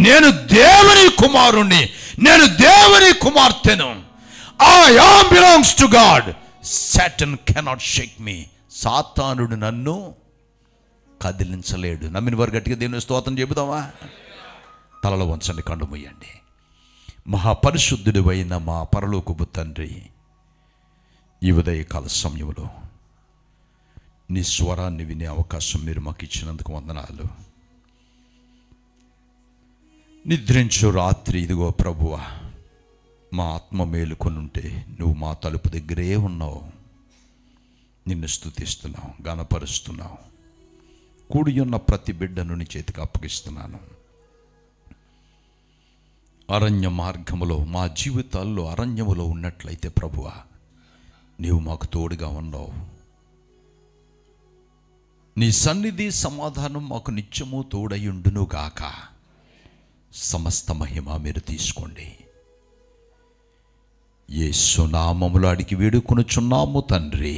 నేను దేవుని కుమారుణ్ణి, నేను దేవుని కుమార్తెను. I am belongs to God. Satan cannot shake me. సాతానుడు నన్ను కదిలించలేడు. నమ్మిన వారు గట్టిగా దేవుని స్తోత్రం చెబుదామా? తలలో వంచండి, కళ్ళు మూయండి. మహాపరిశుద్ధుడు అయిన మా పరలోకపు తండ్రి, ఈ ఉదయకాల సమయంలో నీ స్వరాన్ని వినే అవకాశం మీరు మాకు ఇచ్చినందుకు వందనాలు. నిద్రించు రాత్రి ఇదిగో ప్రభువా, మా ఆత్మ మేలుకొనుంటే నువ్వు మా తలుపు దగ్గరే ఉన్నావు. నిన్ను స్తుతిస్తున్నావు, గణపరుస్తున్నావు. కూడి ఉన్న ప్రతి బిడ్డను నీ చేతికి అప్పగిస్తున్నాను. అరణ్య మార్గములో మా జీవితాల్లో అరణ్యములో ఉన్నట్లయితే ప్రభువా, నీవు మాకు తోడుగా ఉన్నావు. నీ సన్నిధి సమాధానం మాకు నిత్యము తోడయుండును గాక. సమస్త మహిమ మీరు తీసుకోండి. యేసు నామములో అడిగి వేడుకొనుచున్నాము తండ్రి,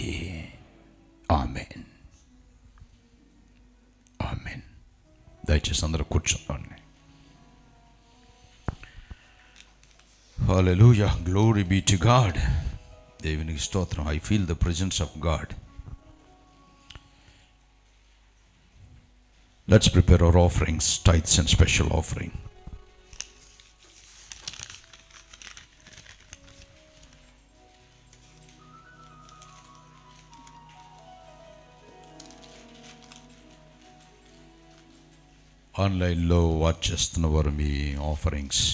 ఆమెన్, ఆమెన్. దయచేసి అందరూ కూర్చోండి. హల్లెలూయా, గ్లోరీ బీ టు గాడ్. దేవునికి స్తోత్రం. I feel the presence of God. Let's prepare our offerings, tithes and special offering. ఆన్లైన్లో వాచ్ చేస్తున్న వారు మీ ఆఫరింగ్స్,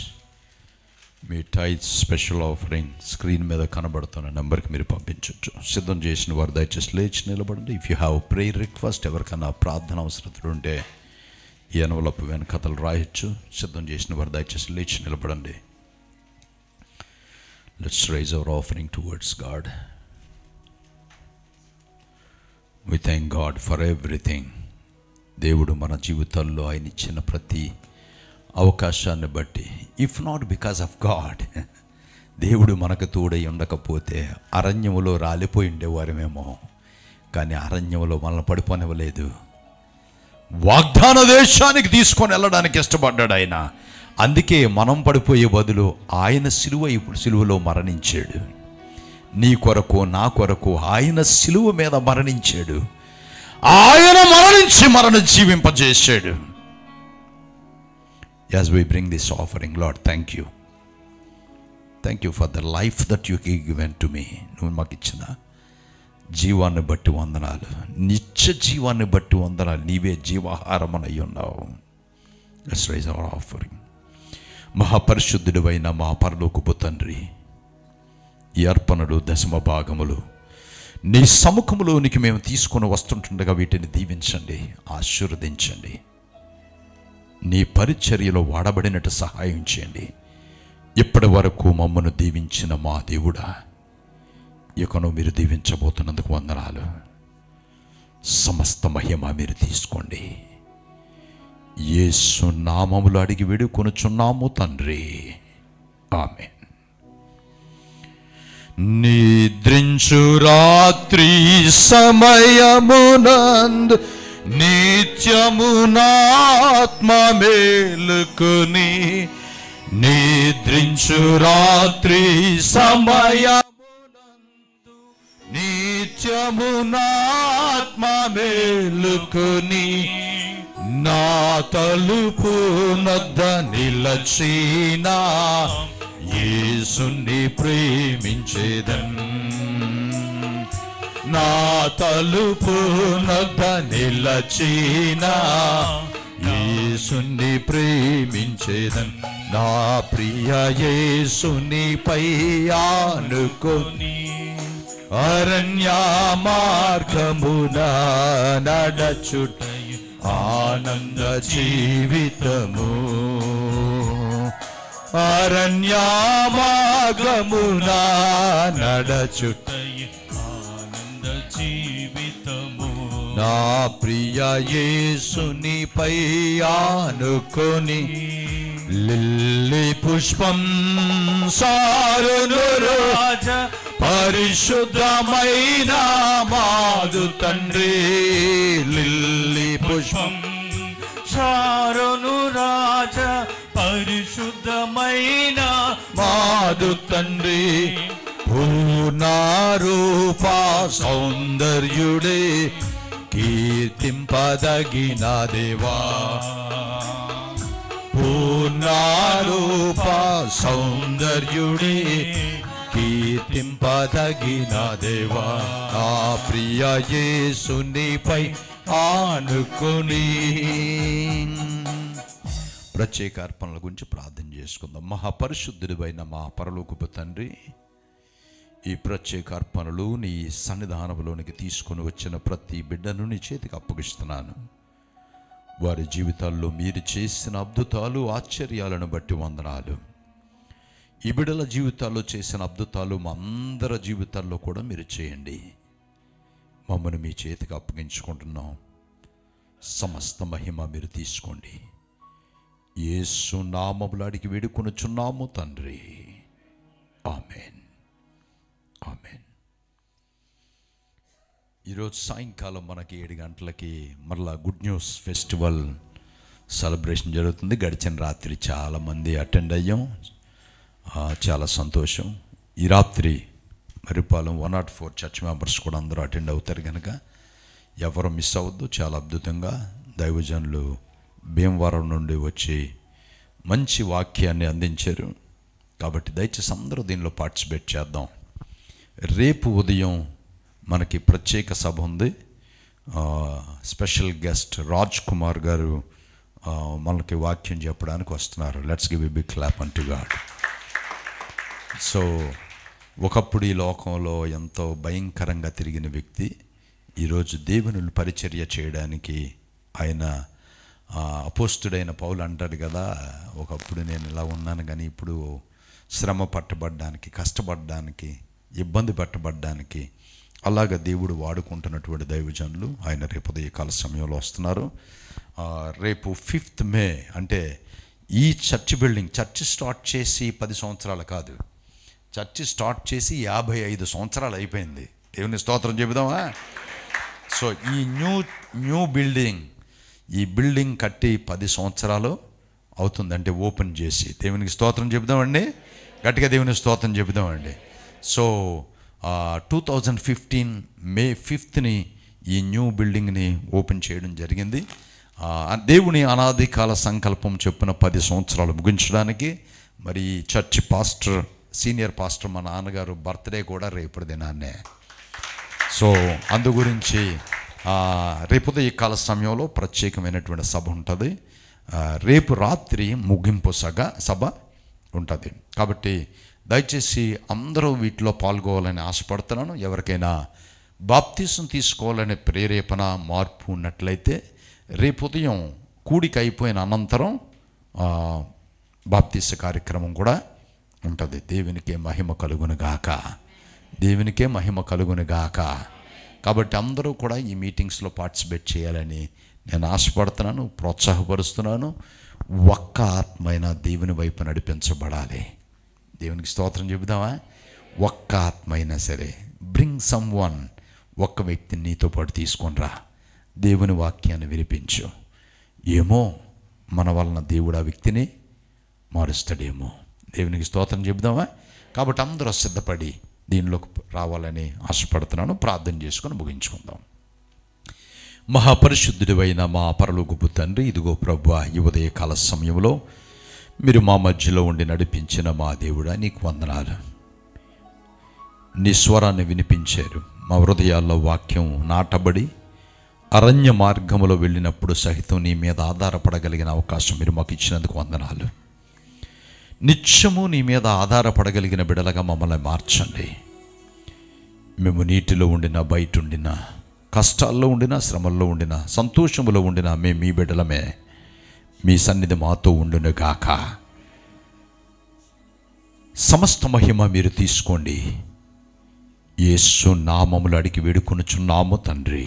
మీ టైట్స్, స్పెషల్ ఆఫరింగ్ స్క్రీన్ మీద కనబడుతున్న నెంబర్కి మీరు పంపించవచ్చు. సిద్ధం చేసిన వారు దయచేసి లేచి నిలబడండి. If you have prayer request, ఎవరికైనా ప్రార్థన అవసరతలు ఉంటే ఈ ఎన్వలప్ వెనకథలు రాయొచ్చు. సిద్ధం చేసిన వారు దయచేసి లేచి నిలబడండి. Let's rise our offering towards God. We thank God for everything. దేవుడు మన జీవితాల్లో ఆయన ఇచ్చిన ప్రతి అవకాశాన్ని బట్టి, if not because of God, దేవుడు మనకు తోడై ఉండకపోతే అరణ్యములో రాలిపోయి ఉండేవారమేమో. కానీ అరణ్యములో మనల్ని పడిపోనివ్వలేదు. వాగ్దాన దేశానికి తీసుకొని వెళ్ళడానికి ఇష్టపడ్డాడు ఆయన. అందుకే మనం పడిపోయే బదులు ఆయన ఇప్పుడు సిలువలో మరణించాడు. నీ కొరకు, నా కొరకు ఆయన సిలువ మీద మరణించాడు. ఆయన మరణించి మరణ జీవింపజేశాడు. As we bring this offering, Lord, thank you. Thank you for the life that you have given to me. నువ్వు మాకు ఇచ్చిన జీవాన్ని బట్టి వందనాలు, నిత్య జీవాన్ని బట్టి వందనాలు. నీవే జీవాహారమనై ఉన్నావు. Let's raise our offering. మహాపరిశుద్ధుడు అయిన మా పరలోకపు తండ్రి, ఈ అర్పణలు, దశమ భాగములు నీ సముఖంలోనికి మేము తీసుకొని వస్తుంటుండగా వీటిని దీవించండి, ఆశీర్వదించండి. నీ పరిచర్యలో వాడబడినట్టు సహాయం చేయండి. ఇప్పటి వరకు మమ్మను దీవించిన మా దేవుడా, ఇకను మీరు దీవించబోతున్నందుకు వందనాలు. సమస్త మహిమ మీరు తీసుకోండి. యేసు నామములో అడిగి వేడుకొనుచున్నాము తండ్రి, ఆమేన్. నిద్రించు రాత్రి సమయమునందు నిత్యము నాత్మ మేలుకుని, నిద్రించు రాత్రి సమయమునందు నిత్యము నాత్మ మేలుకుని, నా తలుపు నద్ద నిలచిన యేసుని ప్రేమించేదన్. నా తలుపు నద్ద నిలచిన యేసుని ప్రేమించేదన్. నా ప్రియ యేసునిపై ఆనుకొని అరణ్య మార్గమున నడచుట ఆనంద జీవితము. అరణ్య మార్గమున నడచుట ఆనంద జీవితము. నా ప్రియ యేసునిపై ఆనుకొని లిల్లీ పుష్పం సారును రాజ, పరిశుద్ధమైన మాదు తండ్రి. లిల్లీ పుష్పం సారును రాజ, పరిశుద్ధమైన మాదు తండ్రి. పూర్ణరూప సౌందర్యుడే, కీర్తింపదగిన దేవా. పూర్ణరూప రూప సౌందర్యుడే కీర్తింపదగిన దేవా నా ప్రియ యేసునిపై ఆనుకుని. ప్రత్యేక అర్పణల గురించి ప్రార్థన చేసుకుందాం. మహాపరిశుద్ధుడివైన మా పరలోకపు తండ్రి, ఈ ప్రత్యేక అర్పణలు నీ సన్నిధానంలోనికి తీసుకొని వచ్చిన ప్రతి బిడ్డను నీ చేతికి అప్పగిస్తున్నాను. వారి జీవితాల్లో మీరు చేసిన అద్భుతాలు ఆశ్చర్యాలను బట్టి వందనాలు. ఈ బిడ్డల జీవితాల్లో చేసిన అద్భుతాలు మా అందరి జీవితాల్లో కూడా మీరు చేయండి. మమ్మల్ని మీ చేతికి అప్పగించుకుంటున్నాం. సమస్త మహిమ మీరు తీసుకోండి. యేసు నామములో అడిగి వేడుకొనుచున్నాము తండ్రి, ఆమేన్, ఆమేన్. ఈరోజు సాయంకాలం మనకి 7 గంటలకి మరలా గుడ్ న్యూస్ ఫెస్టివల్ సెలబ్రేషన్ జరుగుతుంది. గడిచిన రాత్రి చాలామంది అటెండ్ అయ్యాం, చాలా సంతోషం. ఈ రాత్రి మరిపాలెం 104 చర్చ్ మెంబర్స్ కూడా అందరూ అటెండ్ అవుతారు కనుక ఎవరు మిస్ అవ్వద్దు. చాలా అద్భుతంగా దైవజనులు భీమవరం నుండి వచ్చి మంచి వాక్యాన్ని అందించారు. కాబట్టి దయచేసి అందరూ దీనిలో పార్టిసిపేట్ చేద్దాం. రేపు ఉదయం మనకి ప్రత్యేక సభ ఉంది. స్పెషల్ గెస్ట్ రాజ్ కుమార్ గారు మనకి వాక్యం చెప్పడానికి వస్తున్నారు. Let's give a big clap unto God. So ఒకప్పుడు ఈ లోకంలో ఎంతో భయంకరంగా తిరిగిన వ్యక్తి ఈరోజు దేవుని పరిచర్య చేయడానికి ఆయన అపోస్తుడైన పౌలు అంటాడు కదా, ఒకప్పుడు నేను ఇలా ఉన్నాను కానీ ఇప్పుడు శ్రమ పట్టబడ్డానికి, కష్టపడడానికి, ఇబ్బంది పట్టబడ్డానికి అలాగ దేవుడు వాడుకుంటున్నటువంటి దైవజనులు ఆయన రేపు ఉదయకాల సమయంలో వస్తున్నారు. రేపు 5th మే అంటే ఈ చర్చ్ బిల్డింగ్ చర్చ్ స్టార్ట్ చేసి 10 సంవత్సరాలు కాదు, చర్చ్ స్టార్ట్ చేసి 55 సంవత్సరాలు అయిపోయింది. దేవుని స్తోత్రం చెబుదామా. సో ఈ న్యూ బిల్డింగ్, ఈ బిల్డింగ్ కట్టి 10 సంవత్సరాలు అవుతుందంటే ఓపెన్ చేసి దేవునికి స్తోత్రం చెబుదామండి, గట్టిగా దేవునికి స్తోత్రం చెబుదామండి. సో 2015 మే 5th ఈ న్యూ బిల్డింగ్ని ఓపెన్ చేయడం జరిగింది. దేవుని అనాది కాల సంకల్పం చొప్పున 10 సంవత్సరాలు ముగించడానికి మరి చర్చ్ పాస్టర్, సీనియర్ పాస్టర్ మా నాన్నగారు బర్త్డే కూడా రేపటి దినాన్నే. సో అందు గురించి రేపు ఈ కాల సమయంలో ప్రత్యేకమైనటువంటి సభ ఉంటుంది. రేపు రాత్రి ముగింపు సభ ఉంటుంది. కాబట్టి దయచేసి అందరూ వీటిలో పాల్గొవాలని ఆశపడుతున్నాను. ఎవరికైనా బాప్తిసం తీసుకోవాలనే ప్రేరేపణ, మార్పు ఉన్నట్లయితే రేపు ఉదయం కూడిక అయిపోయిన అనంతరం బాప్తిస కార్యక్రమం కూడా ఉంటుంది. దేవునికే మహిమ కలుగును గాక, దేవునికే మహిమ కలుగును గాక. కాబట్టి అందరూ కూడా ఈ మీటింగ్స్లో పార్టిసిపేట్ చేయాలని నేను ఆశపడుతున్నాను, ప్రోత్సాహపరుస్తున్నాను. ఒక్క ఆత్మైన దేవుని వైపు నడిపించబడాలి. దేవునికి స్తోత్రం చెబుదామా. ఒక్క ఆత్మ అయినా సరే, బ్రింగ్ సమ్ వన్, ఒక్క వ్యక్తిని నీతో పాటు తీసుకొని రా, దేవుని వాక్యాన్ని వినిపించు. ఏమో మన వలన దేవుడు ఆ వ్యక్తిని మారుస్తాడేమో. దేవునికి స్తోత్రం చెబుదామా. కాబట్టి అందరూ సిద్ధపడి దీనిలోకి రావాలని ఆశపడుతున్నాను. ప్రార్థన చేసుకొని ముగించుకుందాం. మహాపరిశుద్ధుడివైన మా పరలోకపు తండ్రి, ఇదిగో ప్రభువా, ఈ ఉదయ కాల సమయంలో మీరు మా మధ్యలో ఉండి నడిపించిన మా దేవుడా నీకు వందనాలు. నీ స్వరాన్ని వినిపించారు. మా హృదయాల్లో వాక్యం నాటబడి అరణ్య మార్గములో వెళ్ళినప్పుడు సహితం నీ మీద ఆధారపడగలిగిన అవకాశం మీరు మాకు ఇచ్చినందుకు వందనాలు. నిత్యము నీ మీద ఆధారపడగలిగిన బిడలగా మమ్మల్ని మార్చండి. మేము నీటిలో ఉండినా, బయట ఉండినా, కష్టాల్లో ఉండినా, శ్రమల్లో ఉండినా, సంతోషములో ఉండినా మేము మీ బిడ్డలమే. మీ సన్నిధి మాతో ఉండును గాక. సమస్త మహిమ మీరు తీసుకోండి. యేసు నామములు అడిగి వేడుకొనుచున్నాము తండ్రి,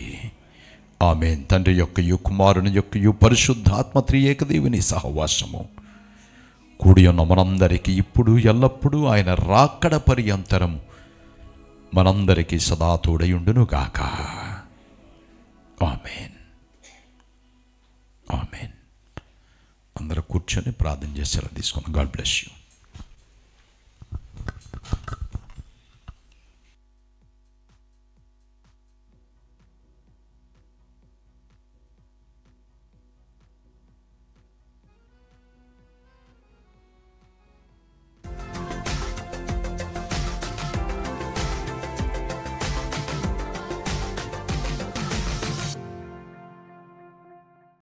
ఆమేన్. తండ్రి యొక్కయు, కుమారుని యొక్కయు, పరిశుద్ధాత్మ త్రియేక దేవుని సహవాసము కూడి ఉన్న మనందరికీ ఇప్పుడు ఎల్లప్పుడూ ఆయన రాకడ పర్యంతరం మనందరికీ సదా తోడయుండును గాక. ఆమేన్, ఆమేన్. అందరూ కూర్చొని ప్రార్థన చేసేలా తీసుకున్నాం. God bless you.